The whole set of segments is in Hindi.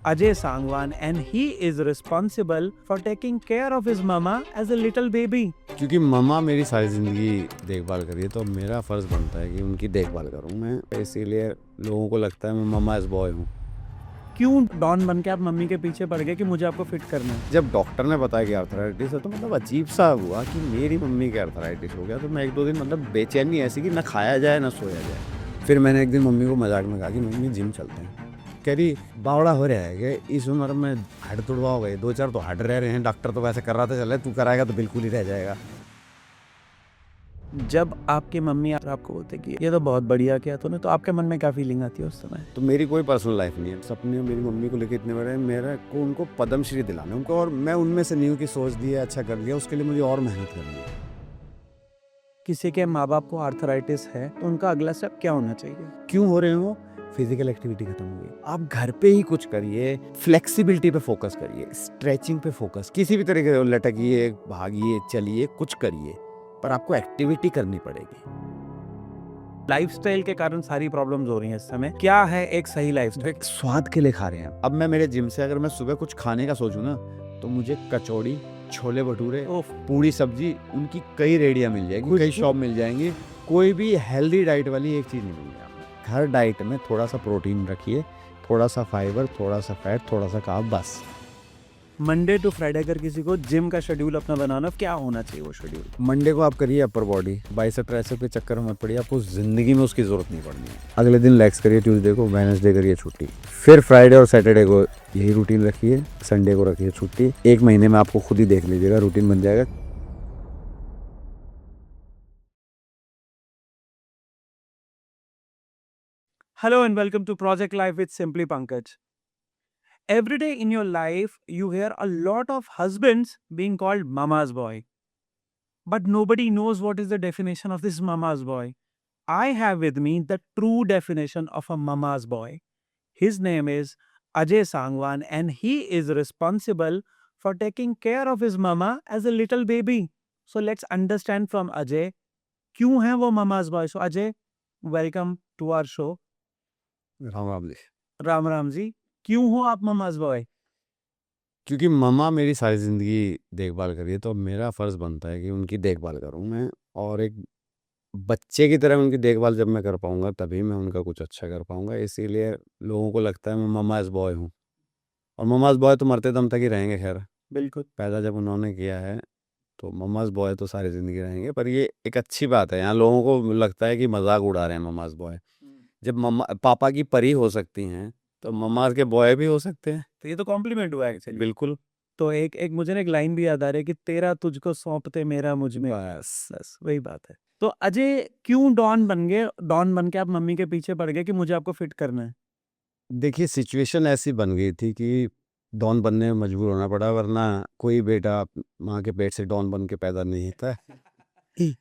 Ajay Sangwan, and he is responsible for taking care of his mama as a little baby. क्योंकि मम्मा मेरी सारी ज़िंदगी देखभाल करी है तो मेरा फ़र्ज़ बनता है कि उनकी देखभाल करूं मैं, इसीलिए लोगों को लगता है मैं मम्माज़ बॉय हूँ। क्यों डॉन बन के आप मम्मी के पीछे पड़ गए कि मुझे आपको फिट करना है? जब डॉक्टर ने बताया कि आर्थराइटिस है तो मतलब अजीब सा हुआ कि मेरी मम्मी के आर्थराइटिस हो गया, तो मैं 1-2 दिन मतलब बेचैनी ऐसी कि ना खाया जाए ना सोया जाए। फिर मैंने एक दिन मम्मी को मजाक में कहा कि मम्मी जिम चलते हैं। कह रही बावड़ा हो रहा है कि इस उम्र में हड्ड तुड़वाओगे, 2-4 तो हड्ड रह रहे हैं, डॉक्टर तो वैसे कर रहा था, चले तू कराएगा तो बिल्कुल ही रह जाएगा। जब आपकी मम्मी आपको बोलते कि ये तो बहुत बढ़िया किया तूने, तो आपके मन में क्या फीलिंग आती है उस समय? तो मेरी कोई पर्सनल लाइफ नहीं है, सपने मेरी मम्मी को लेकर इतने बड़े हैं, मेरा को उनको पद्मश्री दिलाना उनको, और मैं उनमें से नहीं हूँ कि सोच दिया अच्छा कर लिया, उसके लिए मुझे और मेहनत करनी है। किसी के माँ बाप को आर्थराइटिस है तो उनका अगला स्टेप क्या होना चाहिए? क्यों हो रहे हो? फिजिकल एक्टिविटी खत्म हो गई, आप घर पे ही कुछ करिए, फ्लेक्सिबिलिटी पे फोकस करिए, स्ट्रेचिंग पे फोकस, किसी भी तरीके से लटकिए, भागिए, चलिए, कुछ करिए, पर आपको एक्टिविटी करनी पड़ेगी। लाइफस्टाइल के कारण सारी प्रॉब्लम्स हो रही हैं इस समय। क्या है एक सही लाइफस्टाइल? एक स्वाद के लिए खा रहे हैं। अब मैं मेरे जिम से अगर मैं सुबह कुछ खाने का सोचूं ना, तो मुझे कचौड़ी, छोले भटूरे, पूरी सब्जी, उनकी कई रेडियां मिल जाएगी, कई शॉप मिल जाएंगी, कोई भी हेल्दी डाइट वाली एक चीज नहीं मिलेगी आपको। हर डाइट में थोड़ा सा प्रोटीन रखिए, थोड़ा सा फाइबर, थोड़ा सा फैट, थोड़ा सा कार्ब, बस। मंडे टू फ्राइडे अगर किसी को जिम का शेड्यूल अपना बनाना, क्या होना चाहिए वो शेड्यूल? मंडे को आप करिए अपर बॉडी, बाइसेप ट्राइसेप के चक्कर में मत पड़िए, आपको जिंदगी में उसकी जरूरत नहीं पड़नी है। अगले दिन लेग्स करिए, ट्यूसडे को, वेडनेसडे करिए छुट्टी, फिर फ्राइडे और सैटरडे को यही रूटीन रखिए, संडे को रखिए छुट्टी। 1 महीने में आपको खुद ही देख लीजिएगा, रूटीन बन जाएगा। Hello and welcome to Project Life with Simply Pankaj. Every day in your life, you hear a lot of husbands being called mama's boy. But nobody knows what is the definition of this mama's boy. I have with me the true definition of a mama's boy. His name is Ajay Sangwan, and he is responsible for taking care of his mama as a little baby. So let's understand from Ajay, क्यों है वो mama's boy? So Ajay, welcome to our show. Ram Ram ji. Ram Ram ji, क्यों हो आप mama's boy? क्योंकि मम्मा मेरी सारी ज़िंदगी देखभाल करी है तो मेरा फ़र्ज़ बनता है कि उनकी देखभाल करूँ मैं, और एक बच्चे की तरह उनकी देखभाल जब मैं कर पाऊँगा तभी मैं उनका कुछ अच्छा कर पाऊँगा, इसीलिए लोगों को लगता है मैं मम्माज़ बॉय हूँ। और मम्माज़ बॉय तो मरते दम तक ही रहेंगे, खैर बिल्कुल। पैदा जब उन्होंने किया है तो मम्माज़ बॉय तो सारी ज़िंदगी रहेंगे, पर ये एक अच्छी बात है। यहाँ लोगों को लगता है कि मजाक उड़ा रहे हैं मम्माज़ बॉय। जब मम्मा पापा की परी हो सकती हैं तो मम्माज़ के बॉय भी हो सकते हैं। तो ये तो कॉम्प्लीमेंट हुआ एक्चुअली। बिल्कुल। तो एक एक मुझे ना एक लाइन भी याद आ रही है कि तेरा तुझको सौंपते मेरा मुझ में। बस। बस वही बात है। तो अजय क्यों डॉन बन गए? डॉन बन के आप मम्मी के पीछे पड़ गए कि मुझे आपको फिट करना है? देखिए सिचुएशन ऐसी बन गई थी कि डॉन बनने में मजबूर होना पड़ा, वरना कोई बेटा माँ के पेट से डॉन बन के पैदा नहीं होता है।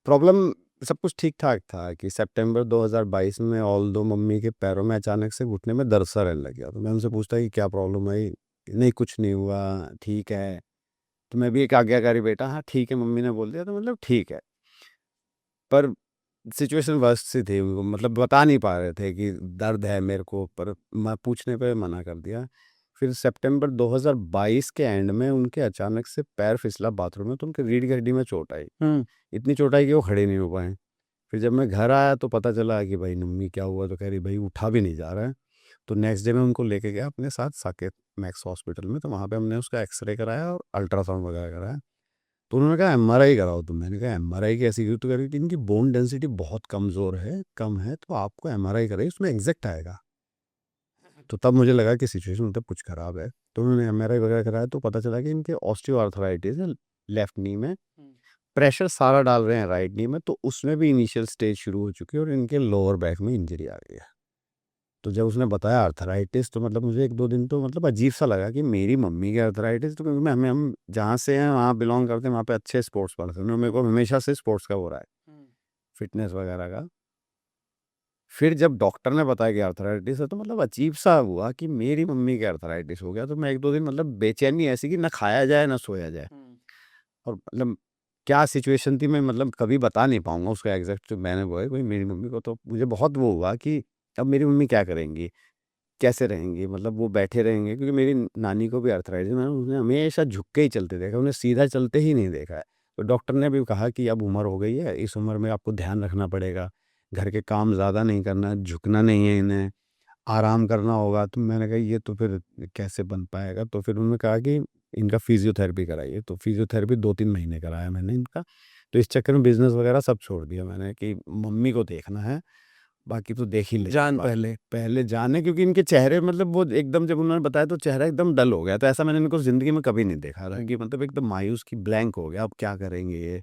प्रॉब्लम सब कुछ ठीक-ठाक था कि सितंबर 2022 में ऑल्दो मम्मी के पैरों में अचानक से घुटने में दर्द सा रहने लग गया। तो मैं उनसे पूछता कि क्या प्रॉब्लम है? नहीं कुछ नहीं हुआ, ठीक है। तो मैं भी एक आज्ञाकारी बेटा, हाँ ठीक है मम्मी ने बोल दिया तो मतलब ठीक है। पर सिचुएशन वर्स्ट सी थी, उनको मतलब बता नहीं पा रहे थे कि दर्द है मेरे को, पर मैं पूछने पे मना कर दिया। फिर सितंबर 2022 के एंड में उनके अचानक से पैर फिसला बाथरूम में, तो उनके रीढ़ की हड्डी में चोट आई। इतनी चोट आई कि वो खड़े नहीं हो पाए। फिर जब मैं घर आया तो पता चला कि भाई मम्मी क्या हुआ, तो कह रही भाई उठा भी नहीं जा रहा है। तो नेक्स्ट डे मैं उनको लेके गया अपने साथ साकेत मैक्स हॉस्पिटल में, तो वहाँ पे हमने उसका एक्सरे कराया और अल्ट्रासाउंड वगैरह कराया। तो उन्होंने कहा एमआरआई कराओ तुम। मैंने कहा एमआरआई कैसी की? तो कह रही थी इनकी बोन डेंसिटी बहुत कमज़ोर है, कम है, तो आपको एमआरआई कराइए, उसमें एग्जैक्ट आएगा। तो तब मुझे लगा कि सिचुएशन मतलब कुछ ख़राब है। तो उन्होंने एमआरआई वगैरह कराया तो पता चला कि इनके ऑस्टियोआर्थराइटिस है लेफ्ट नी में। प्रेशर सारा डाल रहे हैं राइट नी में, तो उसमें भी इनिशियल स्टेज शुरू हो चुकी है और इनके लोअर बैक में इंजरी आ गई है। तो जब उसने बताया आर्थराइटिस, तो मतलब मुझे 1-2 दिन तो मतलब अजीब-सा लगा कि मेरी मम्मी की आर्थराइटिस, तो क्योंकि मैं हम जहाँ से हैं वहाँ बिलॉन्ग करते हैं, वहाँ पे अच्छे स्पोर्ट्स पर्सन हैं, मेरे को हमेशा से स्पोर्ट्स का हो रहा है, फिटनेस वगैरह का। फिर जब डॉक्टर ने बताया कि आर्थराइटिस है तो मतलब अजीब-सा हुआ कि मेरी मम्मी के आर्थराइटिस हो गया, तो मैं 1-2 दिन मतलब बेचैनी ऐसी कि ना खाया जाए ना सोया जाए। और मतलब क्या सिचुएशन थी मैं मतलब कभी बता नहीं पाऊँगा उसका एग्ज़ैक्ट, मैंने वो है कोई मेरी मम्मी को, तो मुझे बहुत वो हुआ कि अब मेरी मम्मी क्या करेंगी? कैसे रहेंगी, मतलब वो बैठे रहेंगे, क्योंकि मेरी नानी को भी अर्थराइटिस है, मैंने उन्हें हमेशा झुक के ही चलते देखा, उन्हें सीधा चलते ही नहीं देखा है। तो डॉक्टर ने भी कहा कि अब उम्र हो गई है, इस उम्र में आपको ध्यान रखना पड़ेगा, घर के काम ज़्यादा नहीं करना, झुकना नहीं है इन्हें, आराम करना होगा। तो मैंने कहा ये तो फिर कैसे बन पाएगा? तो फिर उन्होंने कहा कि इनका फिजियोथेरेपी कराइए। तो फिजियोथेरेपी 2-3 महीने कराया मैंने इनका। तो इस चक्कर में बिज़नेस वगैरह सब छोड़ दिया मैंने कि मम्मी को देखना है, बाकी तो देख ही लेंगे जान बाद में। पहले। पहले जाने, क्योंकि इनके चेहरे, मतलब वो एकदम जब उन्होंने बताया तो चेहरा एकदम डल हो गया। तो ऐसा मैंने इनको ज़िंदगी में कभी नहीं देखा था कि मतलब एकदम मायूस, कि ब्लैंक हो गया, अब क्या करेंगे ये?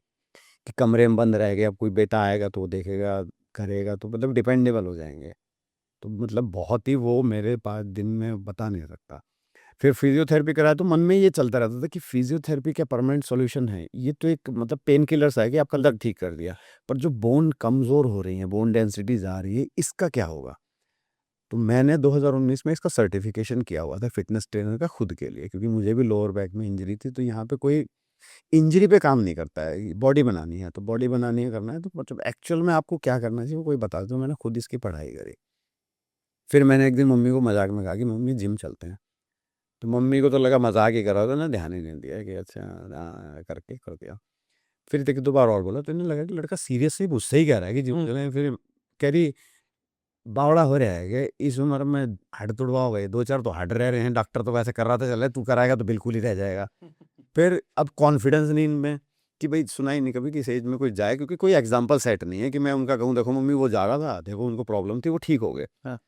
कि कमरे में बंद रह गए, अब कोई बेटा आएगा तो वो देखेगा, करेगा, तो मतलब डिपेंडेबल हो जाएँगे। तो मतलब बहुत ही वो मेरे पास दिन में बता नहीं सकता। फिर फिजियोथेरेपी कराया तो मन में ये चलता रहता था कि फिजियोथेरेपी क्या परमानेंट सॉल्यूशन है? ये तो एक मतलब पेन किलर्स है कि आपका दर्द ठीक कर दिया। पर जो बोन कमज़ोर हो रही है, बोन डेंसिटी जा रही है, इसका क्या होगा? तो मैंने 2019 में इसका सर्टिफ़िकेशन किया हुआ था फिटनेस ट्रेनर का खुद के लिए, क्योंकि मुझे भी लोअर बैक में इंजरी थी। तो यहाँ पे कोई इंजरी पे काम नहीं करता है, बॉडी बनानी है, तो बॉडी बनानी है, करना है, तो मतलब एक्चुअल में आपको क्या करना चाहिए वो कोई बता दे। तो मैंने खुद इसकी पढ़ाई करी। फिर मैंने एक दिन मम्मी को मज़ाक में कहा कि मम्मी जिम चलते हैं। तो मम्मी को तो लगा मज़ाक ही कर रहा था ना, ध्यान ही नहीं दिया कि अच्छा करके कर दिया। फिर देखिए 2 बार और बोला, तो इन्हें लगा कि लड़का सीरियसली मुझसे ही कह रहा है कि जिम चलें। फिर कह रही, बावड़ा हो रहा है कि इस उम्र में हड्ड तुड़वा हो गए, 2-4 तो हड्ड रह रहे हैं, डॉक्टर तो वैसे कर रहा था, चले तू कराएगा तो बिल्कुल ही रह जाएगा। फिर अब कॉन्फिडेंस नहीं इनमें कि भाई सुना ही नहीं कभी कि इस एज में कोई जाए, क्योंकि कोई एग्जाम्पल सेट नहीं है कि मैं उनका कहूँ देखो मम्मी वो जा रहा था, देखो उनको प्रॉब्लम थी, वो ठीक हो गए। हाँ।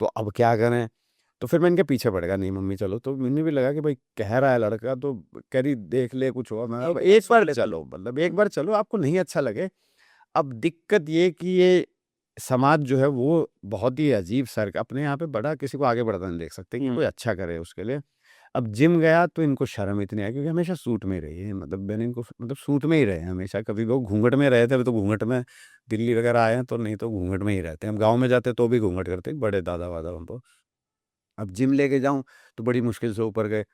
तो अब क्या करें? तो फिर मैं इनके पीछे पड़ गया, नहीं मम्मी चलो। तो मैंने भी लगा कि भाई कह रहा है लड़का, तो कह रही देख ले कुछ हुआ। मैं अब एक बार चलो, मतलब एक बार चलो, आपको नहीं अच्छा लगे। अब दिक्कत ये कि ये समाज जो है वो बहुत ही अजीब सर, अपने यहाँ पे बड़ा किसी को आगे बढ़ता नहीं देख सकते कि कोई अच्छा करे उसके लिए। अब जिम गया तो इनको शर्म इतनी आई, क्योंकि हमेशा सूट में ही रही है, मतलब मैंने इनको मतलब सूट में ही रहे हैं हमेशा। कभी वो घूंघट में रहे थे, अभी तो घूंघट में दिल्ली वगैरह आए हैं, तो नहीं तो घूंघट में ही रहते हैं। हम गाँव में जाते तो भी घूंघट करते, बड़े दादा वादा उनको। अब जिम लेके जाऊँ तो बड़ी मुश्किल से ऊपर गए।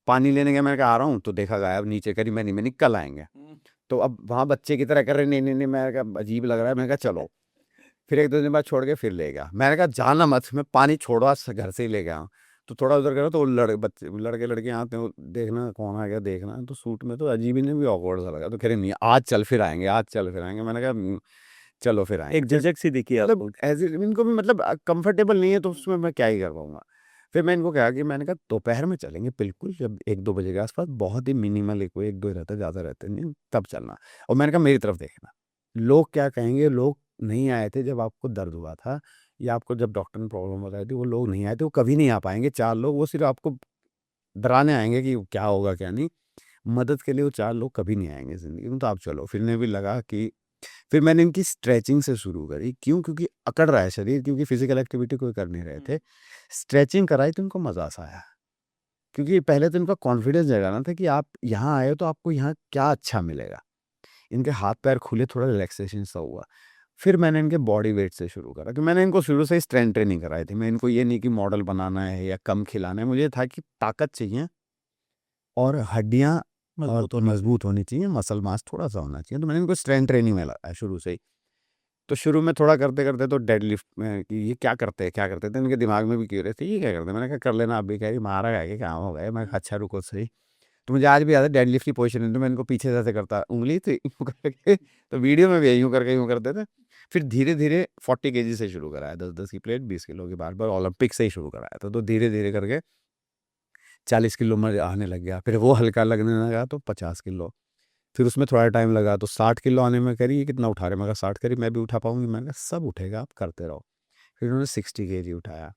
पानी लेने गया, मैंने कहा आ रहा हूँ, तो देखा गायब, नीचे करी मैंने कल आएँगे। तो अब वहाँ बच्चे की तरह कर रहे, नहीं, नहीं, नहीं, मैंने कहा अजीब लग रहा है, मैंने कहा चलो। फिर 1-2 दिन बाद छोड़ के फिर ले गया। मैंने कहा जाना मत, मैं पानी छोड़वा घर से ही ले गया हूँ। तो थोड़ा उधर गया तो वो लड़के आते हैं, वो देखना कौन आ गया देखना। तो सूट में तो अजीब ही नहीं, भी ऑकवर्ड सा लगा। तो कह रहे नहीं आज चल फिर आएँगे, आज चल फिर आएँगे। मैंने कहा चलो फिर आएँगे। एक झिझक सी दिखी मतलब आपको। ऐज़ इनको भी मतलब कंफर्टेबल नहीं है, तो उसमें मैं क्या ही कर पाऊँगा। फिर मैं इनको कहा कि मैंने कहा दोपहर में चलेंगे बिल्कुल, जब 1-2 बजे के आस-पास, बहुत ही मिनिमल, एक 1-2 ही रहता है, ज़्यादा रहते नहीं, तब चलना। और मैंने कहा मेरी तरफ देखना। लोग क्या कहेंगे? लोग नहीं आए थे जब आपको दर्द हुआ था, या आपको जब डॉक्टर ने प्रॉब्लम बताई थी, वो लोग नहीं आए थे, वो कभी नहीं आ पाएँगे 4 लोग, वो सिर्फ़ आपको डराने आएँगे कि क्या होगा क्या नहीं। मदद के लिए वो 4 लोग कभी नहीं आएँगे ज़िंदगी में, तो आप चलो। फिर इन्हें भी लगा कि फिर मैंने इनकी स्ट्रेचिंग से शुरू करी। क्यों? क्योंकि अकड़ रहा है शरीर, क्योंकि फिज़िकल एक्टिविटी कोई कर नहीं रहे थे। स्ट्रेचिंग कराई तो इनको मज़ा सा आया। क्योंकि पहले तो इनका कॉन्फिडेंस जगाना था कि आप यहाँ आए हो तो आपको यहाँ क्या अच्छा मिलेगा। इनके हाथ-पैर खुले, थोड़ा रिलैक्सेशन सा हुआ। फिर मैंने इनके बॉडी वेट से शुरू करा, कि मैंने इनको शुरू से ही स्ट्रेंथ ट्रेनिंग कराई थी। मैं इनको ये नहीं कि मॉडल बनाना है या कम खिलाना है, मुझे ये था कि ताकत चाहिए और हड्डियाँ और मज़बूत होनी चाहिए, मसल मास थोड़ा-सा होना चाहिए। तो मैंने इनको स्ट्रेंथ ट्रेनिंग में लगाया शुरू से ही। तो शुरू में थोड़ा करते-करते तो डेडलिफ्ट में कि ये क्या करते हैं, क्या करते थे? इनके दिमाग में भी क्यूरियस थी, ये क्या करते हैं? मैंने कहा कर लेना आप भी। कह रही मारा है कि कहाँ हो गए? मैं कहा अच्छा रुको सही। तो मुझे आज भी याद है डेडलिफ्ट की पोज़ीशन है, तो मैं इनको पीछे से ऐसे करता, उँगली तो यूँ करके, तो वीडियो में भी यूँ करके यूँ करते थे। फिर धीरे-धीरे 40 केजी से शुरू कराया, 10-10 की प्लेट, 20 किलो की बार-बार, ओलंपिक से ही शुरू कराया था। तो धीरे-धीरे करके 40 किलो में आने लग गया। फिर वो हल्का लगने लगा तो 50 किलो। फिर उसमें थोड़ा टाइम लगा तो 60 किलो आने में। कह रही ये कितना उठा रहे हैं? मैं कहा 60। कह रही मैं भी उठा पाऊँगी? मैंने कहा सब उठेगा, आप करते रहो। फिर उन्होंने 60 केजी उठाया।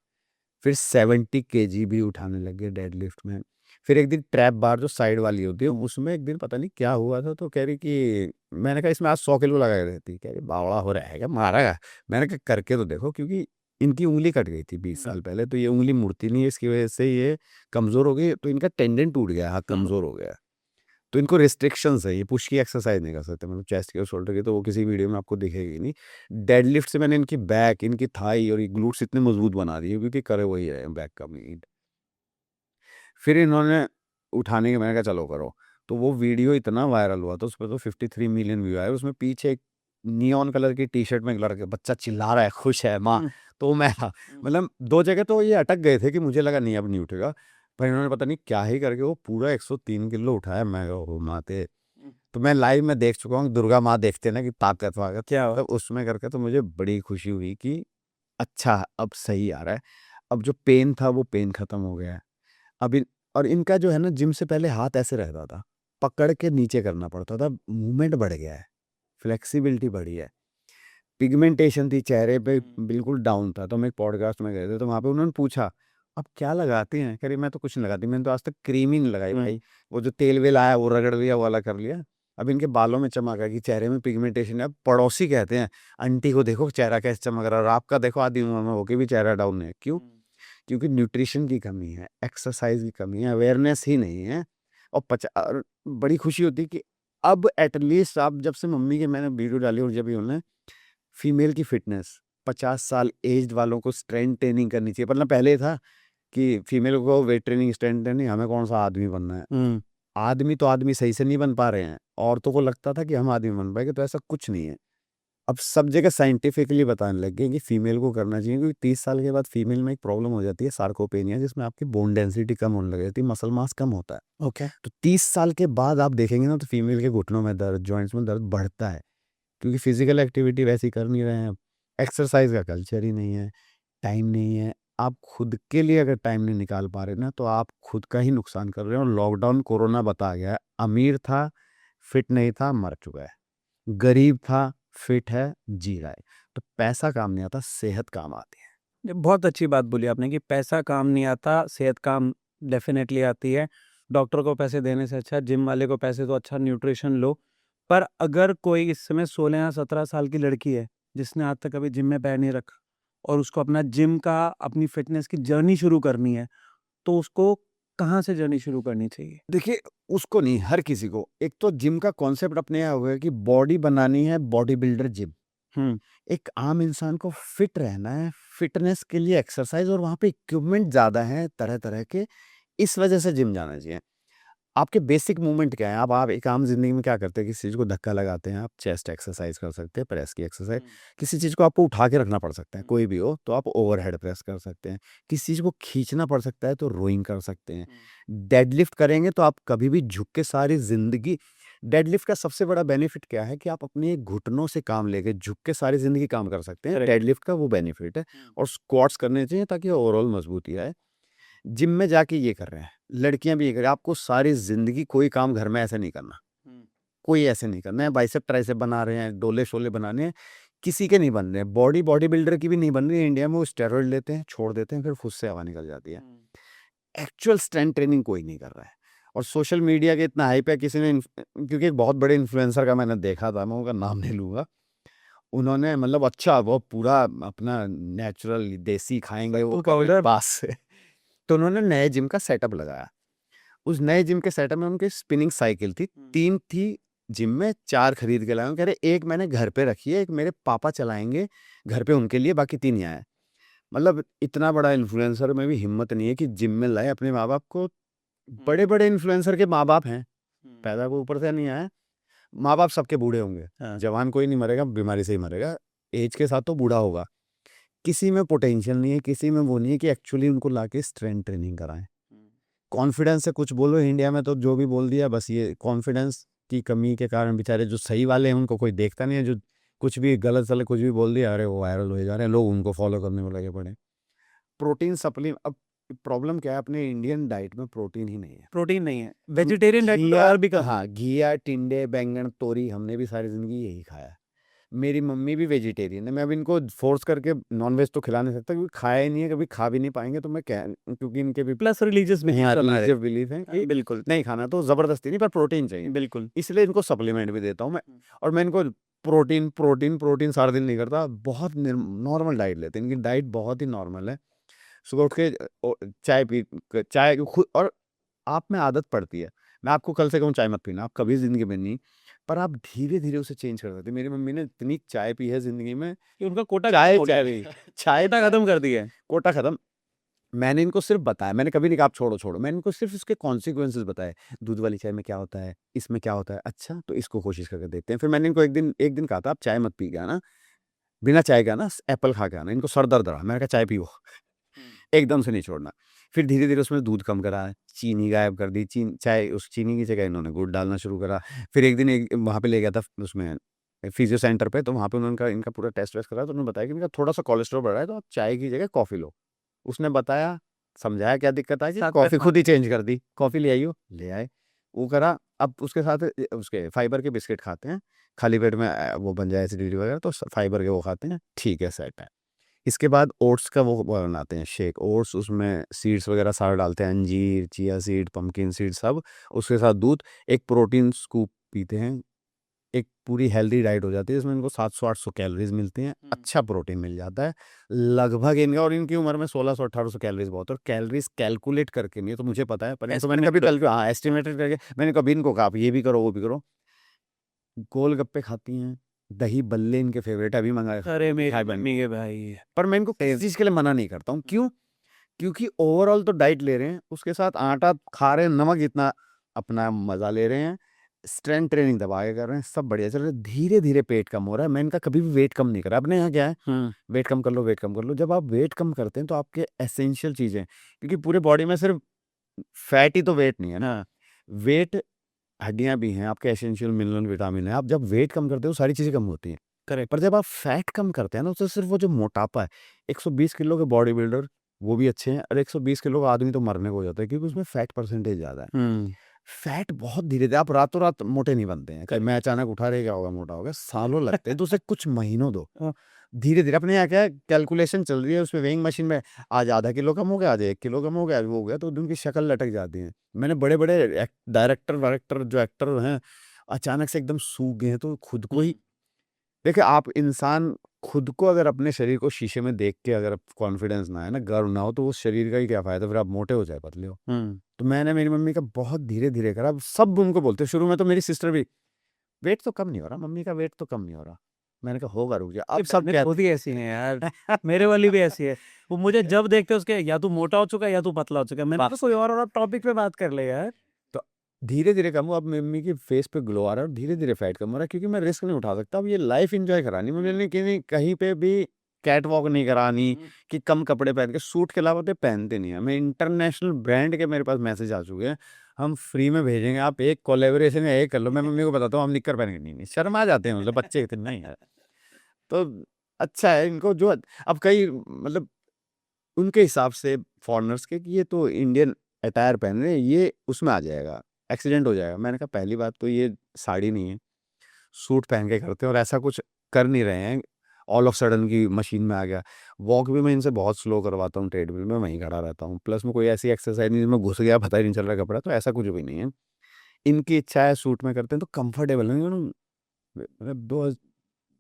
फिर 70 केजी भी उठाने लग गए डेडलिफ्ट में। फिर एक दिन ट्रैप बार जो साइड वाली होती है, उसमें एक दिन पता नहीं क्या हुआ था, तो कह रही कि मैंने कहा इसमें आज 100 किलो लगा के देती। कह रही बावड़ा हो रहा है क्या? मारा है? मैंने कहा करके तो देखो, क्योंकि इनकी उँगली कट गई थी 20 साल पहले, तो ये उँगली मुड़ती नहीं है, इसकी वजह से ये कमज़ोर हो गई, तो इनका टेंडन टूट गया, हाथ कमज़ोर हो गया। तो इनको रिस्ट्रिक्शंस है, ये पुश की एक्सरसाइज नहीं कर सकते, मतलब चेस्ट की और शोल्डर की, तो वो किसी वीडियो में आपको दिखेगी नहीं। डेडलिफ्ट से मैंने इनकी बैक, इनकी थाई और ये ग्लूट्स इतने मजबूत बना दिए, क्योंकि करे वही रहे हैं, बैक का मीट। फिर इन्होंने उठाने के, मैंने कहा चलो करो। तो वो वीडियो इतना वायरल हुआ था, उस पे तो 53 मिलियन व्यू आए। उसमें पीछे एक नियॉन कलर की टी-शर्ट में एक लड़का बच्चा चिल्ला रहा है, खुश है, माँ, हुँ, तो मैं था। हुँ, मतलब 2 जगह तो ये अटक गए थे कि मुझे लगा नहीं अब नहीं उठेगा। पर इन्होंने पता नहीं क्या ही करके वो पूरा 103 किलो उठाया। मैं कहा, ओह माते! हुँ। तो मैं लाइव में देख चुका हूँ, दुर्गा माँ देखते हैं ना कि ताकत-वाकत, क्या हुआ? मतलब उसमें करके तो मुझे बड़ी खुशी हुई कि अच्छा अब सही आ रहा है। अब जो पेन था वो पेन खत्म हो गया है। अब इन और इनका जो है ना, जिम से पहले हाथ ऐसे रहता था, पकड़ के नीचे करना पड़ता था, मूवमेंट बढ़ गया है, फ्लेक्सिबिलिटी बढ़ी है। पिगमेंटेशन थी चेहरे पे, हुँ, बिल्कुल डाउन था। तो हम एक पॉडकास्ट में गए थे, तो वहाँ पे उन्होंने पूछा, "आप क्या लगाते हैं?" कह रही, "मैं तो कुछ नहीं लगाती, मैंने तो आज तक क्रीम ही नहीं लगाई हुँ, भाई। वो जो तेल-वेल आया वो रगड़ लिया, वो वाला कर लिया। अब इनके बालों में चमक आएगी, चेहरे में पिगमेंटेशन है।" अब पड़ोसी कहते हैं, "आंटी को देखो चेहरा कैसे चमक रहा है, और आपका देखो आधी उम्र में होके भी चेहरा डाउन है।" क्यों? हुँ, क्योंकि न्यूट्रिशन की कमी है, एक्सरसाइज़ की कमी है, अवेयरनेस ही नहीं है। और बड़ी खुशी होती है कि अब एट लीस्ट आप जब से मम्मी के मैंने वीडियो डाली, और जब भी उन्होंने फीमेल की फिटनेस 50 साल एज्ड वालों को स्ट्रेंथ ट्रेनिंग करनी चाहिए, वरना पहले था कि फीमेल को वेट ट्रेनिंग, स्ट्रेंथ ट्रेनिंग, हमें कौन-सा आदमी बनना है। हुँ। आदमी तो आदमी सही से नहीं बन पा रहे हैं, औरतों को लगता था कि हम आदमी बन पाएँगे, तो ऐसा कुछ नहीं है। अब सब जगह साइंटिफिकली बताने लग गए कि फीमेल को करना चाहिए, क्योंकि 30 साल के बाद फीमेल में एक प्रॉब्लम हो जाती है, सार्कोपेनिया, जिसमें आपकी बोन डेंसिटी कम होने लग जाती है, मसल मास कम होता है। ओके। तो 30 साल के बाद आप देखेंगे ना, तो फीमेल के घुटनों में दर्द, जॉइंट्स में दर्द बढ़ता है, क्योंकि फिजिकल एक्टिविटी वैसी कर नहीं रहे हैं। एक्सरसाइज का कल्चर ही नहीं है, टाइम नहीं है। आप खुद के लिए अगर टाइम नहीं निकाल पा रहे ना, तो आप खुद का ही नुकसान कर रहे हैं। और लॉकडाउन, कोरोना बता गया है, अमीर था, फिट नहीं था, मर चुका है। गरीब था, फिट है, जी रहा है। तो पैसा काम नहीं आता, सेहत काम आती है। ये बहुत अच्छी बात बोली आपने कि पैसा काम नहीं आता, सेहत काम डेफ़िनेटली आती है। डॉक्टर को पैसे देने से अच्छा जिम वाले को पैसे दो, अच्छा न्यूट्रिशन लो। पर अगर कोई इस समय 16 या 17 साल की लड़की है, जिसने आज तक कभी जिम में पैर नहीं रखा और उसको अपना जिम का, अपनी फ़िटनेस की जर्नी शुरू करनी है, तो उसको कहाँ से जर्नी शुरू करनी चाहिए? देखिए, उसको नहीं, हर किसी को। एक तो जिम का कॉन्सेप्ट अपने यहाँ हो गया कि बॉडी बनानी है, बॉडी बिल्डर जिम। हुँ, एक आम इंसान को फिट रहना है, फिटनेस के लिए एक्सरसाइज़, और वहाँ पे इक्विपमेंट ज़्यादा हैं तरह-तरह के, इस वजह से जिम जाना चाहिए। आपके बेसिक मूवमेंट क्या है? अब आप एक आम ज़िंदगी में क्या करते हैं? किसी चीज़ को धक्का लगाते हैं, आप चेस्ट एक्सरसाइज़ कर सकते हैं, प्रेस की एक्सरसाइज़। हुँ, किसी चीज़ को आपको उठा के रखना पड़ सकता है, हुँ, कोई भी हो, तो आप ओवरहेड प्रेस कर सकते हैं। किसी चीज़ को खींचना पड़ सकता है, तो रोइंग कर सकते हैं। हुँ, डेडलिफ्ट करेंगे तो आप कभी भी झुक के सारी ज़िंदगी, डेडलिफ्ट का सबसे बड़ा बेनिफिट क्या है कि आप अपने घुटनों से काम लेके झुक के सारी ज़िंदगी काम कर सकते हैं। करेक्ट। डेडलिफ्ट का वो बेनिफिट है। हुँ, और स्क्वाट्स करने चाहिए ताकि ओवरऑल मज़बूती आए। जिम में जाके ये कर रहे हैं, लड़कियाँ भी ये कर रही हैं। आपको सारी ज़िंदगी कोई काम घर में ऐसे नहीं करना, हुँ, कोई ऐसे नहीं करना है। बाइसेप ट्राइसेप बना रहे हैं, डोले-शोले बनाने हैं, किसी के नहीं बन रहे हैं। बॉडी बिल्डर की भी नहीं बन रही है इंडिया में। वो स्टेरॉइड लेते हैं, छोड़ देते हैं, फिर फुस से हवा निकल जाती है। हुँ, एक्चुअल स्ट्रेंथ ट्रेनिंग कोई नहीं कर रहा है। और सोशल मीडिया के इतना हाइप है, किसी ने क्योंकि एक बहुत बड़े इन्फ्लुएंसर का मैंने देखा था, मैं उनका नाम नहीं लूँगा। उन्होंने मतलब अच्छा वो पूरा अपना नेचुरल देसी खाएँगे वो सत्तू कर रहे हैं पाउडर। पास से। तो उन्होंने नए जिम का सेटअप लगाया। उस नए जिम के सेटअप में उनकी स्पिनिंग साइकिल थी, हुँ, 3 थी जिम में, 4 खरीद के लाए हूँ। कह रहे 1 मैंने घर पे रखी है, 1 मेरे पापा चलाएँगे घर पे उनके लिए, बाकी 3 यहाँ है। मतलब इतना बड़ा इन्फ्लुएंसर में भी हिम्मत नहीं है कि जिम में लाए अपने माँ-बाप को। हुँ, बड़े-बड़े इन्फ्लुएंसर के माँ-बाप हैं, हुँ, पैदा कोई ऊपर से नहीं आया है। माँ-बाप सबके बूढ़े होंगे, हाँ, जवान कोई नहीं मरेगा, बीमारी से ही मरेगा, ऐज के साथ तो बूढ़ा होगा। किसी में पोटेंशियल नहीं है, किसी में वो नहीं है कि एक्चुअली उनको लाके स्ट्रेंथ ट्रेनिंग कराएँ। हुँ, कॉन्फिडेंस से कुछ बोलो, इंडिया में तो जो भी बोल दिया, बस ये कॉन्फिडेंस की कमी के कारण बेचारे जो सही वाले हैं उनको कोई देखता नहीं है, जो कुछ भी गलत-सलत कुछ भी बोल दिया, अरे वो वायरल हुए जा रहे हैं, लोग उनको फॉलो करने में लगे पड़े हैं। प्रोटीन सप्ली अब प्रॉब्लम क्या है, अपने इंडियन डाइट में प्रोटीन ही नहीं है। प्रोटीन नहीं है। हम वेजिटेरियन डाइट में तो घिया और भी कम है। हाँ, घिया, टिंडे, बैंगन, तोरी हमने भी सारी ज़िंदगी यही खाया है। मेरी मम्मी भी वेजिटेरियन है, मैं अब इनको फ़ोर्स करके नॉन-वेज तो खिला नहीं सकता, क्योंकि खाया ही नहीं है, कभी खा भी नहीं पाएँगे, तो मैं क्या, क्योंकि इनके भी प्लस रिलीजियस में हाँ, चला रहे। रिलीजियस बिलीफ है हाँ, कि बिल्कुल, नहीं खाना, तो ज़बरदस्ती नहीं, पर प्रोटीन चाहिए। बिल्कुल। इसलिए इनको सप्लीमेंट भी देता हूँ मैं। हुँ, और मैं इनको प्रोटीन सारा दिन नहीं करता, बहुत नॉर्मल डाइट लेते हैं। इनकी डाइट बहुत ही नॉर्मल है। सुबह उठ के चाय पी चाय खुद, और आप में आदत पड़ती है। मैं आपको कल से कहूँ चाय मत पीना, आप कभी ज़िंदगी में नहीं, पर आप धीरे-धीरे उसे चेंज कर सकते हैं। मेरी मम्मी ने इतनी चाय पी है ज़िंदगी में, कि उनका कोटा खत्म चाय हो गया चाय है। नहीं, चाय कोटा चाय खत्म कर दिया है। कोटा खत्म। मैंने इनको सिर्फ बताया, मैंने कभी नहीं कहा आप छोड़ो छोड़ो, मैंने इनको सिर्फ इसके कॉन्सिक्वेंसेस बताए। दूध वाली चाय में क्या होता है, इसमें क्या होता है, अच्छा तो इसको कोशिश करके देखते हैं। फिर मैंने इनको एक दिन कहा था आप चाय मत पी के आना, बिना चाय के आना, एप्पल खा के आना, इनको सर दर्द रहा, मैंने कहा चाय पियो, एकदम से नहीं छोड़ना। फिर धीरे धीरे उसमें दूध कम करा, चीनी गायब कर दी, चाय उस चीनी की जगह इन्होंने गुड़ डालना शुरू करा। फिर एक दिन वहाँ पे ले गया था उसमें फिजियो सेंटर पे, तो वहाँ पे उन्होंने इनका पूरा टेस्ट वेस्ट करा, तो उन्होंने बताया कि इनका थोड़ा सा कोलेस्ट्रॉल बढ़ रहा है, तो आप चाय की जगह कॉफ़ी लो। उसने बताया, समझाया क्या दिक्कत आई, साथ कॉफ़ी में खुद ही चेंज कर दी, कॉफ़ी ले आइयो, ले आए, वो करा। अब उसके साथ उसके फाइबर के बिस्किट खाते हैं, खाली पेट में वो बन जाए एसिडिटी वगैरह, तो फाइबर के वो खाते हैं, ठीक है, सेट है। इसके बाद ओट्स का वो बनाते हैं शेक, ओट्स उसमें सीड्स वगैरह सारे डालते हैं, अंजीर, चिया सीड, पंपकिन सीड सब, उसके साथ दूध, एक प्रोटीन स्कूप पीते हैं, एक पूरी हेल्दी डाइट हो जाती है, जिसमें इनको 700-800 कैलोरीज मिलती हैं, अच्छा प्रोटीन मिल जाता है लगभग इनका। और इनकी उम्र में 1600-1800 कैलोरीज बहुत है, और कैलोरीज कैलकुलेट करके नहीं है, तो मुझे पता है, पर इनको मैंने कभी हाँ एस्टिमेटेड करके, मैंने कभी इनको कहा आप ये भी करो वो भी करो। गोलगप्पे खाती हैं, दही बल्ले इनके फेवरेट है, अभी मंगाए। अरे मेरी हाय बन मम्मी के भाई, पर मैं इनको किसी चीज़ के लिए मना नहीं करता हूँ, क्यों? क्योंकि ओवरऑल तो डाइट ले रहे हैं, उसके साथ आटा खा रहे हैं, नमक इतना अपना मज़ा ले रहे हैं, स्ट्रेंथ ट्रेनिंग दबा के कर रहे हैं, सब बढ़िया चल रहा है, धीरे-धीरे पेट कम हो रहा है। मैं इनका कभी भी वेट कम नहीं करा। अपने यहाँ क्या है, वेट कम कर लो, वेट कम कर लो। जब आप वेट कम करते हैं तो आपके एसेंशियल चीज़ें, क्योंकि पूरे बॉडी में सिर्फ फैट ही तो वेट नहीं है ना, वेट हड्डियाँ भी हैं, आपके एसेंशियल मिनरल विटामिन है। आप जब वेट कम करते हो सारी चीज़ें कम होती हैं। करेक्ट। पर जब आप फैट कम करते हैं ना, तो सिर्फ वो जो मोटापा है, 120 किलो के बॉडी बिल्डर वो भी अच्छे हैं, और 120 किलो का आदमी तो मरने को हो जाता है, क्योंकि उसमें फैट परसेंटेज ज़्यादा है। फैट बहुत धीरे-धीरे, आप रातों रात मोटे नहीं बनते हैं। मैं अचानक उठा रहे क्या होगा मोटा हो गया, सालों लगते हैं, तो उसे कुछ महीनों दो। धीरे-धीरे अपने यहाँ क्या है, कैलकुलेशन चल रही है उसमें, वेइंग मशीन में आज आधा किलो कम हो गया, आज 1 किलो कम हो गया, वो हो गया, तो उनकी शक्ल लटक जाती है। मैंने बड़े-बड़े डायरेक्टर जो एक्टर हैं, अचानक से एकदम सूख गए हैं, तो खुद को ही देखिए, आप इंसान खुद को अगर अपने शरीर को शीशे में देख के अगर कॉन्फिडेंस ना है ना, गर्व ना हो, तो उस शरीर का ही क्या फ़ायदा, फिर आप मोटे हो चाहे पतले हो। तो मैंने मेरी मम्मी का बहुत धीरे-धीरे करा, अब सब उनको बोलते हैं, शुरू में तो मेरी सिस्टर भी, "वेट तो कम नहीं हो रहा, मम्मी का वेट तो कम नहीं हो रहा।" मैंने कहा, "होगा, रुक जा।" अब सब खुद ही ऐसी हैं यार, मेरे वाली भी ऐसी है। वो मुझे जब देखते हैं उसके, या तू मोटा हो चुका है या तू पतला हो चुका है। मैंने कहा कोई और टॉपिक पे बात कर ले यार। तो धीरे-धीरे कम हुआ, अब मम्मी की फेस पे ग्लो आ रहा है, और धीरे-धीरे फैट कम हो रहा है, क्योंकि मैं रिस्क नहीं उठा सकता। अब ये लाइफ एन्जॉय करानी है, मैंने कहीं पे भी कैट वॉक नहीं करानी कि कम कपड़े पहन के, सूट के अलावा तो पहनते नहीं है। मैं इंटरनेशनल ब्रांड के मेरे पास मैसेज आ चुके हैं, हम फ्री में भेजेंगे, आप एक कोलैबोरेशन या एक कर लो। मैं मम्मी को बताता हूँ हम निक्कर पहन के, नहीं, नहीं, शर्मा जाते हैं, मतलब बच्चे इतने नहीं है। तो अच्छा है इनको जो, अब कई मतलब उनके हिसाब से फॉरेनर्स के, कि ये तो इंडियन अटायर पहन रहे हैं, ये उसमें आ जाएगा, एक्सीडेंट हो जाएगा। मैंने कहा पहली बात तो ये साड़ी नहीं है, सूट पहन के करते हैं, और ऐसा कुछ कर नहीं रहे हैं ऑल ऑफ सडन की मशीन में आ गया। वॉक भी मैं इनसे बहुत स्लो करवाता हूँ, ट्रेडमिल में वहीं खड़ा रहता हूँ, प्लस में कोई ऐसी एक्सरसाइज नहीं जिसमें घुस गया पता ही नहीं चल रहा कपड़ा, तो ऐसा कुछ भी नहीं है। इनकी इच्छा है सूट में करते हैं, तो कंफर्टेबल है। मतलब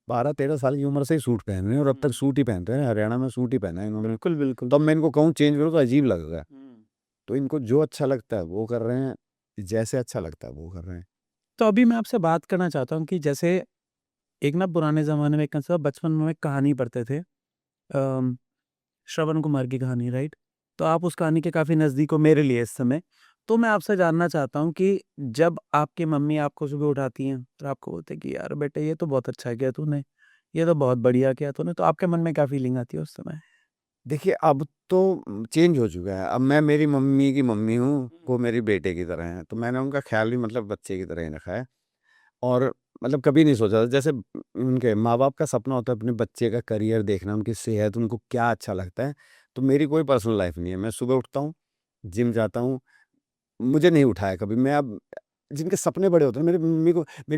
12-13 साल की उम्र से ही सूट पहन रहे हैं, और अब तक सूट ही पहनते हैं, हरियाणा में सूट ही पहना है इन्होंने। बिल्कुल, बिल्कुल। तो अब मैं इनको कहूँ चेंज करो तो अजीब लगेगा। तो इनको जो अच्छा लगता है वो कर रहे हैं, जैसे अच्छा लगता है वो कर रहे हैं। तो अभी मैं आपसे बात करना चाहता हूँ कि जैसे एक ना पुराने ज़माने में, एक ना सब बचपन में कहानी पढ़ते थे, श्रवण कुमार की कहानी, राइट? तो आप उस कहानी के काफ़ी नज़दीक हो मेरे लिए इस समय। तो मैं आपसे जानना चाहता हूँ कि जब आपकी मम्मी आपको सुबह उठाती हैं और आपको बोलते हैं कि यार बेटे ये तो बहुत अच्छा किया तूने, ये तो बहुत बढ़िया किया तूने, तो आपके मन में क्या फीलिंग आती है उस समय? देखिए, अब तो चेंज हो चुका है। अब मैं मेरी मम्मी की मम्मी हूँ, वो मेरे बेटे की तरह हैं। तो मैंने उनका ख़्याल भी मतलब बच्चे की तरह ही रखा है, और मतलब कभी नहीं सोचा था, जैसे उनके माँ-बाप का सपना होता है अपने बच्चे का करियर देखना, उनकी सेहत, उनको क्या अच्छा लगता है। तो मेरी कोई पर्सनल लाइफ़ नहीं है। मैं सुबह उठता हूँ, जिम जाता हूँ, मुझे नहीं उठाया कभी। मैं अब जिनके सपने बड़े होते हैं, मेरी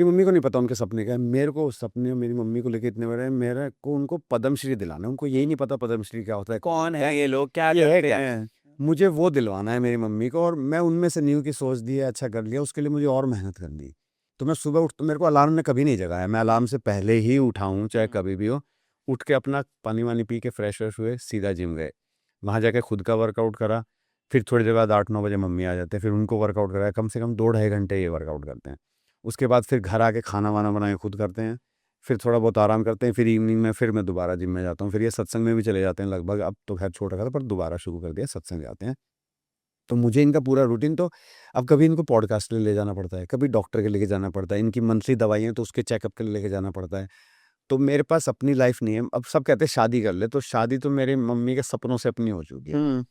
मम्मी को नहीं पता उनके सपने क्या है। मेरे को सपने मेरी मम्मी को लेके इतने बड़े हैं, मेरे को उनको पद्मश्री दिलाना है। उनको यही नहीं पता पद्मश्री क्या होता है। कौन है ये लोग? क्या ये है करते क्या? हैं? मुझे वो दिलवाना है मेरी मम्मी को, और मैं उनमें से नहीं हूँ कि सोच दिया, अच्छा कर लिया, उसके लिए मुझे और मेहनत करनी है। तो मैं सुबह उठ, तो मेरे को अलार्म ने कभी नहीं जगाया। मैं अलार्म से पहले ही उठा हूँ, चाहे कभी भी हो। उठ के अपना पानी-वानी पी के फ्रेश-व्रेश हुए, सीधा जिम गए। वहाँ जाके खुद का वर्कआउट करा, फिर थोड़ी देर बाद 8-9 बजे मम्मी आ जाते हैं, फिर उनको वर्कआउट कराया, कम से कम 2 ढाई घंटे ये वर्कआउट करते हैं। उसके बाद फिर घर आके खाना-वाना बना के खुद करते हैं। फिर थोड़ा बहुत आराम करते हैं, फिर इवनिंग में फिर मैं दोबारा जिम में जाता हूँ, फिर ये सत्संग में भी चले जाते हैं लगभग, अब तो खैर छोड़ रखा था पर दोबारा शुरू कर दिया, सत्संग जाते हैं। तो मुझे इनका पूरा रूटीन तो अब कभी इनको पॉडकास्ट के लिए ले जाना पड़ता है, कभी डॉक्टर के लेके जाना पड़ता है, इनकी मंथली दवाइयाँ तो उसके चेकअप के लिए लेके जाना पड़ता है। तो मेरे पास अपनी लाइफ नहीं है। अब सब कहते हैं शादी कर ले, तो शादी तो मेरी मम्मी के सपनों से अपनी हो चुकी है।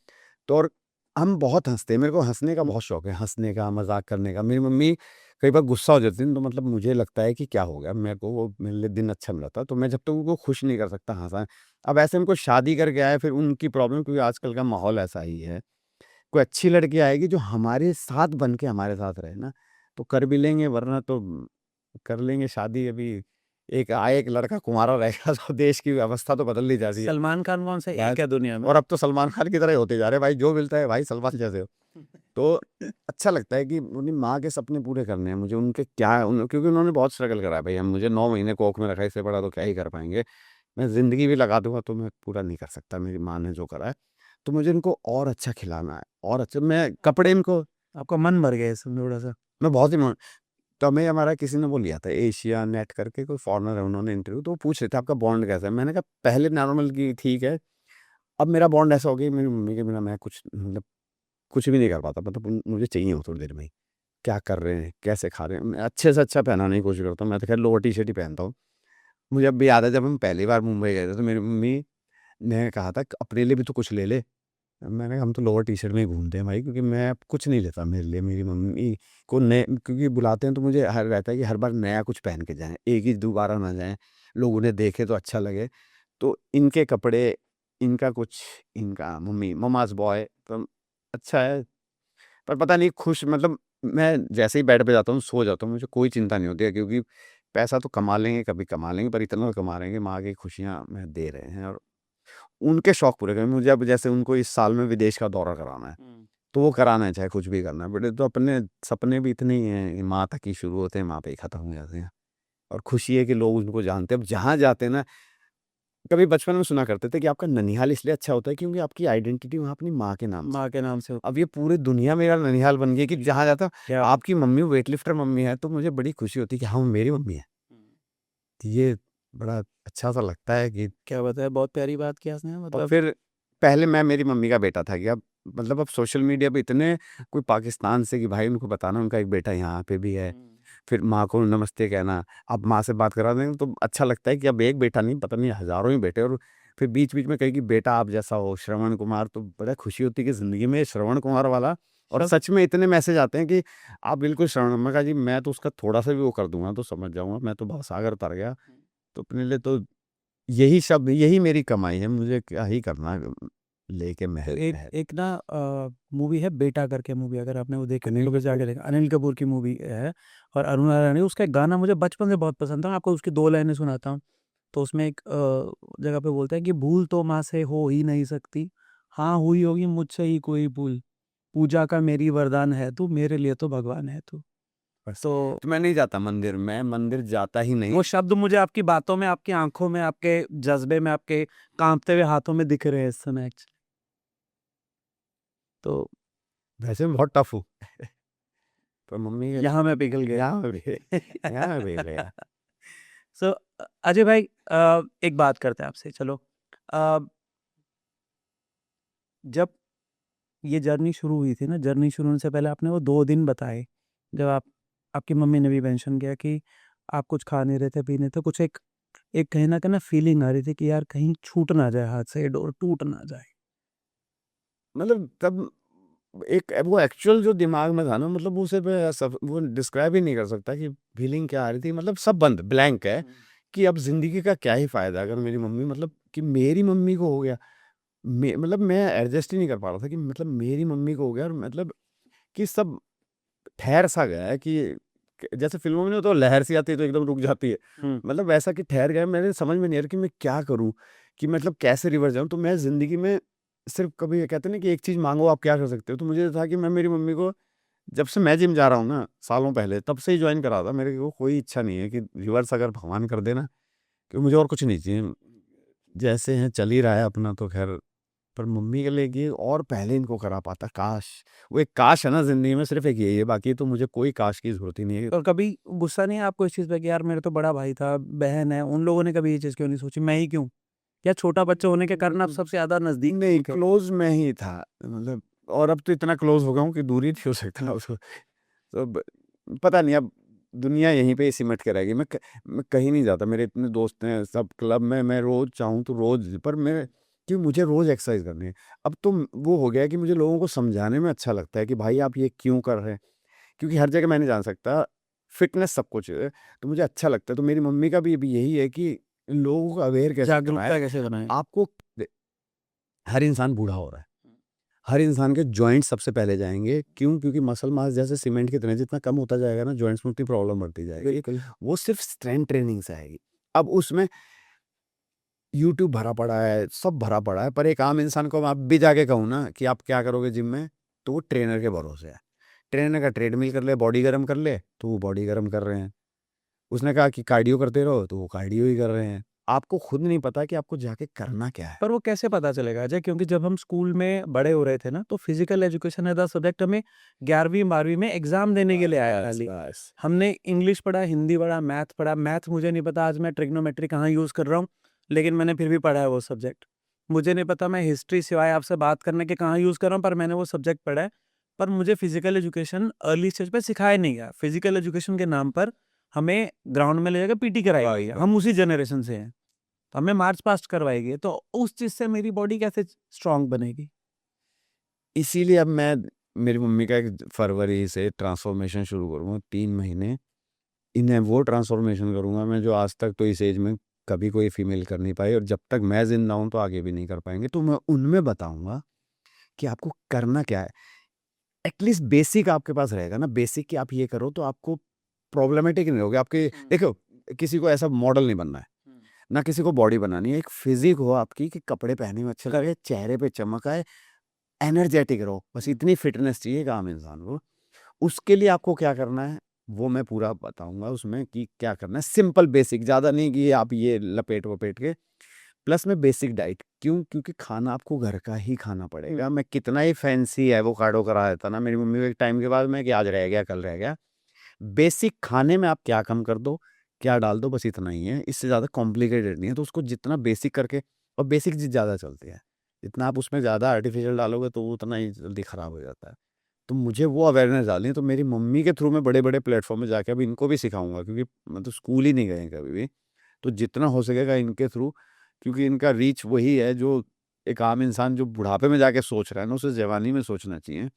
तो और हम बहुत हँसते हैं, मेरे को हँसने का बहुत शौक है, हँसने का, मज़ाक करने का। मेरी मम्मी कई बार गुस्सा हो जाती है, तो मतलब मुझे लगता है कि क्या हो गया, मेरे को वो मेरे लिए दिन अच्छा नहीं रहता, तो मैं जब तक उनको खुश नहीं कर सकता हँसाएँ। अब ऐसे में कोई शादी करके आए, फिर उनकी प्रॉब्लम, क्योंकि आजकल का माहौल ऐसा ही है। कोई अच्छी लड़की आएगी जो हमारे साथ बन के हमारे साथ रहे ना, तो कर भी लेंगे, वरना तो कर लेंगे शादी। अभी एक लड़का कुंवारा रहेगा तो देश की व्यवस्था तो बदल ली जा रही है। सलमान खान कौन सा एक शायद। है दुनिया में? और अब तो सलमान खान की तरह होते जा रहे हैं भाई, जो मिलता है भाई सलमान जैसे हो। तो अच्छा लगता है कि अपनी माँ के सपने पूरे करने हैं मुझे, उनके क्या क्योंकि उन्होंने बहुत स्ट्रगल करा है भाई। हम मुझे 9 महीने कोख में रखा है, इससे बड़ा तो क्या ही कर पाएंगे। मैं ज़िंदगी भी लगा दूंगा तो मैं पूरा नहीं कर सकता, मेरी माँ ने जो करा है। तो मुझे इनको और अच्छा खिलाना है, और अच्छा मैं कपड़े इनको, आपका मन भर गया इसमें थोड़ा सा? मैं बहुत ही तो हमें हमारा किसी ने वो लिया था एशिया नेट करके, कोई फॉरेनर है, उन्होंने इंटरव्यू, तो वो पूछ रहे थे आपका बॉन्ड कैसा है। मैंने कहा पहले नॉर्मल की ठीक है, अब मेरा बॉन्ड ऐसा हो गया, मेरी मम्मी के बिना मैं कुछ मतलब कुछ भी नहीं कर पाता। मतलब मुझे चाहिए हो थोड़ी देर में ही, क्या कर रहे हैं, कैसे खा रहे हैं, मैं अच्छे से अच्छा पहनाने की कोशिश करता हूँ। मैं तो खैर लोअर टी शर्ट ही पहनता हूँ। मुझे अब भी याद है जब हम पहली बार मुंबई गए थे, तो मेरी मम्मी ने कहा था कि अपने लिए भी तो कुछ ले ले। मैंने कहा हम तो लोअर टी शर्ट में ही घूमते हैं भाई, क्योंकि मैं अब कुछ नहीं लेता मेरे लिए। मेरी मम्मी को नए, क्योंकि बुलाते हैं तो मुझे हर रहता है कि हर बार नया कुछ पहन के जाएं, एक ही दोबारा ना जाएं, लोग उन्हें देखें तो अच्छा लगे। तो इनके कपड़े, इनका कुछ, इनका मम्मी ममाज बॉय तो अच्छा है। पर पता नहीं खुश, मतलब मैं जैसे ही बेड पे जाता हूँ सो जाता हूँ, मुझे कोई चिंता नहीं होती है, क्योंकि पैसा तो कमा लेंगे, कभी कमा लेंगे, पर इतना तो कमा लेंगे, माँ की खुशियाँ मैं दे रहे हैं और उनके शौक पूरे करें। मुझे अब जैसे उनको इस साल में विदेश का दौरा कराना है, तो वो कराना है, चाहे कुछ भी करना है। बट तो अपने सपने भी इतने ही हैं, माँ तक ही शुरू होते हैं, माँ पे ही खत्म हो जाते हैं। और खुशी है कि लोग उनको जानते हैं। अब जहाँ जाते हैं ना, कभी बचपन में सुना करते थे कि आपका ननिहाल इसलिए अच्छा होता है क्योंकि आपकी आइडेंटिटी वहाँ अपनी माँ के नाम से। माँ के नाम से अब ये पूरी दुनिया मेरा ननिहाल बन गई है कि जहाँ जाता हूँ, क्या? आपकी मम्मी वेटलिफ्टर मम्मी है, तो मुझे बड़ी खुशी होती है कि हाँ मेरी मम्मी है। तो ये बड़ा अच्छा सा लगता है कि, क्या बताया, बहुत प्यारी बात की आपने, और मतलब। फिर पहले मैं मेरी मम्मी का बेटा था कि अब मतलब अब सोशल मीडिया पे इतने कोई पाकिस्तान से कि भाई उनको बताना उनका एक बेटा यहाँ पे भी है, फिर माँ को नमस्ते कहना, अब माँ से बात करा देंगे तो अच्छा लगता है कि अब एक बेटा नहीं, पता नहीं हज़ारों ही बेटे। और फिर बीच-बीच में कहे कि बेटा आप जैसा हो, श्रवण कुमार, तो बड़ा खुशी होती है कि ज़िंदगी में श्रवण कुमार वाला। और सब सच में इतने मैसेज आते हैं कि आप बिल्कुल श्रवण, मैं कहा जी मैं तो उसका थोड़ा-सा भी वो कर दूँगा तो समझ जाऊँगा, मैं तो भवसागर तर गया। तो अपने लिए तो यही शब्द, यही मेरी कमाई है, मुझे क्या ही करना है लेके महल एक महल। एक ना मूवी है बेटा करके, मूवी अगर आपने वो देखी अनिल तो जाके कपूर। देखा, अनिल कपूर की मूवी है। और अरुणा रानी, उसका एक गाना मुझे बचपन से बहुत पसंद था, मैं आपको उसकी 2 लाइनें सुनाता हूँ। तो उसमें एक जगह पे बोलता है कि भूल तो माँ से हो ही नहीं सकती, हाँ हुई होगी मुझसे ही कोई भूल, पूजा का मेरी वरदान है तू, मेरे लिए तो भगवान है तू। बस। तो तो मैं नहीं जाता मंदिर, मैं मंदिर जाता ही नहीं। वो शब्द मुझे आपकी बातों में, आपकी आंखों में, आपके जज्बे में, आपके कांपते हुए हाथों में दिख रहे हैं इस समय actually। तो वैसे मैं बहुत टफ हूँ। पर मम्मी के यहाँ मैं पिघल गया। यहाँ मैं भी यहाँ मैं भी गया। सो अजय भाई, एक बात करते हैं आपसे, चलो। अ, जब ये जर्नी शुरू हुई थी ना, जर्नी शुरू होने से पहले आपने वो 2 दिन बताए, जब आपकी मम्मी ने भी मेंशन किया कि आप कुछ खा नहीं रहे थे, पी नहीं थे, कुछ एक एक कहीं ना कहीं फीलिंग आ रही थी कि यार कहीं छूट ना जाए हाथ से, ये डोर टूट ना जाए। मतलब तब एक वो एक्चुअल जो दिमाग में था ना, मतलब उसे मैं सब वो डिस्क्राइब ही नहीं कर सकता कि फीलिंग क्या आ रही थी। मतलब सब बंद ब्लैंक है कि अब ज़िंदगी का क्या ही फ़ायदा अगर मेरी मम्मी, मतलब कि मेरी मम्मी को हो गया। मतलब मैं एडजस्ट ही नहीं कर पा रहा था कि मतलब मेरी मम्मी को हो गया, और मतलब कि सब ठहर सा गया है कि जैसे फ़िल्मों में नहीं होता वो लहर सी आती है तो एकदम रुक जाती है। हम्म। मतलब वैसा कि ठहर गया, मेरे समझ में नहीं आ रहा कि मैं क्या करूँ? कि मतलब कैसे रिवर्स जाऊँ? तो मैं ज़िंदगी में सिर्फ़ कभी ये कहते हैं ना कि एक चीज़ माँगो आप क्या कर सकते हो? तो मुझे था कि मैं मेरी मम्मी को, जब से मैं जिम जा रहा हूँ ना सालों पहले, तब से ही जॉइन करा था। मेरे को कोई इच्छा नहीं है कि रिवर्स अगर भगवान कर दे ना, कि मुझे और कुछ नहीं चाहिए। जैसे हैं चल ही रहा है अपना, तो ख़ैर पर मम्मी के लिए कि और पहले इनको करा पाता, काश। वो एक काश है ना ज़िंदगी में, सिर्फ एक यही है, बाकी तो मुझे कोई काश की ज़रूरत ही नहीं है। और कभी गुस्सा नहीं है आपको इस चीज़ पे कि यार मेरे तो बड़ा भाई था, बहन है, उन लोगों ने कभी ये चीज़ क्यों नहीं सोची, मैं ही क्यों? या छोटा बच्चा होने के कारण आप सबसे ज़्यादा नज़दीक नहीं, थे? क्लोज़ मैं ही था, मतलब। और अब तो इतना क्लोज़ हो गया हूँ कि दूर ही नहीं हो सकता उसको। तो पता नहीं, अब दुनिया यहीं पे ही सिमट के रहेगी। मैं कहीं नहीं जाता, मेरे इतने दोस्त हैं सब क्लब में, मैं रोज़ चाहूँ तो रोज़, पर मैं, कि मुझे रोज़ एक्सरसाइज करनी है। अब तो वो हो गया है कि मुझे लोगों को समझाने में अच्छा लगता है कि भाई आप ये क्यों कर रहे हैं, क्योंकि हर जगह मैं नहीं जा सकता, फिटनेस सब कुछ है, तो मुझे अच्छा लगता है। तो मेरी मम्मी का भी यही है कि लोगों को अवेयर कैसे जागरूकता करवाएं। कैसे बनाएं? आपको हर इंसान बूढ़ा हो रहा है, हर इंसान के जॉइंट सबसे पहले जाएँगे, क्यों? क्योंकि मसल मास जैसे सीमेंट की तरह जितना कम होता जाएगा ना, जॉइंट्स में उतनी प्रॉब्लम बढ़ती जाएगी। बिल्कुल। वो सिर्फ स्ट्रेंथ ट्रेनिंग से आएगी। अब उसमें यूट्यूब भरा पड़ा है, सब भरा पड़ा है, पर एक आम इंसान को मैं अब भी जाके कहूँ ना कि आप क्या करोगे जिम में, तो वो ट्रेनर के भरोसे है। ट्रेनर का ट्रेडमिल कर ले, बॉडी गरम कर ले, तो वो बॉडी गरम कर रहे हैं। उसने कहा कि कार्डियो करते रहो, तो वो कार्डियो ही कर रहे हैं। आपको खुद नहीं पता कि आपको जाके करना क्या है। पर वो कैसे पता चलेगा अजय? क्योंकि जब हम स्कूल में बड़े हो रहे थे ना, तो physical education as a subject हमें 11वीं 12वीं में एग्जाम देने के लिए आया बस, खाली। बस। हमने इंग्लिश पढ़ा, हिंदी पढ़ा, मैथ पढ़ा। मैथ मुझे नहीं पता आज मैं ट्रिग्नोमेट्री कहाँ यूज़ कर रहा हूँ, लेकिन मैंने फिर भी पढ़ा है वो सब्जेक्ट। मुझे नहीं पता मैं हिस्ट्री सिवाय आपसे बात करने के कहाँ यूज़ कर रहा हूँ, पर मैंने वो सब्जेक्ट पढ़ा है। पर मुझे फिजिकल एजुकेशन अर्ली स्टेज पे सिखाया नहीं गया। फिजिकल एजुकेशन के नाम पर हमें ग्राउंड में ले जाकर पीटी कराई गई है। हम उसी जनरेशन से हैं। तो हमें मार्च पास्ट करवाएगी, तो उस चीज़ से मेरी बॉडी कैसे स्ट्रॉन्ग बनेगी? इसीलिए अब मैं, मेरी मम्मी का एक फरवरी से ट्रांसफॉर्मेशन शुरू करूँगा, 3 महीने। इन्हें वो ट्रांसफॉर्मेशन करूँगा मैं जो आज तक तो इस एज में कभी कोई फीमेल कर नहीं पाई, और जब तक मैं ज़िंदा हूँ तो आगे भी नहीं कर पाएँगे। तो मैं उनमें बताऊँगा कि आपको करना क्या है। एटलीस्ट बेसिक आपके पास रहेगा ना, बेसिक कि आप ये करो तो आपको प्रॉब्लमेटिक नहीं होगे। आपके देखो, किसी को ऐसा मॉडल नहीं बनना है, ना किसी को बॉडी बनानी है। एक फिज़िक हो आपकी कि कपड़े पहनने में अच्छे लगे, चेहरे पे चमक आए, एनर्जेटिक रहो, बस इतनी फिटनेस चाहिए एक आम इंसान को। उसके लिए आपको क्या करना है, वो मैं पूरा बताऊँगा उसमें कि क्या करना है। सिंपल बेसिक, ज़्यादा नहीं कि आप ये लपेट-वपेट के। प्लस में बेसिक डाइट, क्यों? क्योंकि खाना आपको घर का ही खाना पड़ेगा। मैं कितना ही फैंसी एवोकाडो करा देता ना मेरी मम्मी को एक टाइम के बाद में कि आज रह गया, कल रह गया। बेसिक खाने में आप क्या कम कर दो, क्या डाल दो, बस इतना ही है। इससे ज़्यादा कॉम्प्लिकेटेड नहीं है। तो उसको जितना बेसिक करके, और बेसिक चीज़ ज़्यादा चलती है। जितना आप उसमें ज़्यादा आर्टिफ़िशियल डालोगे तो वो उतना ही जल्दी खराब हो जाता है। तो मुझे वो अवेयरनेस डालनी है, तो मेरी मम्मी के थ्रू मैं बड़े-बड़े प्लेटफ़ॉर्म में जाके अब इनको भी सिखाऊँगा, क्योंकि मैं तो स्कूल ही नहीं गए हैं कभी भी। तो जितना हो सकेगा इनके थ्रू, क्योंकि इनका रीच वही है जो एक आम इंसान जो बुढ़ापे में जाके सोच रहा है ना, उसे जवानी में सोचना चाहिए।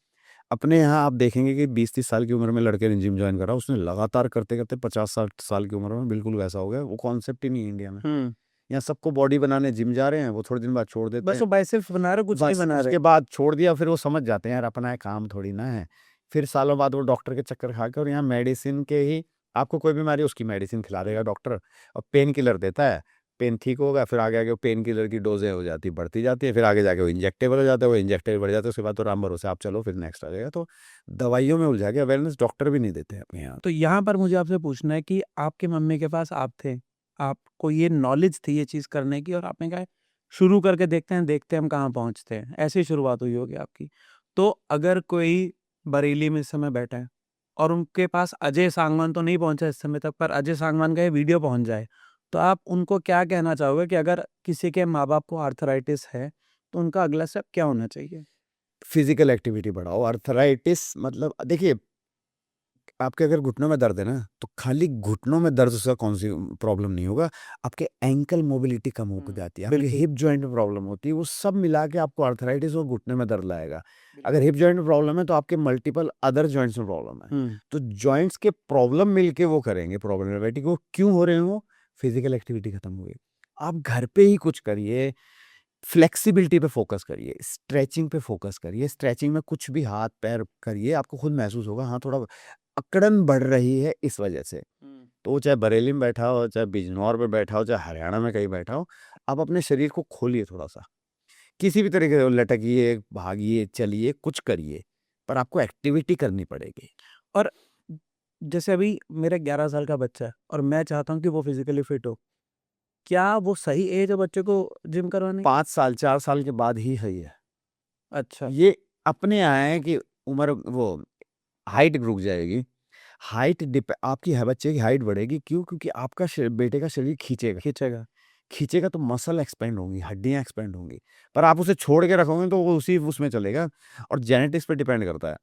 अपने यहाँ आप देखेंगे कि 20-30 साल की उम्र में लड़के ने जिम जॉइन करा, उसने लगातार करते-करते 50-60 साल की उम्र में बिल्कुल वैसा हो गया। वो कॉन्सेप्ट ही नहीं है इंडिया में। हुँ। यहाँ सबको बॉडी बनाने जिम जा रहे हैं, वो थोड़े दिन बाद छोड़ देते बस हैं। वो बाइसेप्स बना रहे हो, कुछ नहीं बस बना रहे। उसके बाद छोड़ दिया, फिर वो समझ जाते हैं यार अपना ये काम थोड़ी ना है। फिर सालों बाद वो डॉक्टर के चक्कर खा के, और यहाँ मेडिसिन के ही, आपको कोई बीमारी है उसकी मेडिसिन खिला देगा डॉक्टर, और पेन किलर देता है। पेन ठीक होगा, फिर आगे वो पेन किलर की डोज़ें हो जाती बढ़ती जाती है, फिर आगे जाके वो इंजेक्टेबल हो जाता है, वो इंजेक्टेबल बढ़ जाता है, उसके बाद तो राम भरोसे आप चलो, फिर नेक्स्ट आ जाएगा। तो दवाइयों में उलझा के अवेयरनेस डॉक्टर भी नहीं देते हैं अपने यहाँ। तो यहाँ पर मुझे आपसे पूछना है कि आपकी मम्मी के पास आप थे, आपको ये नॉलेज थी ये चीज़ करने की, और आपने कहा शुरू करके देखते हैं हम कहाँ पहुँचते हैं। ऐसे ही शुरुआत हुई होगी आपकी। तो अगर कोई बरेली में इस समय बैठा है और उनके पास अजय सांगवान तो नहीं पहुँचा इस समय तक, पर अजय सांगवान का ये वीडियो पहुँच जाए, तो आप उनको क्या कहना चाहोगे कि अगर किसी के माँ-बाप को आर्थराइटिस है, तो उनका अगला स्टेप क्या होना चाहिए? फिजिकल एक्टिविटी बढ़ाओ। आर्थराइटिस मतलब देखिए, आपके अगर घुटनों में दर्द है ना, तो खाली घुटनों में दर्द से कौन-सी प्रॉब्लम नहीं होगा, आपके एंकल मोबिलिटी कम हो जाती है, आपके बिल्कुल। हिप जॉइंट में प्रॉब्लम होती है, वो सब मिला के आपको आर्थराइटिस और घुटने में दर्द लाएगा। अगर हिप जॉइंट में प्रॉब्लम है, तो आपके मल्टीपल अदर जॉइंट्स में प्रॉब्लम है। हुँ। तो जॉइंट्स के प्रॉब्लम मिलके वो करेंगे प्रॉब्लमैटिक, वो क्यों हो रहे हो? फिजिकल एक्टिविटी खत्म हो गई। आप घर पे ही कुछ करिए, फ्लेक्सिबिलिटी पे फ़ोकस करिए, स्ट्रेचिंग पे फ़ोकस करिए, स्ट्रेचिंग में कुछ भी हाथ-पैर करिए, आपको खुद महसूस होगा हाँ, थोड़ा अकड़न बढ़ रही है इस वजह से। हुँ। तो वो चाहे बरेली में बैठा हो, चाहे बिजनौर में बैठा हो, चाहे हरियाणा में कहीं बैठा हो, आप अपने शरीर को खोलिए थोड़ा-सा। किसी भी तरीके से लटकिए, भागिए, चलिए, कुछ करिए, पर आपको एक्टिविटी करनी पड़ेगी। और जैसे अभी मेरा 11 साल का बच्चा है और मैं चाहता हूँ कि वो फिज़िकली फिट हो। क्या वो सही एज है बच्चे को जिम करवाने की? 5 साल 4 साल के बाद ही सही है। अच्छा। ये अपने आए हैं कि उम्र वो हाइट रुक जाएगी। हाइट आपकी बच्चे की हाइट बढ़ेगी क्यों? क्योंकि आपका बेटे का शरीर खींचेगा। खींचेगा। खींचेगा तो मसल एक्सपेंड होंगी, हड्डियां एक्सपेंड होंगी। पर आप उसे छोड़ के रखोगे तो वो उसी उसमें चलेगा। और जेनेटिक्स पे डिपेंड करता है।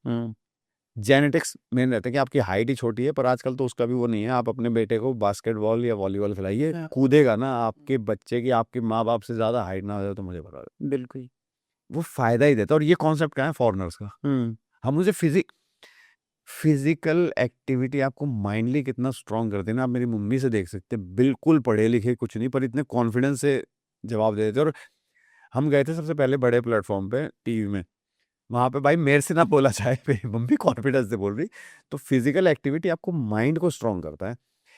जेनेटिक्स मेन रहता है कि आपकी हाइट ही छोटी है, पर आजकल तो उसका भी वो नहीं है। आप अपने बेटे को बास्केटबॉल या वॉलीबॉल खिलाइए, हाँ। कूदेगा ना। आपके बच्चे की आपके माँ बाप से ज्यादा हाइट ना हो जाए तो मुझे बता दो, बिल्कुल। वो फायदा ही देता है। और ये कॉन्सेप्ट क्या है फॉरेनर्स का। हम उसे फिजिकल एक्टिविटी आपको माइंडली कितना स्ट्रांग करते हैं ना। आप मेरी मम्मी से देख सकते हैं, बिल्कुल पढ़े लिखे कुछ नहीं, पर इतने कॉन्फिडेंस से जवाब दे देते। और हम गए थे सबसे पहले बड़े प्लेटफॉर्म पे टीवी में, वहाँ पे भाई मेरे से ना बोला जाए, मेरी मम्मी कॉन्फिडेंस से बोल रही। तो फिजिकल एक्टिविटी आपको माइंड को स्ट्रांग करता है।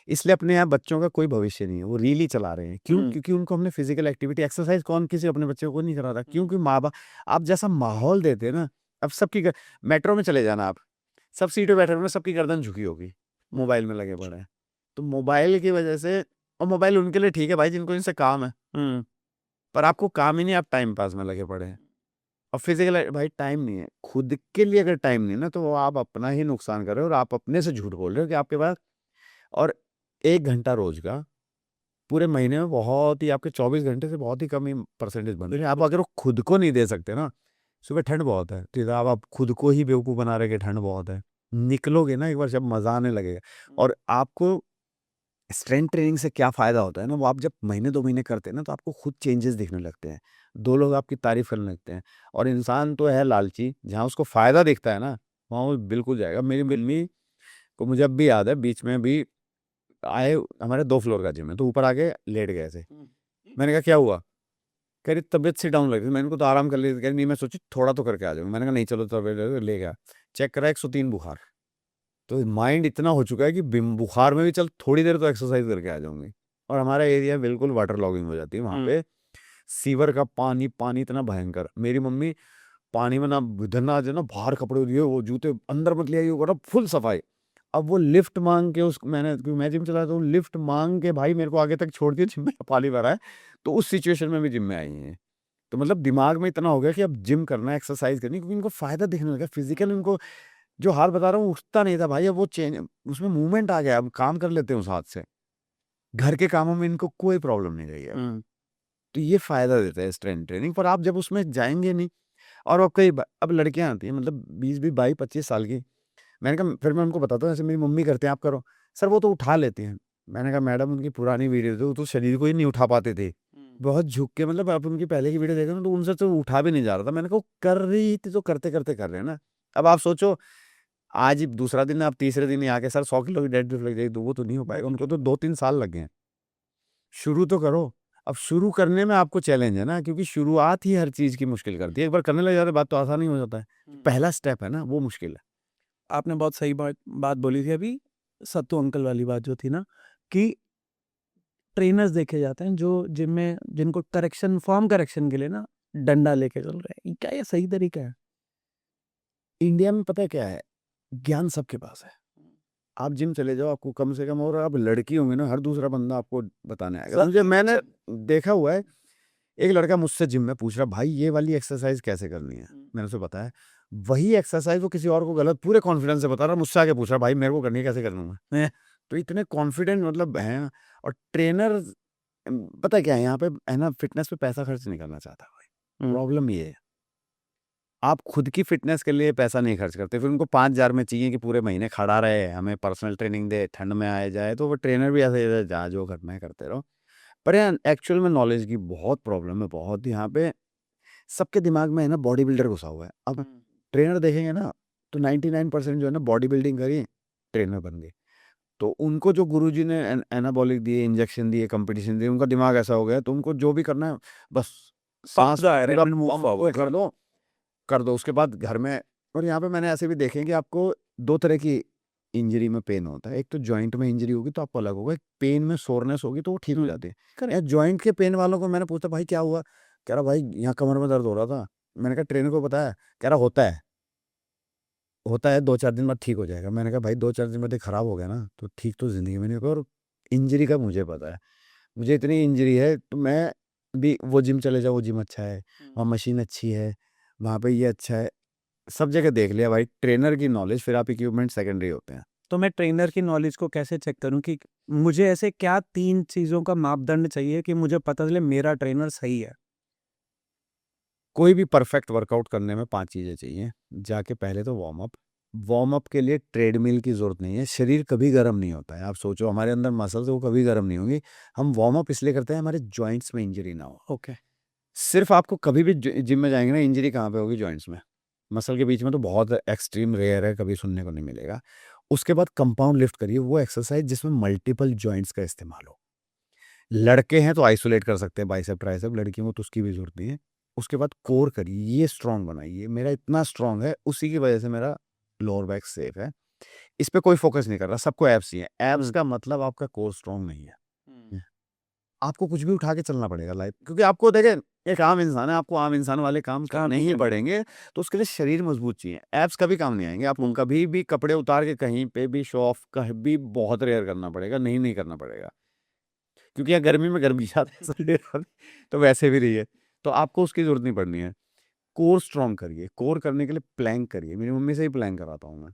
इसलिए अपने यहाँ बच्चों का कोई भविष्य नहीं है, वो रील ही चला रहे हैं। क्यों? क्योंकि उनको हमने फिजिकल एक्टिविटी एक्सरसाइज कौन किसी अपने बच्चों को नहीं कराता? क्योंकि माँ बाप आप जैसा माहौल देते हैं ना। अब मेट्रो में चले जाना आप, सब सीटों बैठे हुए, सबकी गर्दन झुकी होगी, मोबाइल में लगे पड़े हैं। तो मोबाइल की वजह से, और मोबाइल उनके लिए ठीक है भाई जिनको इनसे काम है, पर आपको काम ही नहीं, आप टाइम पास में लगे पड़े हैं। और फिजिकल भाई टाइम नहीं है, खुद के लिए अगर टाइम नहीं है ना, तो वो आप अपना ही नुकसान कर रहे हो। और आप अपने से झूठ बोल रहे हो कि आपके पास, और 1 घंटा रोज का पूरे महीने में बहुत ही, आपके 24 घंटे से बहुत ही कम ही परसेंटेज बन रही है। आप अगर वो खुद को नहीं दे सकते ना, सुबह ठंड बहुत है तो आप खुद को ही बेवकूफ़ बना रहे कि ठंड बहुत है। निकलोगे ना एक बार, जब मज़ा आने लगेगा। और आपको स्ट्रेंथ ट्रेनिंग से क्या फ़ायदा होता है ना, वो आप जब महीने 2 महीने करते हैं ना, तो आपको खुद चेंजेस दिखने लगते हैं। 2 लोग आपकी तारीफ़ करने लगते हैं। और इंसान तो है लालची, जहाँ उसको फ़ायदा दिखता है ना, वहाँ वो बिल्कुल जाएगा। मेरी मम्मी को मुझे अब भी याद है, बीच में भी आए, हमारे 2 फ्लोर का जिम है, तो ऊपर आके लेट गए थे। मैंने कहा क्या हुआ? कह रही तबीयत सी डाउन लग रही थी। मैंने कहा तो आराम कर ली। कह रही नहीं, मैं सोची थोड़ा तो करके आ जाऊँगी। मैंने कहा नहीं चलो, तबीयत ले गया, चेक करा 103 बुखार। तो माइंड इतना हो चुका है कि बुखार में भी चल थोड़ी देर तो एक्सरसाइज करके आ जाऊंगी। और हमारा एरिया बिल्कुल वाटर लॉगिंग हो जाती है वहाँ पे। सीवर का पानी पानी इतना भयंकर। मेरी मम्मी पानी में ना इधर ना आ जाए ना, बाहर कपड़े दिए, वो जूते अंदर मत ले आइए, करो फुल सफाई। अब वो लिफ्ट मांग के, उस मैंने, क्योंकि मैं जिम चलाता हूँ, लिफ्ट मांग के भाई मेरे को आगे तक छोड़ दिया, जिम में पानी भरा है। तो उस सिचुएशन में भी जिम में आई है। तो मतलब दिमाग में इतना हो गया कि अब जिम करना है, एक्सरसाइज करनी, क्योंकि इनको फायदा दिखने लगा फिजिकल। इनको जो हाल बता रहा हूँ उठता नहीं था भाई, अब वो चेंज, उसमें मूवमेंट आ गया। अब काम कर लेते हैं उस हाथ से। घर के कामों में इनको कोई प्रॉब्लम नहीं रही है अब। तो ये फायदा देता है स्ट्रेंथ ट्रेनिंग। पर आप जब उसमें जाएंगे नहीं, और अब अब लड़कियां आती हैं, मतलब 20 22 25 साल की। मैंने कहा, फिर मैं उनको बताता हूँ ऐसे मेरी मम्मी करते हैं, आप करो। सर वो तो उठा लेती हैं। मैंने कहा मैडम उनकी पुरानी वीडियो थी, वो तो शरीर को ही नहीं उठा पाते थे, बहुत झुक के। मतलब आप उनकी पहले की वीडियो देखें ना, तो उनसे तो उठा भी नहीं जा रहा था। मैंने कहा वो कर रही थी तो करते करते कर रहे हैं ना। अब आप सोचो, आज ही दूसरा दिन है, आप तीसरे दिन ही आके सर 100 किलो की डेडलिफ्ट लग जाएगी, तो वो तो नहीं हो पाएगा। उनको तो 2 3 साल लग गए हैं। शुरू तो करो। अब शुरू करने में आपको चैलेंज है ना, क्योंकि शुरुआत ही हर चीज की मुश्किल करती है। एक बार करने लग जाते बात तो आसान ही हो जाता है। पहला स्टेप है ना, वो मुश्किल है। आपने बहुत सही बात बात बोली थी अभी, सत्तू अंकल वाली बात जो थी ना, कि ट्रेनर्स देखे जाते हैं जो जिम में, जिनको करेक्शन, फॉर्म करेक्शन के लिए ना डंडा लेके चल रहे हैं। क्या ये सही तरीका है? इंडिया में पता है क्या है, ज्ञान सबके पास है। आप जिम चले जाओ, आपको कम से कम, और आप लड़की होंगे ना, हर दूसरा बंदा आपको बताने आएगा। मुझे, मैंने देखा हुआ है, एक लड़का मुझसे जिम में पूछ रहा, भाई ये वाली एक्सरसाइज कैसे करनी है? मैंने उसे बताया। वही एक्सरसाइज वो किसी और को गलत पूरे कॉन्फिडेंस से बता रहा, मुझसे आके पूछ रहा, भाई मेरे को करनी है, कैसे करूँ मैं? तो इतने कॉन्फिडेंट मतलब हैं। और ट्रेनर, पता है क्या है यहाँ पे, है ना, फिटनेस पे पैसा खर्च नहीं करना चाहता भाई। प्रॉब्लम ये है, आप खुद की फिटनेस के लिए पैसा नहीं खर्च करते। फिर उनको 5,000 में चाहिए कि पूरे महीने खड़ा रहे, हमें पर्सनल ट्रेनिंग दे, ठंड में आए जाए। तो वो ट्रेनर भी ऐसे जहाँ जो करना है करते रहो। पर यार एक्चुअल में नॉलेज की बहुत प्रॉब्लम है, बहुत। यहाँ पे सबके दिमाग में है ना बॉडी बिल्डर घुसा हुआ है। अब ट्रेनर देखेंगे ना, तो 99% जो है ना बॉडी बिल्डिंग करी, ट्रेनर बन गए। तो उनको जो गुरुजी ने एनाबॉलिक दिए, इंजेक्शन दिए, कंपटीशन दिए, उनका दिमाग ऐसा हो गया, तो उनको जो भी करना है बस सांस पूरा pump कर दो। उसके बाद घर में, और यहाँ पे मैंने ऐसे भी देखे हैं कि आपको 2 तरह की इंजरी में पेन होता है। एक तो जॉइंट में इंजरी होगी तो आपको अलग होगा, एक पेन में सोरनेस होगी तो वो ठीक हो जाती है। यार जॉइंट के पेन वालों को मैंने पूछा, भाई क्या हुआ? कह रहा भाई यहाँ कमर में दर्द हो रहा था। मैंने कहा ट्रेनर को बताया? कह रहा होता है 2 4 दिन बाद ठीक हो जाएगा। मैंने कहा भाई 2 4 दिन बाद खराब हो गया ना, तो ठीक तो जिंदगी में नहीं होगा। और इंजरी का मुझे पता है, मुझे इतनी इंजरी है तो मैं भी वो जिम चले जाऊँ, वो जिम अच्छा है, वहाँ मशीन अच्छी है, वहाँ पे ये अच्छा है, सब जगह देख लिया भाई। ट्रेनर की नॉलेज, फिर आप इक्विपमेंट सेकेंडरी होते हैं। तो मैं ट्रेनर की नॉलेज को कैसे चेक करूं कि मुझे ऐसे क्या 3 चीज़ों का मापदंड चाहिए कि मुझे पता चले मेरा ट्रेनर सही है? कोई भी परफेक्ट वर्कआउट करने में 5 चीज़ें चाहिए। जाके पहले तो वार्म अप। वार्म अप के लिए ट्रेडमिल की ज़रूरत नहीं है, शरीर कभी गर्म नहीं होता है। आप सोचो हमारे अंदर मसल्स है वो कभी गर्म नहीं होंगी। हम वार्म अप इसलिए करते हैं हमारे जॉइंट्स में इंजरी ना हो। ओके। सिर्फ आपको कभी भी जिम में जाएँगे ना, इंजरी कहाँ पे होगी? जॉइंट्स में। मसल के बीच में तो बहुत एक्सट्रीम रेयर है, कभी सुनने को नहीं मिलेगा। उसके बाद कंपाउंड लिफ्ट करिए, वो एक्सरसाइज़ जिसमें मल्टीपल जॉइंट्स का इस्तेमाल हो। लड़के हैं तो आइसोलेट कर सकते हैं बाइसेप ट्राइसेप, लड़कियों को तो उसकी भी ज़रूरत नहीं है। उसके बाद कोर करिए, ये स्ट्रॉन्ग बनाइए। मेरा इतना स्ट्रॉन्ग है, उसी की वजह से मेरा लोअर बैक सेफ है। इस पे कोई फोकस नहीं कर रहा, सबको एब्स ही है। एब्स का मतलब आपका कोर स्ट्रॉन्ग नहीं है। आपको कुछ भी उठा के चलना पड़ेगा लाइफ, क्योंकि आपको देखें, एक आम इंसान है, आपको आम इंसान वाले काम काम करने नहीं ही करने। पड़ेंगे, तो उसके लिए शरीर मजबूत चाहिए। एब्स कभी काम नहीं आएँगे, आपको कभी भी कपड़े उतार के कहीं पे भी शो ऑफ कभी बहुत रेयर करना पड़ेगा, नहीं करना पड़ेगा। क्योंकि यहाँ गर्मी में गर्मी ज़्यादा है, सर्दी तो वैसे भी रही है, तो आपको उसकी ज़रूरत नहीं पड़नी है। कोर स्ट्रॉन्ग करिए, कोर करने के लिए प्लैंक करिए, मेरी मम्मी से ही प्लैंक कराता हूँ मैं।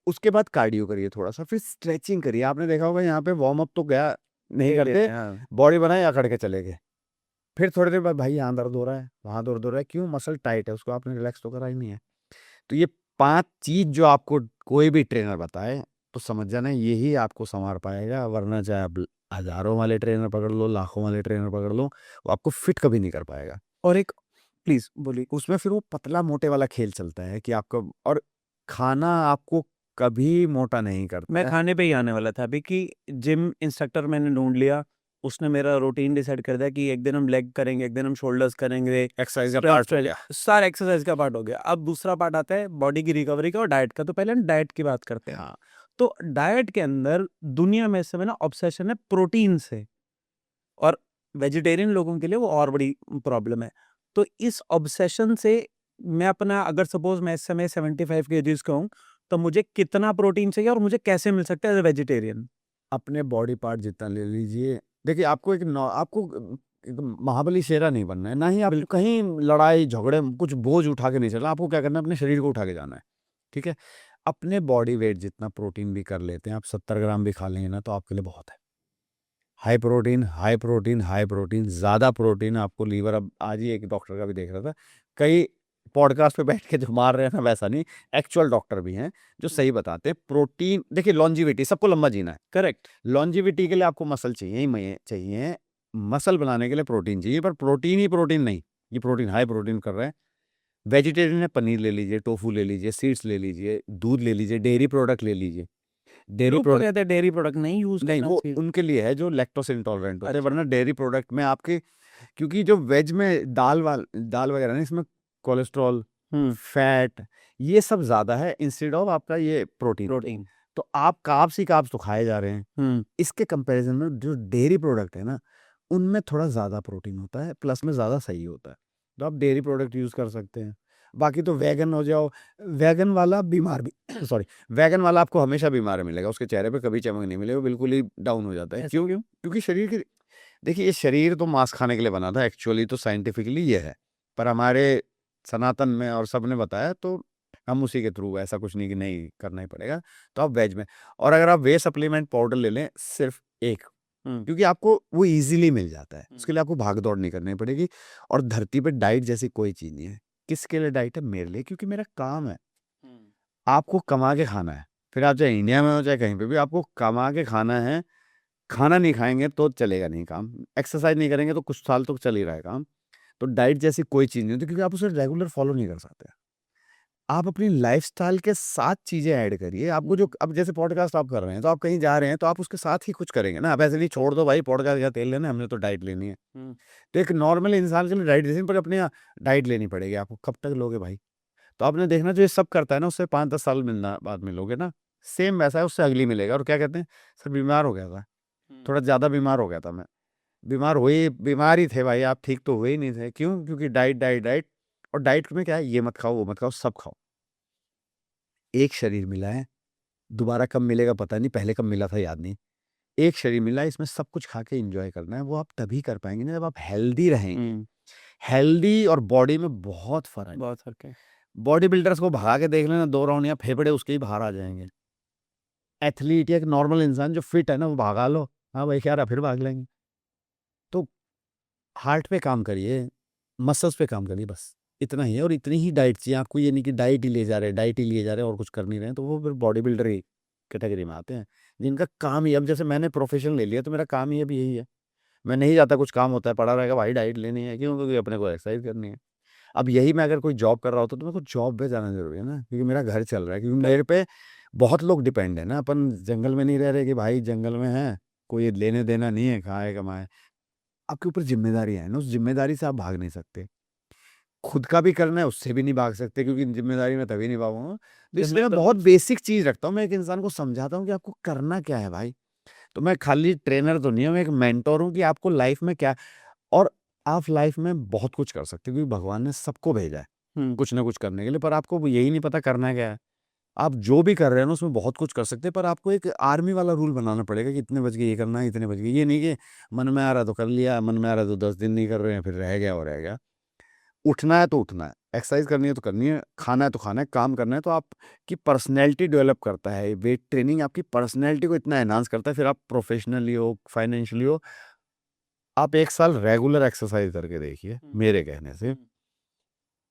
उसके बाद कार्डियो करिए थोड़ा-सा, फिर स्ट्रेचिंग करिए। आपने देखा होगा यहाँ पे वार्म अप तो गया नहीं ले लेते करते, हैं, हाँ। बॉडी बनाई, अकड़ के चले गए। फिर थोड़ी देर बाद भाई यहाँ दर्द हो रहा है, वहाँ दर्द हो रहा है, क्यों? मसल टाइट है, उसको आपने रिलैक्स तो करा ही नहीं है। तो ये 5 चीज़ जो आपको कोई भी ट्रेनर बताए, तो समझ जाना यही आपको सँवार पाएगा, वरना चाहे आप हज़ारों वाले ट्रेनर पकड़ लो, लाखों वाले ट्रेनर पकड़ लो, वो आपको फिट कभी नहीं कर पाएगा। और एक प्लीज़ बोलिए। उसमें फिर वो पतला-मोटे वाला खेल चलता है कि आपका, और खाना आपको कभी मोटा नहीं मैं करता है। खाने पे ही आने वाला था अभी कि जिम इंस्ट्रक्टर मैंने ढूँढ लिया। उसने मेरा रूटीन डिसाइड कर दिया कि एक दिन हम लेग करेंगे, एक दिन हम शोल्डर्स करेंगे, एक्सरसाइज़ का पार्ट हो गया। सारा एक्सरसाइज का पार्ट हो गया। अब दूसरा पार्ट आता है बॉडी की रिकवरी का और डाइट का। तो पहले हम डाइट की बात करते हैं। हाँ, तो डाइट के अंदर दुनिया में इस समय ना ऑब्सेशन है प्रोटीन से, और वेजिटेरियन लोगों के लिए वो और बड़ी प्रॉब्लम है। तो इस ऑब्सेशन से मैं अपना, अगर सपोज़ मैं इस समय 75 केजीज़ का हूँ, तो मुझे कितना प्रोटीन चाहिए और मुझे कैसे मिल सकता है एज़ अ वेजिटेरियन? अपने बॉडी पार्ट जितना ले लीजिए। देखिए आपको आपको एक महाबली शेरा नहीं बनना है, ना ही आपको कहीं लड़ाई झगड़े कुछ बोझ उठा के नहीं चलना। आपको क्या करना है? अपने शरीर को उठा के जाना है, ठीक है? अपने बॉडी वेट जितना प्रोटीन भी कर लेते हैं, आप 70 ग्राम भी खा लेंगे ना तो आपके लिए बहुत है। High protein, high protein, high protein, ज़्यादा प्रोटीन आपको लीवर, अब आज ही एक डॉक्टर का भी देख रहा था, कई पॉडकास्ट पे बैठ के जो मार रहे हैं ना वैसा नहीं, एक्चुअल डॉक्टर भी हैं जो सही बताते हैं। प्रोटीन देखिए, लॉन्जिविटी, सबको लंबा जीना है। करेक्ट। लॉन्जिविटी के लिए आपको मसल चाहिए ही चाहिए। मसल बनाने के लिए प्रोटीन चाहिए, पर प्रोटीन ही प्रोटीन नहीं, ये प्रोटीन हाई प्रोटीन कर रहे हैं। वेजिटेरियन है, पनीर ले लीजिए, टोफू ले लीजिए, सीड्स ले लीजिए, दूध ले लीजिए, डेयरी प्रोडक्ट ले लीजिए। डेयरी लोग तो प्रोडक्ट कहते हैं डेयरी प्रोडक्ट नहीं यूज़ नहीं, करना वो चाहिए। उनके लिए है जो लैक्टोज इंटॉलरेंट होते हैं, अच्छा। वरना डेयरी प्रोडक्ट में आपके, क्योंकि जो वेज में दाल वगैरह ना, इसमें कोलेस्ट्रॉल, हुँ, फैट, ये सब ज़्यादा है इंस्टेड ऑफ आपका ये प्रोटीन। प्रोटीन। तो आप कार्ब्स ही कार्ब्स तो खाए जा रहे हैं। हुँ, इसके कंपैरिजन में जो डेयरी प्रोडक्ट है ना, उनमें थोड़ा ज़्यादा प्रोटीन होता है, प्लस में ज़्यादा सही होता है। तो आप डेयरी प्रोडक्ट यूज़ कर सकते हैं। बाकी तो वेगन हो जाओ, वेगन वाला बीमार भी सॉरी, वेगन वाला आपको हमेशा बीमार मिलेगा, उसके चेहरे पे कभी चमक नहीं मिलेगी, वो बिल्कुल ही डाउन हो जाता है। ऐसा क्यों? क्यों? क्योंकि शरीर की, देखिए ये शरीर तो मांस खाने के लिए बना था एक्चुअली, तो साइंटिफिकली ये है, पर हमारे सनातन में और सबने बताया तो हम उसी के थ्रू, ऐसा कुछ नहीं कि नहीं करना ही पड़ेगा। तो आप वेज में, और अगर आप वे सप्लीमेंट पाउडर ले लें सिर्फ एक, हुँ, क्योंकि आपको वो ईज़िली मिल जाता है, हुँ, उसके लिए आपको भाग-दौड़ नहीं करनी पड़ेगी। और धरती पे डाइट जैसी कोई चीज़ नहीं है। किसके लिए डाइट है? मेरे लिए, क्योंकि मेरा काम है। हुँ। आपको कमा के खाना है, फिर आप चाहे इंडिया में हो चाहे कहीं पे भी, आपको कमा के खाना है। खाना नहीं खाएँगे तो चलेगा नहीं काम, एक्सरसाइज़ नहीं करेंगे तो कुछ साल तो चल ही रहा है काम। तो डाइट जैसी कोई चीज़ नहीं होती, क्योंकि आप उसे रेगुलर फॉलो नहीं कर सकते। आप अपनी लाइफ़स्टाइल के साथ चीज़ें ऐड करिए। आपको जो, अब जैसे पॉडकास्ट आप कर रहे हैं, तो आप कहीं जा रहे हैं, तो आप उसके साथ ही कुछ करेंगे ना। आप ऐसे नहीं छोड़ दो भाई पॉडकास्ट का तेल लेना है, हमने तो डाइट लेनी है। हुँ। तो एक नॉर्मल इंसान के लिए डाइट जैसी, पर अपने यहाँ डाइट लेनी पड़ेगी आपको। कब तक लोगे भाई? तो आपने देखना, जो ये सब करता है ना, उससे 5-10 साल मिलना बाद में लोगे ना, सेम वैसा है, उससे अगली मिलेगा। और क्या कहते हैं, सर बीमार हो गया था, हुँ। थोड़ा ज़्यादा बीमार हो गया था मैं। बीमार ही थे भाई आप, ठीक तो हुए ही नहीं थे। क्यों? क्योंकि डाइट, डाइट, डाइट। और डाइट में क्या है, ये मत खाओ, वो मत खाओ, सब खाओ। एक शरीर मिला है, दोबारा कब मिलेगा पता नहीं, पहले कब मिला था याद नहीं। एक शरीर मिला है, इसमें सब कुछ खा के एंजॉय करना है, वो आप तभी कर पाएंगे ना जब आप हेल्दी रहेंगे। हेल्दी और बॉडी में बहुत फर्क है। बहुत फर्क है। बॉडी बिल्डर्स को भगा के देख लेना, 2 राउंड या फेफड़े उसके ही बाहर आ जाएंगे। एथलीट या एक नॉर्मल इंसान जो फिट है ना, वो भगा लो, हाँ भाई क्या रहा, फिर भाग लेंगे। तो हार्ट पे काम करिए, मसल्स पे काम करिए, बस इतना ही है। और इतनी ही डाइट चाहिए आपको, ये नहीं कि डाइट ही ले जा रहे, डाइट ही लिए जा रहे और कुछ कर नहीं रहे हैं, तो वो फिर बॉडी बिल्डर की कैटेगरी में आते हैं, जिनका काम ही, अब जैसे मैंने प्रोफेशन ले लिया तो मेरा काम ही अब यही है। मैं नहीं जाता, कुछ काम होता है, पड़ा रहेगा भाई, डाइट लेनी है, क्यों? क्योंकि अपने को एक्सरसाइज करनी है। अब यही मैं अगर कोई जॉब कर रहा होता तो मेरे को जॉब पे जाना ज़रूरी है ना, क्योंकि मेरा घर चल रहा है, क्योंकि मेरे पे बहुत लोग डिपेंड है ना। अपन जंगल में नहीं रह रहे कि भाई जंगल में है, कोई लेने देना नहीं है, खाए कमाए। आपके ऊपर ज़िम्मेदारियाँ हैं ना, उस ज़िम्मेदारी से आप भाग नहीं सकते। खुद का भी करना है, उससे भी नहीं भाग सकते, क्योंकि ज़िम्मेदारी मैं तभी निभाऊँगा। तो इसलिए मैं बहुत बेसिक चीज़ रखता हूँ, मैं एक इंसान को समझाता हूँ कि आपको करना क्या है भाई। तो मैं खाली ट्रेनर तो नहीं हूँ, मैं एक मेंटर हूँ कि आपको लाइफ़ में क्या, और आप लाइफ़ में बहुत कुछ कर सकते हो, क्योंकि भगवान ने सबको भेजा है, कुछ ना कुछ करने के लिए, पर आपको यही नहीं पता करना क्या है। आप जो भी कर रहे हैं ना, उसमें बहुत कुछ कर सकते हैं, पर आपको एक आर्मी वाला रूल बनाना पड़ेगा कि इतने बज के ये करना है, इतने बज के ये नहीं कि मन में आ रहा तो कर लिया, मन में आ रहा तो 10 दिन नहीं कर रहे हैं, फिर रह गया और रह गया। उठना है तो उठना है, एक्सरसाइज करनी है तो करनी है, खाना है तो खाना है, काम करना है, तो आपकी पर्सनैलिटी डेवलप करता है। वेट ट्रेनिंग आपकी पर्सनैलिटी को इतना एनहांस करता है, फिर आप प्रोफेशनली हो, फाइनेंशियली हो, आप 1 साल रेगुलर एक्सरसाइज करके देखिए, मेरे कहने से,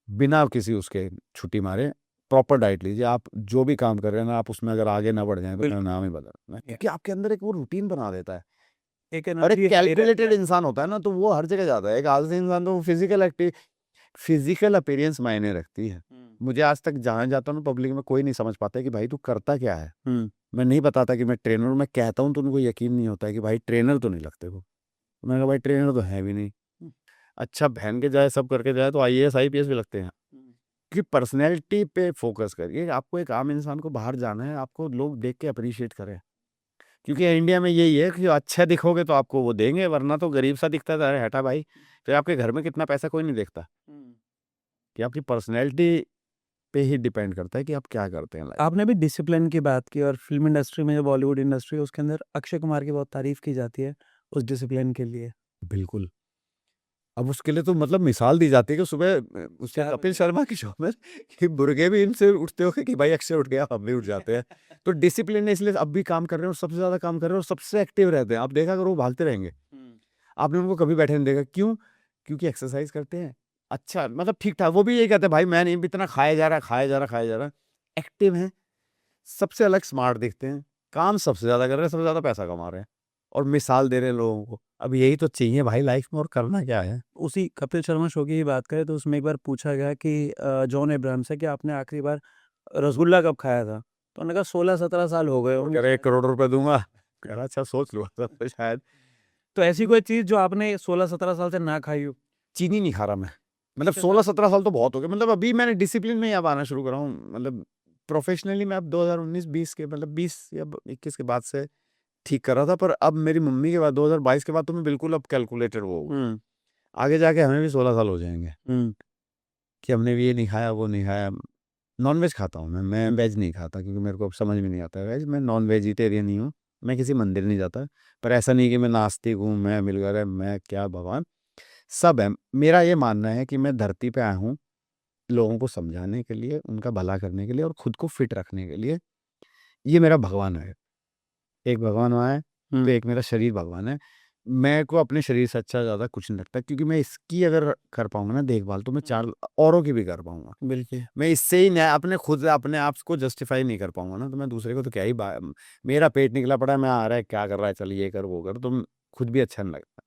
बिना किसी उसके छुट्टी मारे, प्रॉपर डाइट लीजिए। आप जो भी काम कर रहे हैं ना, आप उसमें अगर आगे ना बढ़ जाएँ तो मेरा नाम ही बदलना है, क्योंकि आपके अंदर एक वो रूटीन बना देता है। एक और एक एनर्जी कैलकुलेटेड इंसान होता है ना, तो वो हर जगह जाता है। एक आलसी इंसान तो फिजिकल अपीयरेंस मायने रखती है। मुझे आज तक जहाँ जाता हूँ ना, पब्लिक में कोई नहीं समझ पाता है कि भाई तू करता क्या है? मैं नहीं बताता कि मैं ट्रेनर हूँ, मैं कहता हूँ तो उनको यकीन नहीं होता है कि भाई ट्रेनर तो नहीं लगते वो। मैंने कहा भाई ट्रेनर तो है भी नहीं। अच्छा बहन के जाए, सब करके जाए तो आईएएस आईपीएस भी लगते हैं। कि पर्सनैलिटी पे फ़ोकस करिए। आपको एक आम इंसान को बाहर जाना है, आपको लोग देख के एप्रिशिएट करें। क्योंकि इंडिया में यही है कि अच्छे दिखोगे तो आपको वो देंगे, वरना तो गरीब सा दिखता है तो अरे हटा भाई। फिर आपके घर में कितना पैसा कोई नहीं देखता। कि आपकी पर्सनैलिटी पे ही डिपेंड करता है कि आप क्या करते हैं लाइफ में। आपने भी डिसिप्लिन की बात की, और फिल्म इंडस्ट्री में, जो बॉलीवुड इंडस्ट्री है, उसके अंदर अक्षय कुमार की बहुत तारीफ की जाती है उस डिसिप्लिन के लिए। बिल्कुल। अब उसके लिए तो मतलब मिसाल दी जाती है कि सुबह उससे 4 कपिल बजे। शर्मा की शो में कि मुर्गे भी इनसे उठते होंगे कि भाई अक्षय उठ गया, हम भी उठ जाते हैं। तो डिसिप्लिन है, इसलिए अब भी काम कर रहे हैं और सबसे ज़्यादा काम कर रहे हैं और सबसे एक्टिव रहते हैं। आप देखा करो वो भागते रहेंगे। आपने उनको कभी बैठे नहीं देखा, क्यों? क्योंकि एक्सरसाइज करते हैं। अच्छा मतलब ठीक-ठाक, वो भी यही कहते हैं भाई मैं नहीं, इतना खाया जा रहा है, खाया जा रहा है, खाया जा रहा है। एक्टिव हैं, सबसे अलग स्मार्ट दिखते हैं, काम सबसे ज़्यादा कर रहे हैं, सबसे ज़्यादा पैसा कमा रहे हैं और मिसाल दे रहे हैं लोगों को। अब यही तो चाहिए भाई लाइफ में, और करना क्या है? उसी कपिल शर्मा शो की ही बात करें तो उसमें एक बार पूछा गया कि जॉन अब्राहम से कि आपने आखिरी बार रसगुल्ला कब खाया था? तो उन्होंने कहा 16-17 साल हो गए कह होंगे रहे 1 शायद। करोड़ रुपए दूँगा। कह रहा अच्छा सोच लो तो शायद। तो ऐसी कोई चीज़ जो आपने 16-17 साल से ना खाई हो? चीनी नहीं खा रहा मैं। मतलब अच्छा, 16-17 साल तो बहुत हो गए। मतलब अभी मैंने डिसिप्लिन में ही अब आना शुरू करा हूँ। मतलब प्रोफ़ेशनली मैं अब 2019-20 के, मतलब 20 या ब 21 के बाद से ठीक कर रहा था। पर अब मेरी मम्मी के बाद 2022 के बाद तो मैं बिल्कुल अब कैलकुलेटेड वो हो गया। हुँ, आगे जाके हमें भी 16 साल हो जाएँगे हुँ, कि हमने भी ये नहीं खाया, वो नहीं खाया। नॉन-वेज खाता हूँ मैं वेज नहीं खाता, क्योंकि मेरे को अब समझ में नहीं आता है वेज। मैं नॉन वेजिटेरियन ही हूँ। मैं किसी मंदिर नहीं जाता। पर ऐसा नहीं कि मैं नास्तिक हूँ, मैं मिलकर मैं क्या भगवान, सब है। मेरा ये मानना है कि मैं धरती पे आया हूँ लोगों को समझाने के लिए, उनका भला करने के लिए और खुद को फिट रखने के लिए। ये मेरा भगवान है। एक भगवान वहाँ है, हुँ, तो एक मेरा शरीर भगवान है। मेरे को अपने शरीर से अच्छा ज़्यादा कुछ नहीं लगता, क्योंकि मैं इसकी अगर कर पाऊँगा ना देखभाल, तो मैं 4 औरों की भी कर पाऊँगा। बिल्कुल। मैं इससे ही न्याय अपने खुद अपने आप को जस्टिफ़ाई नहीं कर पाऊँगा ना, तो मैं दूसरे को तो क्या ही मेरा पेट निकला पड़ा है, मैं आ रहा है, क्या कर रहा है, चल ये कर, वो कर, तो खुद भी अच्छा नहीं लगता।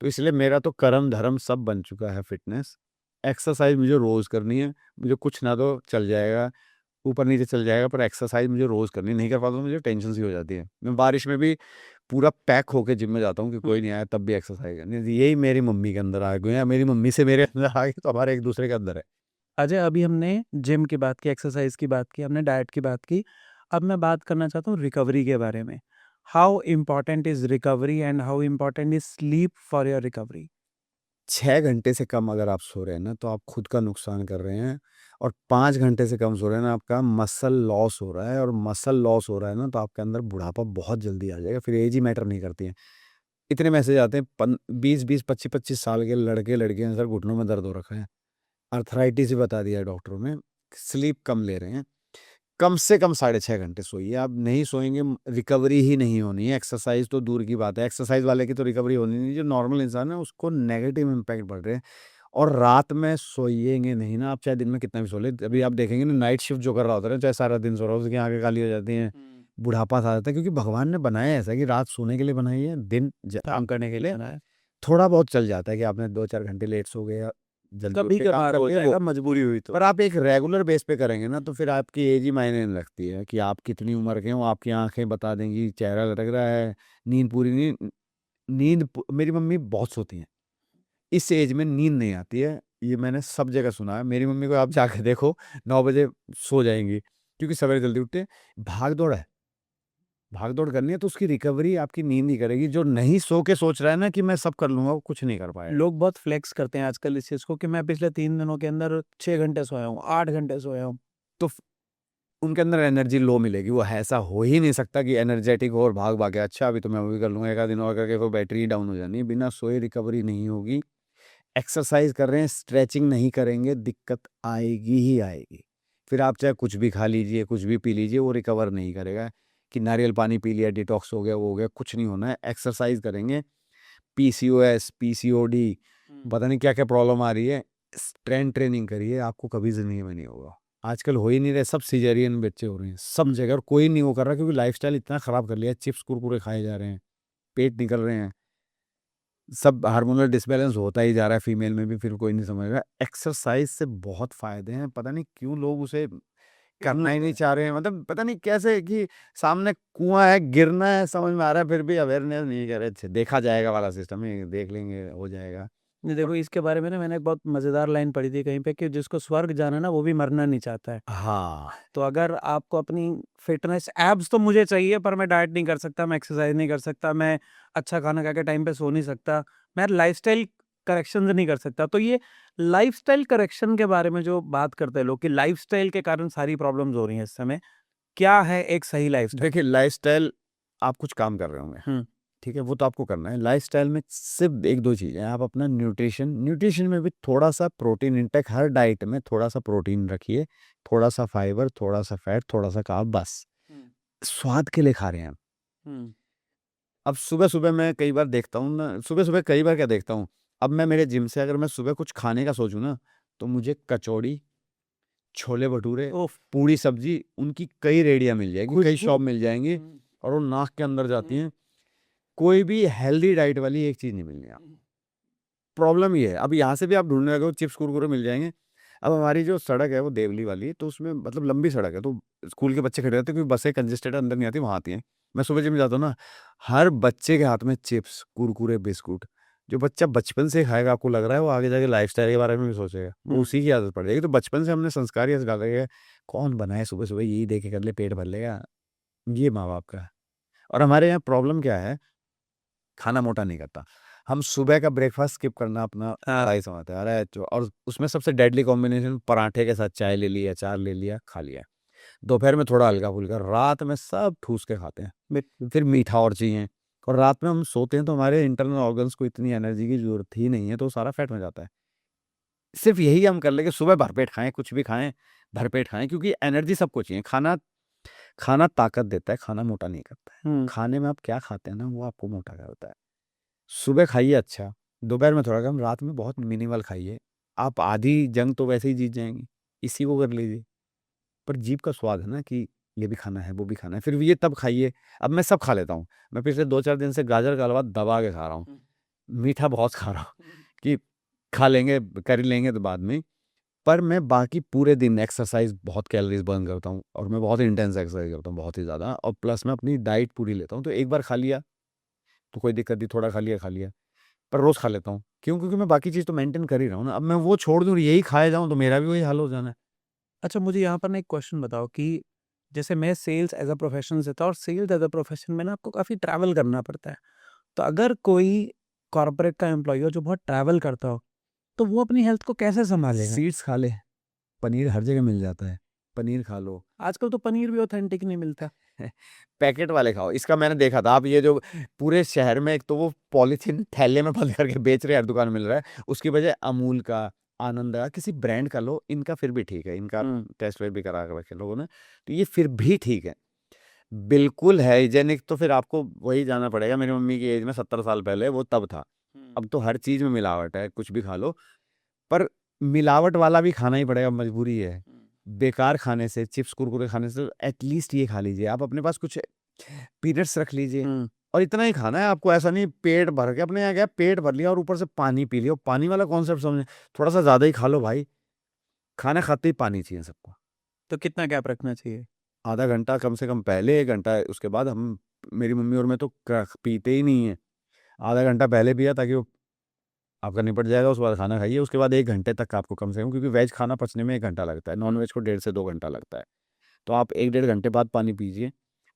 तो इसलिए मेरा तो कर्म धर्म सब बन चुका है फ़िटनेस। एक्सरसाइज़ मुझे रोज़ करनी है, मुझे कुछ ना तो चल जाएगा, ऊपर-नीचे चल जाएगा, पर एक्सरसाइज़ मुझे रोज़ करनी है। नहीं कर पाता तो मुझे टेंशन सी हो जाती है। मैं बारिश में भी पूरा पैक होके जिम में जाता हूँ कि कोई नहीं आया तब भी एक्सरसाइज़ करनी है। यही मेरी मम्मी के अंदर आ गई है, मेरी मम्मी से मेरे अंदर आ गई, तो हमारे एक-दूसरे के अंदर है। अजय, अभी हमने जिम की बात की, एक्सरसाइज की बात की, हमने डाइट की बात की। अब मैं बात करना चाहता हूँ रिकवरी के बारे में। How important is recovery and how important is sleep for your recovery? 6 घंटे से कम अगर आप सो रहे हैं ना, तो आप खुद का नुकसान कर रहे हैं, और 5 घंटे से कम सो रहे हैं ना, आपका मसल लॉस हो रहा है, और मसल लॉस हो रहा है ना, तो आपके अंदर बुढ़ापा बहुत जल्दी आ जाएगा, फिर एज ही मैटर नहीं करती है। इतने मैसेज आते हैं 20-20, 25-25 साल के लड़के-लड़कियाँ, सर घुटनों में दर्द हो रखा है, अर्थराइटिस भी बता दिया है डॉक्टरों ने, स्लीप कम ले रहे हैं। कम से कम 6.5 घंटे सोइए, आप नहीं सोएँगे रिकवरी ही नहीं होनी है, एक्सरसाइज़ तो दूर की बात है, एक्सरसाइज़ वाले की तो रिकवरी होनी नहीं, जो नॉर्मल इंसान है उसको नेगेटिव इम्पैक्ट पड़ रहे हैं। और रात में सोइएंगे नहीं ना, आप चाहे दिन में कितना भी सो लें, अभी आप देखेंगे ना, नाइट शिफ्ट जो कर रहा होता है ना, चाहे सारा दिन सो रहा हो, उसकी आँखें काली हो जाती हैं, बुढ़ापा सा आ जाता है, क्योंकि भगवान ने बनाया है ऐसा कि रात सोने के लिए बनाई है, दिन काम करने के लिए। थोड़ा बहुत चल जाता है कि आपने 2-4 घंटे लेट सो गए या जल्दी उठ कभी के काम कभार कर हो लिया, जाएगा वो मजबूरी हुई तो। पर आप एक रेगुलर बेस पे करेंगे ना, तो फिर आपकी एज ही मायने नहीं रखती है कि आप कितनी उम्र के हो, आपकी आँखें बता देंगी, चेहरा लटक रहा है, नींद पूरी नहीं। मेरी मम्मी बहुत सोती हैं, इस एज में नींद नहीं आती है, ये मैंने सब जगह सुना है। मेरी मम्मी को आप जाके देखो, 9 बजे सो जाएँगी, क्योंकि सवेरे जल्दी उठते हैं। भाग-दौड़ है, भाग-दौड़ करनी है तो उसकी रिकवरी आपकी नींद ही करेगी। जो नहीं सो के सोच रहा है ना कि मैं सब कर लूँगा, वो कुछ नहीं कर पाएगा। लोग बहुत फ्लेक्स करते हैं आजकल इस चीज़ को कि मैं पिछले 3 दिनों के अंदर 6 घंटे सोया हूँ, 8 घंटे सोया हूँ। तो उनके अंदर एनर्जी लो मिलेगी, वो ऐसा हो ही नहीं सकता कि एनर्जेटिक हो और भाग-भाग के, अच्छा अभी तो मैं वो भी कर लूँगा, 1 आध दिन और करके वो बैटरी डाउन हो जानी है, बिना सोए रिकवरी नहीं होगी। एक्सरसाइज़ कर रहे हैं, स्ट्रेचिंग नहीं करेंगे, दिक्कत आएगी ही आएगी। फिर आप चाहे कुछ भी खा लीजिए, कुछ भी पी लीजिए, वो रिकवर नहीं करेगा, कि नारियल पानी पी लिया, डिटॉक्स हो गया, वो हो गया, कुछ नहीं होना है। एक्सरसाइज़ करेंगे, पीसीओएस, पीसीओडी, पता नहीं क्या-क्या प्रॉब्लम आ रही है, स्ट्रेंथ ट्रेनिंग करिए, आपको कभी ज़िंदगी में नहीं होगा। आजकल हो ही नहीं रहे, सब सिज़ेरियन बच्चे हो रहे हैं, सब जगह, और कोई नहीं वो कर रहा, क्योंकि लाइफ़स्टाइल इतना ख़राब कर लिया है, चिप्स, कुरकुरे खाए जा रहे हैं, पेट निकल रहे हैं, सब हार्मोनल डिसबैलेंस होता ही जा रहा है, फीमेल में भी, फिर कोई नहीं समझ रहा। एक्सरसाइज़ से बहुत फ़ायदे हैं, पता नहीं क्यों लोग उसे करना ही नहीं चाह रहे हैं, मतलब पता नहीं कैसे, कि सामने कुआँ है, गिरना है, समझ में आ रहा है, फिर भी अवेयरनेस नहीं कर रहे। अच्छा, देखा जाएगा वाला सिस्टम है, देख लेंगे, हो जाएगा। नहीं, देखो इसके बारे में ना मैंने एक बहुत मज़ेदार लाइन पढ़ी थी कहीं पे कि जिसको स्वर्ग जाना है ना वो भी मरना नहीं चाहता है। हाँ, तो अगर आपको अपनी फ़िटनेस एब्स तो मुझे चाहिए पर मैं डाइट नहीं कर सकता, मैं एक्सरसाइज़ नहीं कर सकता, मैं अच्छा खाना खा के टाइम पे सो नहीं सकता, मैं लाइफ़स्टाइल करेक्शंस नहीं कर सकता। तो ये लाइफ़स्टाइल करेक्शन के बारे में जो बात करते हैं लोग कि लाइफ़स्टाइल के कारण सारी प्रॉब्लम्स हो रही हैं इस समय। क्या है एक सही लाइफ़स्टाइल? देखिए लाइफ़स्टाइल, आप कुछ काम कर रहे होंगे, हुँ, ठीक है? वो तो आपको करना है। लाइफ़स्टाइल में सिर्फ़ 1-2 चीज़ें हैं, आप अपना न्यूट्रिशन में भी थोड़ा-सा प्रोटीन इंटेक, हर डाइट में थोड़ा-सा प्रोटीन रखिए, थोड़ा-सा फाइबर, थोड़ा-सा फैट, थोड़ा-सा कार्ब, बस। हुँ, स्वाद के लिए खा रहे हैं आप। हुँ, अब सुबह-सुबह मैं कई बार देखता हूँ ना, सुबह-सुबह कई बार क्या देखता हूँ, अब मैं मेरे जिम से अगर मैं सुबह कुछ खाने का सोचूँ ना, तो मुझे कचौड़ी, छोले-भटूरे, उफ़! पूड़ी सब्ज़ी, उनकी कई रेहड़ियाँ मिल जाएँगी, कई खुशबू शॉप मिल जाएँगी, हुँ, और वो नाक के अंदर जाती हुँ, हैं। कोई भी हेल्दी डाइट वाली एक चीज़ नहीं मिलनी आपको। हुँ, प्रॉब्लम ये है, अब यहाँ से भी आप ढूँढने लगे हो, चिप्स कुरकुरे मिल जाएँगे। अब हमारी जो सड़क है वो देवली वाली, तो उसमें मतलब लंबी सड़क है, तो स्कूल के बच्चे खड़े रहते हैं, क्योंकि बसें कंजेस्टेड अंदर नहीं आती, वहाँ आती हैं। मैं सुबह जिम जाता हूँ ना, हर बच्चे के हाथ में चिप्स, कुरकुरे, बिस्कुट। जो बच्चा बचपन से खाएगा, आपको लग रहा है वो आगे जाके लाइफ़स्टाइल के बारे में भी सोचेगा, वो हुँ। उसी की आदत पड़ जाएगी। तो बचपन से हमने संस्कार ही ऐसे डाले हैं, कौन बनाए सुबह-सुबह यही दे के कर ले, पेट भर लेगा, ये माँ-बाप का है। और हमारे यहाँ प्रॉब्लम क्या है, खाना मोटा नहीं करता। हम सुबह का ब्रेकफ़ास्ट स्किप करना अपना हाँ। बड़ा ही समझते हैं। अरे जो, और उसमें सबसे डेडली कॉम्बिनेशन पराठे के साथ चाय ले ली, अचार ले लिया, खा लिया। दोपहर में थोड़ा हल्का-फुल्का, रात में सब ठूस के खाते हैं। बिल्कुल। फिर मीठा और चाहिए, और रात में हम सोते हैं तो हमारे इंटरनल ऑर्गन्स को इतनी एनर्जी की ज़रूरत ही नहीं है, तो वो सारा फैट में जाता है। सिर्फ़ यही हम कर लें कि सुबह भरपेट खाएँ, कुछ भी खाएँ, भरपेट खाएँ, क्योंकि एनर्जी सबको चाहिए। खाना खाना ताकत देता है, खाना मोटा नहीं करता है। हुँ, खाने में आप क्या खाते हैं ना, वो आपको मोटा करता है। सुबह खाइए अच्छा, दोपहर में थोड़ा कम, रात में बहुत मिनिमल खाइए। आप आधी जंग तो वैसे ही जीत जाएँगे, इसी को कर लीजिए। पर जीभ का स्वाद है ना, कि ये भी खाना है, वो भी खाना है, फिर ये तब खाइए। अब मैं सब खा लेता हूँ। मैं पिछले 2-4 दिन से गाजर का हलवा दबा के खा रहा हूँ। हुँ, मीठा बहुत खा रहा हूँ, हुँ, कि खा लेंगे, कर ही लेंगे तो बाद में। पर मैं बाकी पूरे दिन एक्सरसाइज़, बहुत कैलोरीज़ बर्न करता हूँ, और मैं बहुत इंटेंस एक्सरसाइज़ करता हूँ, बहुत ही ज़्यादा, और प्लस मैं अपनी डाइट पूरी लेता हूँ। तो एक बार खा लिया, तो कोई दिक्कत नहीं, थोड़ा खा लिया। पर रोज़ खा लेता हूँ। क्यों? क्योंकि मैं बाकी चीज़ तो मेंटेन कर ही रहा हूँ ना। अब मैं वो छोड़ दूँ और यही खाए जाऊँ, तो मेरा भी वही हाल हो जाना है। अच्छा मुझे यहाँ पर ना एक क्वेश्चन बताओ कि जैसे मैं सेल्स एज़ अ प्रोफ़ेशन से था और सेल्स एज़ अ प्रोफ़ेशन में ना आपको काफ़ी ट्रैवल करना पड़ता है। तो अगर कोई कॉर्पोरेट का एम्प्लॉय हो जो बहुत ट्रैवल करता हो, तो वो अपनी हेल्थ को कैसे संभालेगा? सीड्स खा ले, पनीर हर जगह मिल जाता है, पनीर खा लो। आजकल तो पनीर भी ऑथेंटिक नहीं मिलता। पैकेट वाले खाओ, इसका मैंने देखा था। आप ये जो पूरे शहर में एक तो वो पॉलीथीन थैले में बंद करके बेच रहे हैं, हर दुकान मिल रहा है, उसकी बजाय अमूल का, आनंद का, किसी ब्रांड का लो, इनका फिर भी ठीक है, इनका टेस्ट वेस्ट भी करा के रखे लोगों ने, तो ये फिर भी ठीक है, बिल्कुल हाइजेनिक। तो फिर आपको वही जाना पड़ेगा, मेरी मम्मी की एज में 70 साल पहले वो तब था। अब तो हर चीज में मिलावट है, कुछ भी खा लो, पर मिलावट वाला भी खाना ही पड़ेगा, मजबूरी है। बेकार खाने से, चिप्स कुरकुरे खाने से एटलीस्ट ये खा लीजिए, आप अपने पास कुछ पीनट्स रख लीजिए, और इतना ही खाना है आपको। ऐसा नहीं पेट भर के, अपने यहाँ क्या पेट भर लिया और ऊपर से पानी पी लिया, पानी वाला कॉन्सेप्ट समझे, थोड़ा सा ज्यादा ही खा लो भाई, खाना खाते ही पानी चाहिए सबको। तो कितना गैप रखना चाहिए? आधा घंटा कम से कम पहले, 1 घंटा उसके बाद। हम, मेरी मम्मी और मैं तो पीते ही नहीं है, आधा घंटा पहले पिया ताकि वो आपका निपट जाएगा, उसके बाद खाना खाइए, उसके बाद 1 घंटे तक आपको कम से कम, क्योंकि वेज खाना पचने में 1 घंटा लगता है, नॉन वेज को 1.5 से 2 घंटा लगता है। तो आप 1-1.5 घंटे बाद पानी पीजिए।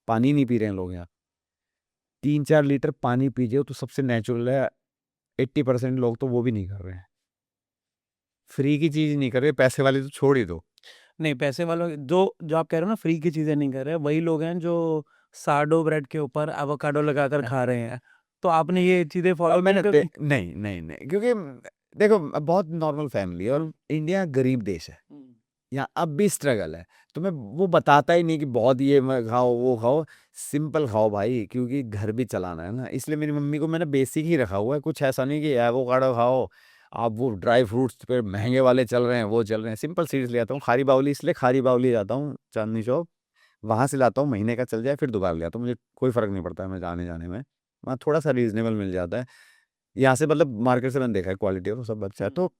पानी नहीं पी रहे हैं लोग यहाँ, 3-4 लीटर पानी पीजिए, तो सबसे नेचुरल है। 80% लोग तो वो भी नहीं कर रहे हैं, फ्री की चीज नहीं कर रहे, पैसे वाले तो छोड़ ही दो। नहीं, पैसे वालों जो जो आप कह रहे हो ना, फ्री की चीजें नहीं कर रहे, वही लोग हैं जो सार्डो ब्रेड के ऊपर एवोकाडो लगाकर खा रहे हैं। तो आपने ये चीजें अब फॉलो मैंने नहीं? नहीं नहीं नहीं, क्योंकि देखो बहुत नॉर्मल फैमिली है, और इंडिया गरीब देश है, यहाँ अब भी स्ट्रगल है, तो मैं वो बताता ही नहीं कि बहुत ये खाओ वो खाओ, सिंपल खाओ भाई, क्योंकि घर भी चलाना है ना। इसलिए मेरी मम्मी को मैंने बेसिक ही रखा हुआ है, कुछ ऐसा नहीं कि एवोकाडो खाओ, आप वो ड्राई फ्रूट्स पे महंगे वाले चल रहे हैं वो चल रहे हैं, सिंपल सीड्स ले आता हूँ। खारी बावली, इसलिए खारी बावली जाता हूँ चांदनी चौक, वहाँ से लाता हूँ, महीने का चल जाए, फिर दोबारा ले आता हूँ, मुझे कोई फ़र्क नहीं पड़ता है मैं जाने जाने में, वहाँ थोड़ा सा रीजनेबल मिल जाता है। यहाँ से मतलब मार्केट से मैंने देखा है क्वालिटी और सब अच्छा है, तो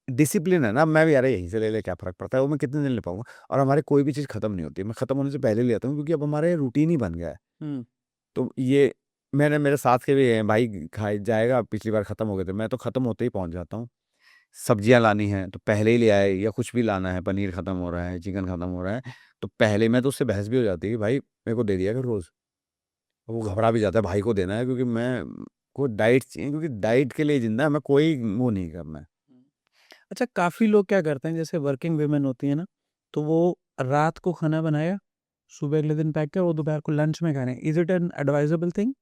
डिसिप्लिन है ना। मैं भी यार यहीं से ले ले, क्या फ़र्क पड़ता है, वो मैं कितने दिन ले पाऊँगा। और हमारे कोई भी चीज़ खत्म नहीं होती है, मैं खत्म होने से पहले ले आता हूँ, क्योंकि अब हमारे रूटीन ही बन गया है। तो ये मैंने, मेरे साथ के भी हैं भाई, खाए जाएगा, पिछली बार खत्म हो गए थे, मैं तो खत्म होते ही पहुँच जाता हूँ। सब्जियाँ लानी है तो पहले ही ले आए, या कुछ भी लाना है, पनीर खत्म हो रहा है, चिकन खत्म हो रहा है, तो पहले मैं तो उससे बहस भी हो जाती है कि भाई मेरे को दे दिया कर रोज़। वो घबरा भी जाता है, भाई को देना है, क्योंकि मैं को डाइट चाहिए, क्योंकि डाइट के लिए जिंदा है, मैं कोई वो नहीं करना है। अच्छा, काफी लोग क्या करते हैं, जैसे वर्किंग वीमेन होती है ना, तो वो रात को खाना बनाया, सुबह अगले दिन पैक कर, वो दोपहर को लंच में खाने। Is it an advisable thing?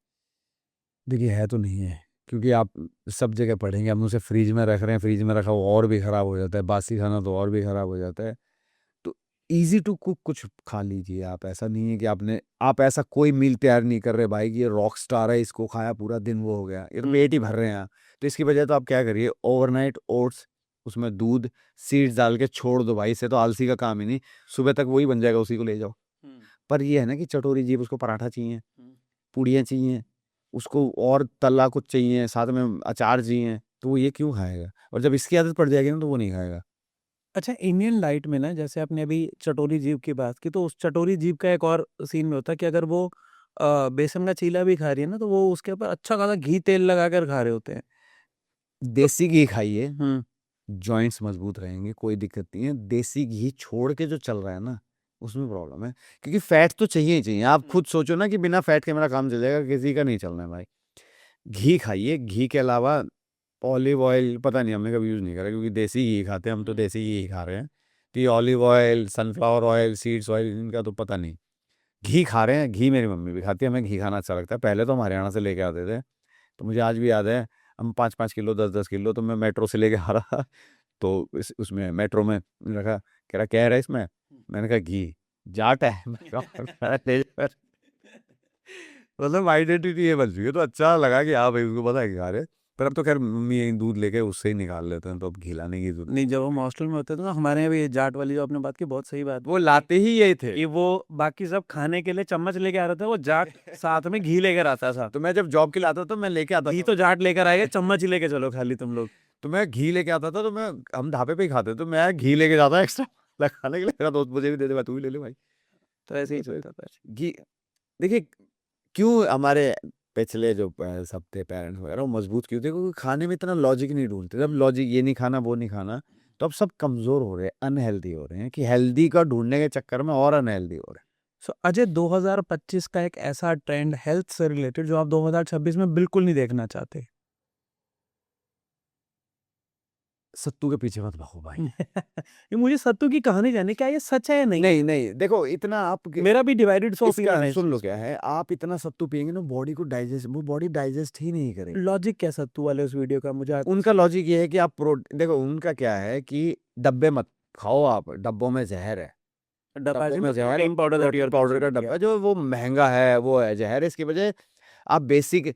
देखिए है तो नहीं है, क्योंकि आप सब जगह पढ़ेंगे, हम उसे फ्रिज में रख रहे हैं, फ्रिज में रखा हुआ और भी खराब हो जाता है, बासी खाना तो और भी खराब हो जाता है। तो ईजी टू कुक कुछ खा लीजिए आप, ऐसा नहीं है कि आप ऐसा कोई मील तैयार नहीं कर रहे भाई कि ये रॉक स्टार है, इसको खाया पूरा दिन वो हो गया, ये तो पेट ही भर रहे हैं आप। तो इसकी वजह तो आप क्या करिए, ओवरनाइट ओट्स, उसमें दूध, सीड्स डाल के छोड़ दो भाई, इससे तो आलसी का काम ही नहीं, सुबह तक वही बन जाएगा, उसी को ले जाओ। पर ये है ना कि चटोरी जीभ, उसको पराठा चाहिए, पूड़ियाँ चाहिए, उसको और तला कुछ चाहिए, साथ में अचार चाहिए, तो वो ये क्यों खाएगा? और जब इसकी आदत पड़ जाएगी ना, तो वो नहीं खाएगा। अच्छा, इंडियन लाइट में ना, जैसे आपने अभी चटोरी जीभ की बात की, तो उस चटोरी जीभ का एक और सीन में होता है कि अगर वो बेसन का चीला भी खा रही है ना, तो वो उसके ऊपर अच्छा खासा घी तेल लगाकर खा रहे होते हैं। तो देसी घी खाइए, जॉइंट्स मजबूत रहेंगे, कोई दिक्कत नहीं है। देसी घी छोड़ के जो चल रहा है ना, उसमें प्रॉब्लम है, क्योंकि फैट तो चाहिए ही चाहिए। आप खुद सोचो ना कि बिना फैट के मेरा काम चल जाएगा, किसी का नहीं चलना है भाई। घी खाइए, घी के अलावा ऑलिव ऑयल पता नहीं, हमने कभी यूज़ नहीं करा, क्योंकि देसी घी खाते हैं हम, तो देसी घी ही खा रहे हैं। तो ये olive oil, sunflower oil, seeds oil, इनका तो पता नहीं। घी खा रहे हैं, घी मेरी मम्मी भी खाती है, हमें घी खाना अच्छा लगता है। पहले तो हम हरियाणा से लेके आते थे, तो मुझे आज भी याद है, हम 5-5 किलो, 10-10 किलो, तो मैं मेट्रो से लेके आ रहा, तो उसमें मेट्रो में रखा, कह रहा क्या है इसमें, मैंने कहा घी, जाट है। मैंने कहा, ले जा। मतलब आइडेंटिटी ये बन चुकी है, तो अच्छा लगा कि हाँ भाई उसको पता है कि खा रहे। पर अब तो खैर मम्मी यही दूध लेके उससे ही निकाल लेते हैं, तो अब खिलाने की जरूरत नहीं, जब हम हॉस्टल में होते थे ना, हमारे यहाँ भी ये जाट वाली जो आपने बात की, बहुत सही बात वो लाते ही यही थे। कि वो बाकी सब खाने के लिए चम्मच लेके आ रहा था, वो जाट साथ में घी लेकर आता था। तो मैं जब जॉब के लिए आता था, तो मैं लेके आता घी था, तो जाट लेकर आएगा, चम्मच ही लेके चलो खाली तुम लोग। तो मैं घी लेके आता था, तो मैं, हम ढाबे पे ही खाते, तो मैं घी लेके जाता एक्स्ट्रा खाने के लिए, मेरा दोस्त मुझे भी दे दे भाई, तू भी ले ले भाई। तो ऐसे ही तो चलता था। घी, देखिए क्यों हमारे पिछले जो सब थे पेरेंट्स वगैरह, वो मजबूत क्यों थे, क्योंकि खाने में इतना लॉजिक नहीं ढूंढते। जब लॉजिक ये नहीं खाना वो नहीं खाना, तो अब सब कमजोर हो रहे हैं, अनहेल्दी हो रहे हैं, कि हेल्दी का ढूंढने के चक्कर में और अनहेल्दी हो रहे हैं। सो अजय, 2025 का एक ऐसा ट्रेंड हेल्थ से रिलेटेड जो आप 2026 में बिल्कुल नहीं देखना चाहते? सत्तू के पीछे मत भागो भाई। ये मुझे सत्तू की कहानी जाननी, क्या ये सच है या नहीं? नहीं, नहीं, देखो इतना आप मेरा भी डिवाइडेड सो इसका ओपिनियन है। सुन लो क्या है, आप इतना सत्तू पिएँगे ना बॉडी को डाइजेस्ट वो बॉडी डाइजेस्ट ही नहीं करेगी। लॉजिक क्या सत्तू वाले उस वीडियो का, मुझे उनका लॉजिक ये है कि आप देखो उनका क्या है कि डब्बे मत खाओ आप, डब्बों में ज़हर है। डब्बा डब्बों में ज़हर protein powder that you are powder का डब्बा जो वो महँगा है, वो है ज़हर है। इसकी वजह आप बेसिक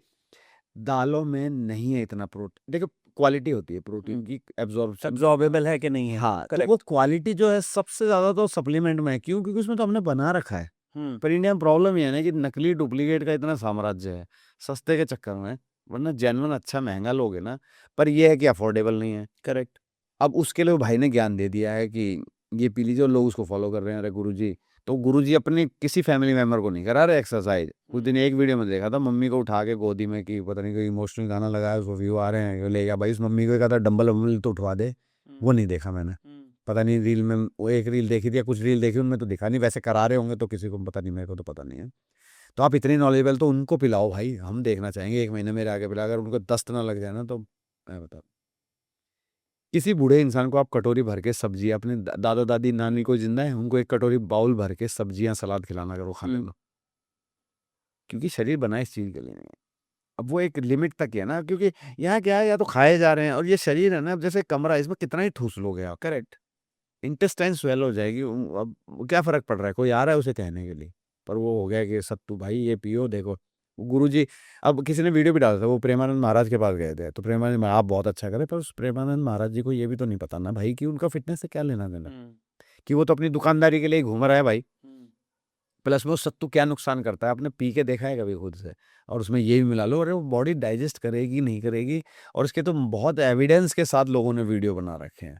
दालों में नहीं है इतना देखो क्वालिटी होती है प्रोटीन की एब्ज़ॉर्प्शन एब्जॉर्बेबल है कि नहीं है? हाँ, तो करेक्ट। वो क्वालिटी जो है सबसे ज़्यादा तो सप्लीमेंट में है। क्यों? क्योंकि उसमें तो हमने बना रखा है। हम्म। पर इंडिया में प्रॉब्लम ये है ना कि नकली डुप्लीकेट का इतना साम्राज्य है, सस्ते के चक्कर में, वरना जेन्युइन अच्छा महँगा लोगे ना, पर ये है कि अफोर्डेबल नहीं है। करेक्ट। अब उसके लिए वो भाई ने ज्ञान दे दिया है कि ये पी लीजिए और लोग उसको फ़ॉलो कर रहे हैं। अरे गुरुजी, तो गुरुजी अपने किसी फैमिली मेंबर को नहीं करा रहे एक्सरसाइज़। उस दिन एक वीडियो में देखा था मम्मी को उठा के गोदी में कि पता नहीं कोई इमोशनल गाना लगाया, उसको व्यू आ रहे हैं, ये ले गया भाई उस मम्मी को, कहा था डंबल-वंबल तो उठवा दे, वो नहीं देखा मैंने। पता नहीं रील में वो एक रील देखी थी या कुछ रील देखी उनमें तो दिखा नहीं, वैसे करा रहे होंगे तो किसी को पता नहीं, मेरे को तो पता नहीं है। तो आप इतनी नॉलेजेबल तो उनको पिलाओ भाई, हम देखना चाहेंगे 1 महीने मेरे आगे पिला, अगर उनको दस्त ना लग जाए ना तो मैं बता किसी बूढ़े इंसान को आप कटोरी भर के सब्जियाँ अपने दादा-दादी, नानी को जिंदा है, उनको एक कटोरी बाउल भर के सब्जियाँ, सलाद खिलाना अगर वो खा लें तो। क्योंकि शरीर बना इस चीज़ के लिए नहीं है। अब वो एक लिमिट तक ही है ना, क्योंकि यहाँ क्या है या तो खाए जा रहे हैं और ये शरीर है ना, अब जैसे कमरा है इसमें कितना ही ठूस लोगे आप। करेक्ट। इंटेस्टाइन स्वेल हो जाएगी। अब क्या फ़र्क पड़ रहा है? कोई आ रहा है उसे कहने के लिए। पर वो हो गया कि सत्तू भाई ये पियो देखो। गुरुजी अब किसी ने वीडियो भी डाला था, वो प्रेमानंद महाराज के पास गए थे। तो प्रेमानंद महाराज आप बहुत अच्छा करें, पर उस प्रेमानंद महाराज जी को ये भी तो नहीं पता ना भाई कि उनका फ़िटनेस से क्या लेना-देना? कि वो तो अपनी दुकानदारी के लिए ही घूम रहा है भाई। प्लस में वो सत्तू क्या नुकसान करता है, आपने पी के देखा है कभी खुद से? और उसमें ये भी मिला लो, अरे वो बॉडी डाइजेस्ट करेगी, नहीं करेगी, और इसके तो बहुत एविडेंस के साथ लोगों ने वीडियो बना रखे हैं।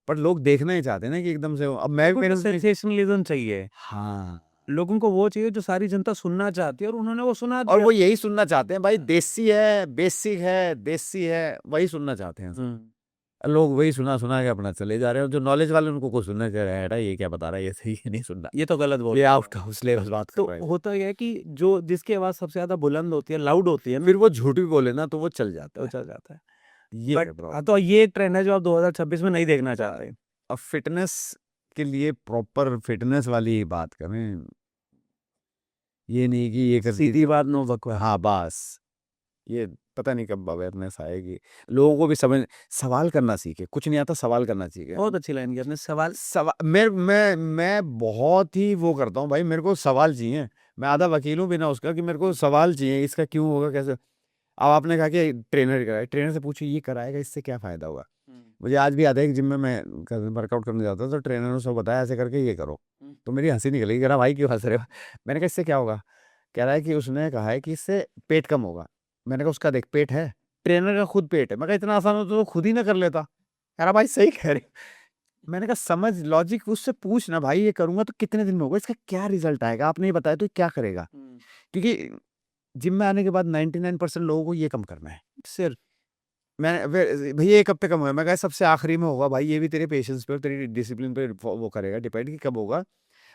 पर लोग देखना ही चाहते हैं ना कि एकदम से अब मैं लोगों को सेंसेशनलिज्म चाहिए। हाँ, लोगों को वो चाहिए जो सारी जनता सुनना चाहती है और उन्होंने वो सुना और दिया। वो यही सुनना चाहते हैं भाई, देसी है, बेसिक है, देसी है, वही सुनना चाहते हैं। लोग वही सुना-सुना के अपना चले जा रहे हैं और जो नॉलेज वाले उनको कुछ सुनना चाह रहे हैं, ये क्या बता रहा है, ये सही है, नहीं सुनना। ये तो गलत बोल ये रहे हो। आउट ऑफ सिलेबस बात कर तो रहे हैं। होता ये है कि जो जिसकी आवाज़ सबसे ज़्यादा बुलंद होती है, लाउड होती है ना, फिर वो झूठ भी बोले ना तो वो चल जाता तो है। चल जाता है। ये है बट प्रॉब्लम। तो ये एक ट्रेंड है जो आप 2026 में नहीं देखना चाहते। अब फिटनेस के लिए प्रॉपर फिटनेस वाली ही बात करें। ये नहीं कि ये कर सीधी बात, नो बकवास। हाँ, बस। ये पता नहीं कब अवेयरनेस आएगी। लोगों को भी सवाल करना सीखे। कुछ नहीं आता, सवाल करना सीखे। बहुत अच्छी लाइन की आपने, सवाल। मैं बहुत ही वो करता हूँ भाई, मेरे को सवाल चाहिए। मैं आधा वकील हूँ बिना उसका कि मेरे को सवाल चाहिए, इसका क्यों होगा, कैसे? अब आपने कहा कि ट्रेनर कराए, ट्रेनर से पूछिए ये कराएगा, इससे क्या फ़ायदा होगा? मुझे आज भी याद है कि जिम में मैं वर्कआउट करने जाता था तो ट्रेनर ने सब बताया ऐसे करके ये करो। तो मेरी हँसी निकल गई, कह रहा भाई क्यों हँस रहे हो? मैंने कहा इससे क्या होगा? कह रहा है कि उसने कहा है कि इससे पेट कम होगा। मैंने कहा उसका देख पेट है, ट्रेनर का खुद पेट है। मैं कहा इतना आसान हो तो खुद ही ना कर लेता। कह रहा भाई सही कह रहे हो। मैंने कहा समझ लॉजिक उससे पूछ ना भाई, ये करूँगा तो कितने दिन में होगा? इसका क्या रिज़ल्ट आएगा? आपने ये बताया तो क्या करेगा? क्योंकि जिम में आने के बाद 99% लोगों को ये कम करना है। सिर्फ मैं भैया 1 हफ्ते कम हुआ। मैं कहा सबसे आखिरी में होगा भाई, ये भी तेरे पेशेंस पे और तेरी डिसिप्लिन पे वो करेगा डिपेंड कि कब होगा।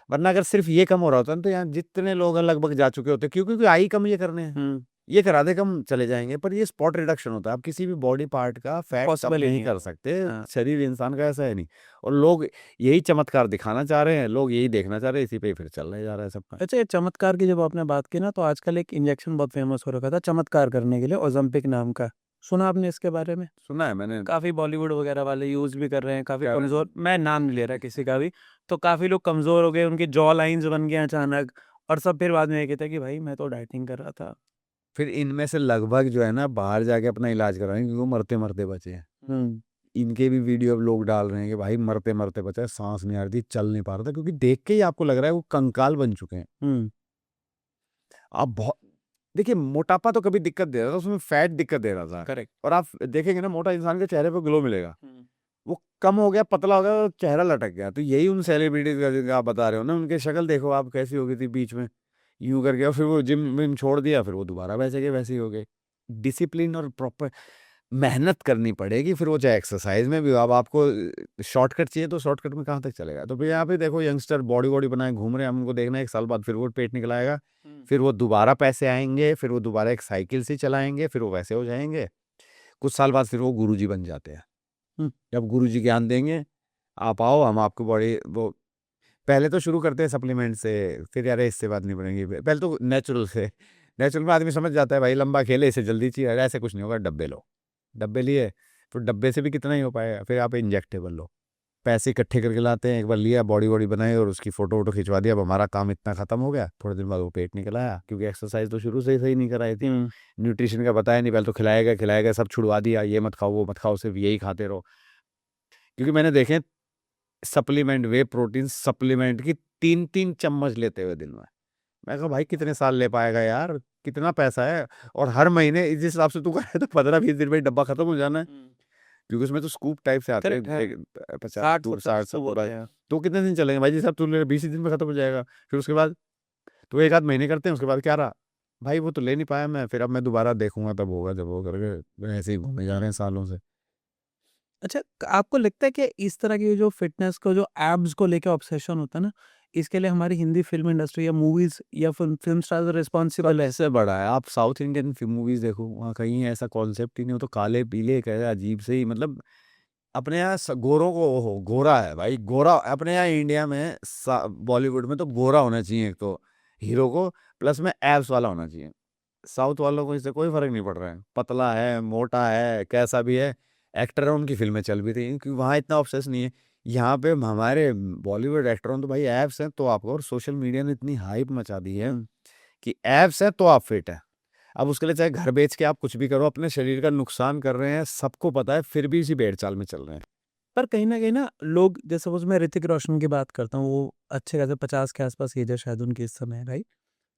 वरना अगर सिर्फ ये कम हो रहा होता ना तो यहाँ जितने लोग हैं लगभग जा चुके होते, क्योंकि आई कम ये करने हैं। ये करा दे कम चले जाएंगे, पर ये स्पॉट रिडक्शन होता है। आप किसी भी बॉडी पार्ट का फैट कम Possible ही नहीं नहीं है कर वो। सकते। हाँ। शरीर इंसान का ऐसा है नहीं, और लोग यही चमत्कार दिखाना चाह रहे हैं, लोग यही देखना चाह रहे हैं, इसी पे ही फिर चल रहे जा रहा है सबका। अच्छा, ये चमत्कार की जब आपने बात की ना, तो आजकल एक इंजेक्शन बहुत फेमस हो रखा था चमत्कार करने के लिए, ओज़ेम्पिक नाम का। सुना आपने इसके बारे में? सुना है मैंने। काफ़ी बॉलीवुड वगैरह वाले यूज़ भी कर रहे हैं, काफ़ी क्या? कमज़ोर, मैं नाम नहीं ले रहा किसी का भी, तो काफ़ी लोग कमज़ोर हो गए, उनकी जॉ लाइन्स बन गए अचानक, और सब फिर बाद में ये कहते हैं कि भाई मैं तो डाइटिंग कर रहा था। फिर इनमें से लगभग जो है ना बाहर जाके अपना इलाज कराएंगे क्योंकि वो मरते-मरते बचे हैं। इनके भी वीडियो अब लोग डाल रहे हैं कि भाई मरते-मरते बचा है, सांस नहीं आ रही थी, चल नहीं पा रहा था, क्योंकि देख के ही आपको लग रहा है वो कंकाल बन चुके हैं। आप बहुत देखिए, मोटापा तो कभी दिक्कत दे रहा था, उसमें फैट दिक्कत दे रहा था। करेक्ट। और आप देखेंगे ना मोटा इंसान के चेहरे पे ग्लो मिलेगा। वो कम हो गया, पतला हो गया और चेहरा लटक गया। तो यही उन सेलिब्रिटीज का जिनका आप बता रहे हो ना, उनकी शक्ल देखो आप कैसी हो गई थी बीच में, यूं करके, और फिर वो जिम विम छोड़ दिया, फिर वो दोबारा वैसे के वैसे ही हो गए। डिसिप्लिन और प्रॉपर मेहनत करनी पड़ेगी, फिर वो चाहे एक्सरसाइज में भी हो। अब आपको शॉर्टकट चाहिए तो शॉर्टकट में कहाँ तक चलेगा? तो फिर यहाँ पे देखो यंगस्टर बॉडी वॉडी बनाए घूम रहे हैं, हम उनको देखना है 1 साल बाद फिर वो पेट निकल आएगा, फिर वो दोबारा पैसे आएंगे, फिर वो दोबारा एक साइकिल से चलाएंगे, फिर वो वैसे हो जाएंगे, कुछ साल बाद फिर वो गुरुजी बन जाते हैं। जब गुरुजी ज्ञान देंगे, आप आओ, हम आपको बॉडी वो पहले तो शुरू करते हैं सप्लीमेंट से, फिर यार इससे बात नहीं बनेगी, पहले तो नेचुरल से। नेचुरल में आदमी समझ जाता है भाई लंबा खेले, इससे जल्दी चाहिए, अरे ऐसे कुछ नहीं होगा, डब्बे लो। डब्बे लिए, तो डब्बे से भी कितना ही हो पाएगा, फिर आप इंजेक्टेबल लो। पैसे इकट्ठे करके लाते हैं, एक बार लिया, बॉडी वॉडी बनाई और उसकी फोटो वोटो खिंचवा दिया, अब हमारा काम इतना खत्म हो गया। थोड़े दिन बाद वो पेट निकल आया, क्योंकि एक्सरसाइज तो शुरू से ही सही नहीं कराई थी, न्यूट्रिशन का बताया नहीं, पहले तो खिलाएगा खिलाएगा, सब छुड़वा दिया, ये मत खाओ वो मत खाओ, सिर्फ यही खाते रहो। क्योंकि मैंने देखे सप्लीमेंट, वे प्रोटीन सप्लीमेंट की 3-3 चम्मच लेते हुए दिन में। मैं कहा भाई कितने साल ले पाएगा यार, कितना पैसा है, और हर महीने जिस हिसाब से तू कर रहा है तो 15-20 दिन में ही डब्बा खत्म हो जाना है, क्योंकि उसमें तो स्कूप टाइप से आते करेक्ट है। हैं 50 60 60 सब होते 70। हैं। तो कितने दिन चलेंगे भाई, जिस हिसाब तू ले 20 ही दिन में खत्म हो जाएगा। फिर उसके बाद तो 1 आध महीने करते हैं, उसके बाद क्या रहा भाई, वो तो ले नहीं पाया मैं, फिर अब मैं दोबारा देखूंगा तब होगा जब वो करके, ऐसे ही घूमे जा रहे हैं सालों से। अच्छा, आपको लगता है कि इस तरह की जो फ़िटनेस को, जो एब्स को लेके ऑब्सेशन होता है ना, इसके लिए हमारी हिंदी फ़िल्म इंडस्ट्री या मूवीज़ या फ़िल्म स्टार्स रिस्पॉन्सिबल है? सबसे बड़ा है, आप साउथ इंडियन मूवीज देखो, वहाँ कहीं ऐसा कॉन्सेप्ट ही नहीं हो, तो काले पीले कैसे अजीब से ही, मतलब अपने यहाँ गोरों को हो गोरा है भाई, गोरा अपने यहाँ इंडिया में बॉलीवुड में तो गोरा होना चाहिए एक तो हीरो को, प्लस में एब्स वाला होना चाहिए। साउथ वालों को इससे कोई फर्क नहीं पड़ रहा है, पतला है मोटा है कैसा भी है, एक्टर है, उनकी फिल्में चल भी रही हैं, क्योंकि वहाँ इतना ऑब्सेस नहीं है। यहाँ पे हमारे बॉलीवुड एक्टरों तो भाई एब्स हैं तो आपको, और सोशल मीडिया ने इतनी हाइप मचा दी है कि एब्स है तो आप फिट है। अब उसके लिए चाहे घर बेच के आप कुछ भी करो, अपने शरीर का नुकसान कर रहे हैं, सबको पता है, फिर भी इसी भेड़ चाल में चल रहे हैं। पर कहीं न कहीं ना लोग, जैसे सपोज़ मैं ऋतिक रोशन की बात करता हूँ, वो अच्छे खासे 50 के आस-पास एज है शायद उनकी इस समय, राइट?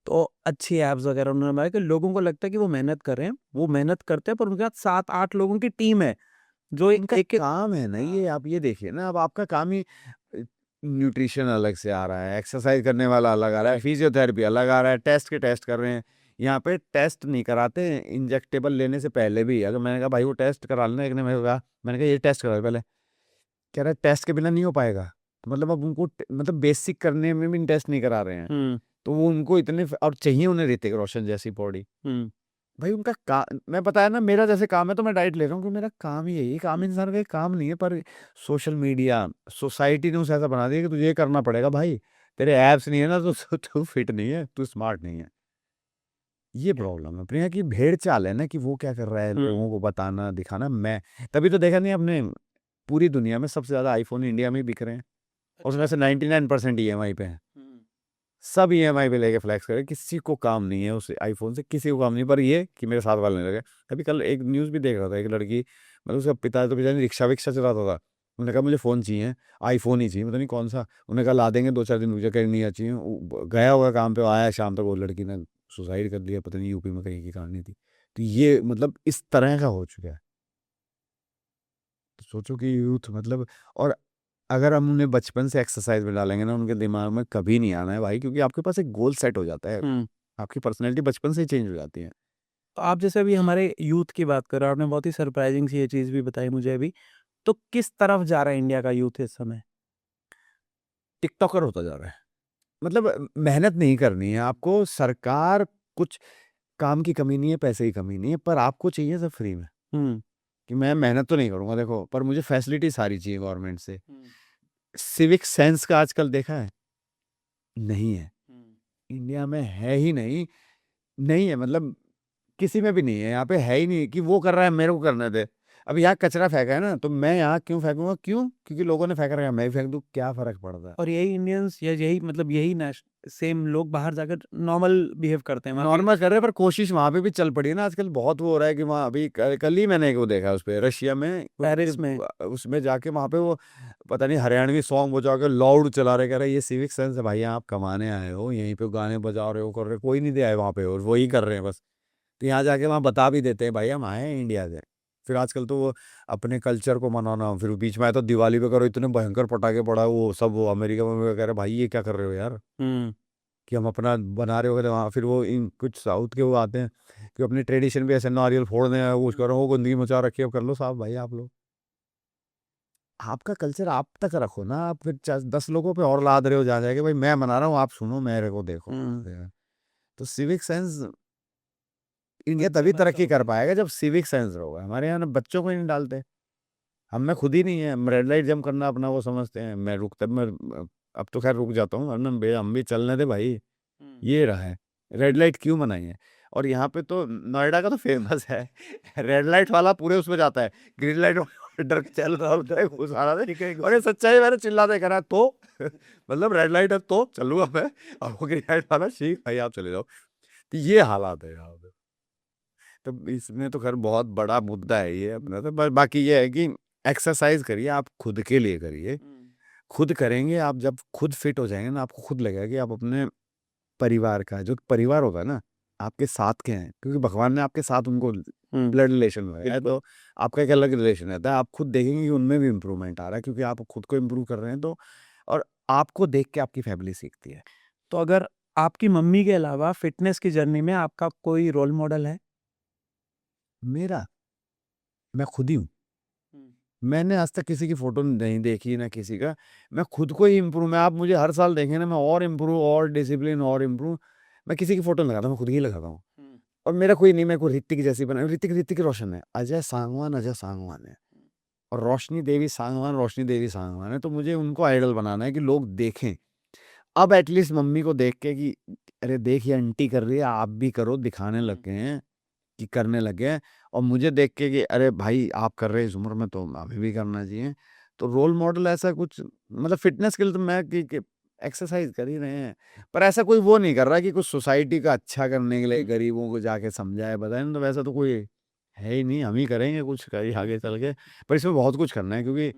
तो अच्छी एब्स वगैरह उन्होंने बनाई कि लोगों को लगता है कि वो मेहनत कर रहे हैं, वो मेहनत करते हैं, पर उनके साथ 7-8 लोगों की टीम है, जो इनका एक-एक काम है ना ये, आप ये देखिए ना, अब आपका काम ही न्यूट्रिशन अलग से आ रहा है, एक्सरसाइज करने वाला अलग आ रहा है, फिजियोथेरेपी अलग आ रहा है, टेस्ट के टेस्ट कर रहे हैं। यहाँ पे टेस्ट नहीं कराते इंजेक्टेबल लेने से पहले भी, अगर मैंने कहा भाई वो टेस्ट करा लेना, एक ने मेरे को कहा, मैंने कहा ये टेस्ट करा पहले, कह रहा है टेस्ट के बिना नहीं हो पाएगा। तो मतलब अब उनको मतलब बेसिक करने में भी टेस्ट नहीं करा रहे हैं, हुँ, तो वो उनको इतने और चाहिए उन्हें ऋतिक रोशन जैसी बॉडी। हुँ। भाई उनका का मैं बताया ना, मेरा जैसे काम है तो मैं डाइट ले रहा हूँ, क्योंकि मेरा काम ही यही, काम इंसान का एक काम नहीं है, पर सोशल मीडिया सोसाइटी ने उसे ऐसा बना दिया कि तुझे ये करना पड़ेगा भाई, तेरे एब्स नहीं है ना तो तू फिट नहीं है, तू स्मार्ट नहीं है। ये प्रॉब्लम है प्रिया की, भेड़ चाल है ना, कि वो क्या कर रहा है हुँ। लोगों को बताना दिखाना। मैं तभी तो देखा नहीं आपने, पूरी दुनिया में सबसे ज्यादा आईफोन इंडिया में ही बिक रहे हैं, और उसमें अच्छा। से 99% ईएमआई पे है। हुँ। सब ईएमआई पे लेके फ्लैक्स करे, किसी को काम नहीं है उस आईफोन से, किसी को काम नहीं, पर ये कि मेरे साथ वाले नहीं लगे। अभी कल एक न्यूज़ भी देख रहा था, एक लड़की, मतलब उसका पिता तो बेचारी रिक्शा विक्शा चलाता था, उन्होंने कहा मुझे फ़ोन चाहिए, आईफोन ही चाहिए, पता नहीं कौन सा, उन्होंने कहा ला देंगे 2-4 दिन रुक जा, कहीं नहीं चाहिए। गया हुआ काम पे, आया शाम तक, वो लड़की ने सुसाइड कर लिया, पता नहीं यूपी में कहीं की कहानी थी। तो ये मतलब इस तरह का हो चुका है। तो सोचो कि यूथ मतलब, और अगर हम उन्हें बचपन से एक्सरसाइज में डालेंगे ना, उनके दिमाग में कभी नहीं आना है भाई, क्योंकि आपके पास एक गोल सेट हो जाता है, हुँ। आपकी पर्सनैलिटी बचपन से ही चेंज हो जाती है। तो आप जैसे अभी हमारे यूथ की बात कर रहे हो, आपने बहुत ही सरप्राइज़िंग सी ये चीज़ भी बताई मुझे अभी। तो किस तरफ जा रहा है इंडिया का यूथ इस समय? टिकटॉकर होता जा रहा है। मतलब मेहनत नहीं करनी है आपको, सरकार कुछ काम की कमी नहीं है, पैसे की कमी नहीं है, पर आपको चाहिए सब फ्री में, हुँ। कि मैं मेहनत तो नहीं करूँगा देखो, पर मुझे फैसिलिटी सारी चाहिए गवर्नमेंट से। हुँ। सिविक सेंस का आजकल देखा है? नहीं है। हुँ। इंडिया में है ही नहीं, नहीं है, मतलब किसी में भी नहीं है, यहाँ पे है ही नहीं कि वो कर रहा है मेरे को करने दे। अब यहाँ कचरा फेंका है ना, तो मैं यहाँ क्यों फेंकूँगा? क्यों? क्योंकि लोगों ने फेंका है, मैं भी फेंक दूँ, क्या फ़र्क पड़ता है? और यही इंडियंस या यही मतलब यही नेश सेम लोग बाहर जाकर नॉर्मल बिहेव करते हैं वहाँ पे। नॉर्मल कर रहे हैं, पर कोशिश वहाँ पे भी चल पड़ी है ना आजकल, बहुत वो हो रहा है कि वहाँ अभी कल ही मैंने एक वो देखा उस पे, रशिया में पेरिस में। उसमें जाके वहाँ पे वो पता नहीं हरियाणवी सॉन्ग बजा के लाउड चला रहे, कह रहे ये सिविक सेंस है भाई, आप कमाने आए हो, यहीं पे गाने बजा रहे हो, कर रहे हो, कोई नहीं दे आए वहाँ पे, और वही कर रहे हैं बस। तो यहाँ जाके वहाँ बता भी देते हैं भाई हम आए हैं इंडिया से। फिर आजकल तो वो अपने कल्चर को मनाना, फिर बीच में आया तो दिवाली पे करो, इतने भयंकर पटाखे पड़ा, वो सब वो अमेरिका में कह रहे भाई ये क्या कर रहे हो यार, हुँ। कि हम अपना बना रहे हो गए वहाँ। फिर वो इन कुछ साउथ के वो आते हैं कि अपने ट्रेडिशन भी ऐसे नारियल फोड़ने हैं, वो करो, वो गंदगी मचा रखी है, अब कर लो साहब भाई आप लोग। आपका कल्चर आप तक रखो ना, आप फिर 10 लोगों पे और लाद रहे हो जा जाके, भाई मैं मना रहा हूँ आप सुनो मेरे को देखो। हुँ। तो सिविक सेंस इंडिया बच्चे तभी में अच्छा तरक्की कर होता है। पाएगा जब सिविक सेंस होगा। हमारे यहाँ ना बच्चों को ही नहीं डालते। हम में खुद ही नहीं है, हम रेड लाइट जंप करना अपना वो समझते हैं। मैं रुकता मैं अब तो खैर रुक जाता हूँ, वरना हम भी चलने दे भाई, ये रहा है रेड लाइट क्यों बनाई है। और यहाँ पे तो नोएडा का तो फेमस है रेड लाइट वाला पूरे उसमें जाता है, ग्रीन लाइट डर के चल रहा होता है घुस रहा है। और ये सच्चाई मैंने चिल्लाते करा तो मतलब रेड लाइट है तो चलूंगा मैं, और वो ग्रीन लाइट वाला ठीक भाई आप चले जाओ। तो ये हालात है यहाँ पे। तो इसमें तो खैर बहुत बड़ा मुद्दा है ये अपना। तो बाकी ये है कि एक्सरसाइज करिए, आप खुद के लिए करिए। खुद करेंगे आप, जब खुद फिट हो जाएंगे ना, आपको खुद लगेगा कि आप अपने परिवार का, जो परिवार होता है ना, आपके साथ के हैं, क्योंकि भगवान ने आपके साथ उनको ब्लड रिलेशन लगाया है, तो आपका एक अलग रिलेशन रहता है। आप खुद देखेंगे कि उनमें भी इम्प्रूवमेंट आ रहा है, क्योंकि आप खुद को इम्प्रूव कर रहे हैं। तो और आपको देख के आपकी फैमिली सीखती है। तो अगर आपकी मम्मी के अलावा फिटनेस की जर्नी में आपका कोई रोल मॉडल है? मेरा मैं खुद ही हूँ। मैंने आज तक किसी की फोटो नहीं देखी ना किसी का, मैं खुद को ही इम्प्रूव। मैं आप मुझे हर साल देखें ना, मैं और इम्प्रूव और डिसिप्लिन और इम्प्रूव। मैं किसी की फोटो नहीं लगाता, मैं खुद ही लगाता हूँ। और मेरा कोई नहीं, मेरे को ऋतिक जैसी बना, ऋतिक रोशन है, अजय सांगवान है, और रोशनी देवी सांगवान है। तो मुझे उनको आइडल बनाना है कि लोग देखें। अब एटलीस्ट मम्मी को देख के कि अरे देखिए आंटी कर रही है, आप भी करो, दिखाने लग गए हैं कि करने लग गए हैं। और मुझे देख के कि अरे भाई आप कर रहे हैं इस उम्र में, तो हमें भी करना चाहिए। तो रोल मॉडल ऐसा कुछ, मतलब फिटनेस के लिए तो मैं कि एक्सरसाइज कर ही रहे हैं, पर ऐसा कोई वो नहीं कर रहा कि कुछ सोसाइटी का अच्छा करने के लिए गरीबों को जाके समझाए बताए। तो वैसा तो कोई है ही नहीं, हम ही करेंगे कुछ कहीं आगे चल के। पर इसमें बहुत कुछ करना है, क्योंकि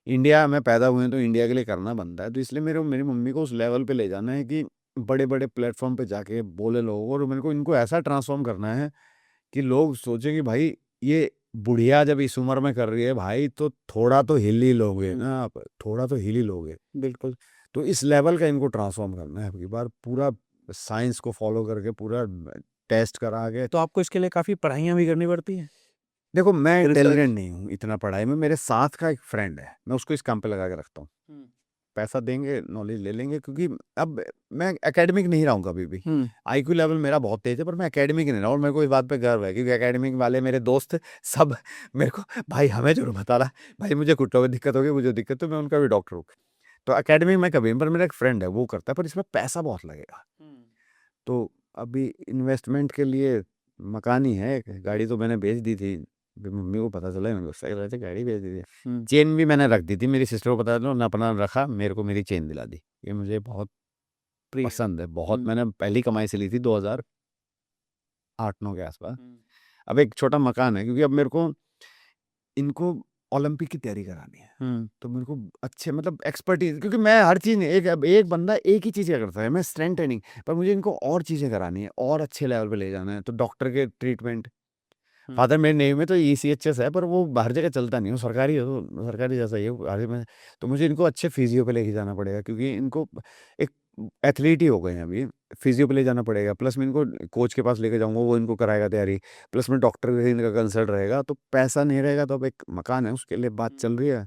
इंडिया में पैदा हुए हैं तो इंडिया के लिए करना बनता है। तो इसलिए मेरी मम्मी को उस लेवल पे ले जाना है कि बड़े बड़े प्लेटफॉर्म पे जाके बोले लोगों को। और मेरे को इनको ऐसा ट्रांसफॉर्म करना है कि लोग सोचें कि भाई ये बुढ़िया जब इस उम्र में कर रही है भाई, तो थोड़ा तो हिल ही लोगे ना आप, थोड़ा तो हिल ही लोगे। बिल्कुल। तो इस लेवल का इनको ट्रांसफॉर्म करना है, अब की बार पूरा साइंस को फॉलो करके, पूरा टेस्ट करा के। तो आपको इसके लिए काफ़ी पढ़ाइयाँ भी करनी पड़ती हैं? देखो मैं रिसर्च। इंटेलिजेंट नहीं हूँ इतना पढ़ाई में, मेरे साथ का एक फ्रेंड है, मैं उसको इस काम पे लगा के रखता हूँ। पैसा देंगे, नॉलेज ले लेंगे, क्योंकि अब मैं एकेडमिक नहीं रहा हूँ कभी भी। आईक्यू लेवल मेरा बहुत तेज है, पर मैं एकेडमिक नहीं रहा। और मेरे को इस बात पे गर्व है, क्योंकि एकेडमिक वाले मेरे दोस्त सब मेरे को भाई हमें जरूर बता रहा भाई मुझे घुटनों में दिक्कत होगी, मुझे दिक्कत, तो मैं उनका भी डॉक्टर हूँ। तो एकेडमिक में कभी नहीं, पर मेरा एक फ्रेंड है वो करता है, पर इसमें पैसा बहुत लगेगा। तो अभी इन्वेस्टमेंट के लिए मकान ही है, गाड़ी तो मैंने बेच दी थी। अभी मम्मी को पता चला, गुस्सा कर रहे थे, गाड़ी बेच दी थी। चेन भी मैंने रख दी थी, मेरी सिस्टर को पता चला, ना अपना रखा, मेरे को मेरी चेन दिला दी। ये मुझे बहुत पसंद है, बहुत। मैंने पहली कमाई से ली थी 2008-9 के आसपास। अब एक छोटा मकान है, क्योंकि अब मेरे को इनको ओलंपिक की तैयारी करानी है। तो मेरे को अच्छे मतलब एक्सपर्टीज, क्योंकि मैं हर चीज़ नहीं, एक बंदा एक ही चीज़ करता है, मैं स्ट्रेंथ ट्रेनिंग, पर मुझे इनको और चीज़ें करानी है, और अच्छे लेवल पे ले जाना है। तो डॉक्टर के ट्रीटमेंट, फादर मेरे नेवी में तो ECHS है, पर वो हर जगह चलता नहीं है, सरकारी है, तो सरकारी जैसा ही है हर जगह में। तो मुझे इनको अच्छे फिजियो पे लेके जाना पड़ेगा, क्योंकि इनको एक एथलीट ही हो गए हैं अभी, फिजियो पे ले जाना पड़ेगा। प्लस मैं इनको कोच के पास लेके जाऊंगा, वो इनको कराएगा तैयारी। प्लस में डॉक्टर का इनका कंसल्ट रहेगा। तो पैसा नहीं रहेगा, तो अब एक मकान है उसके लिए बात चल रही है,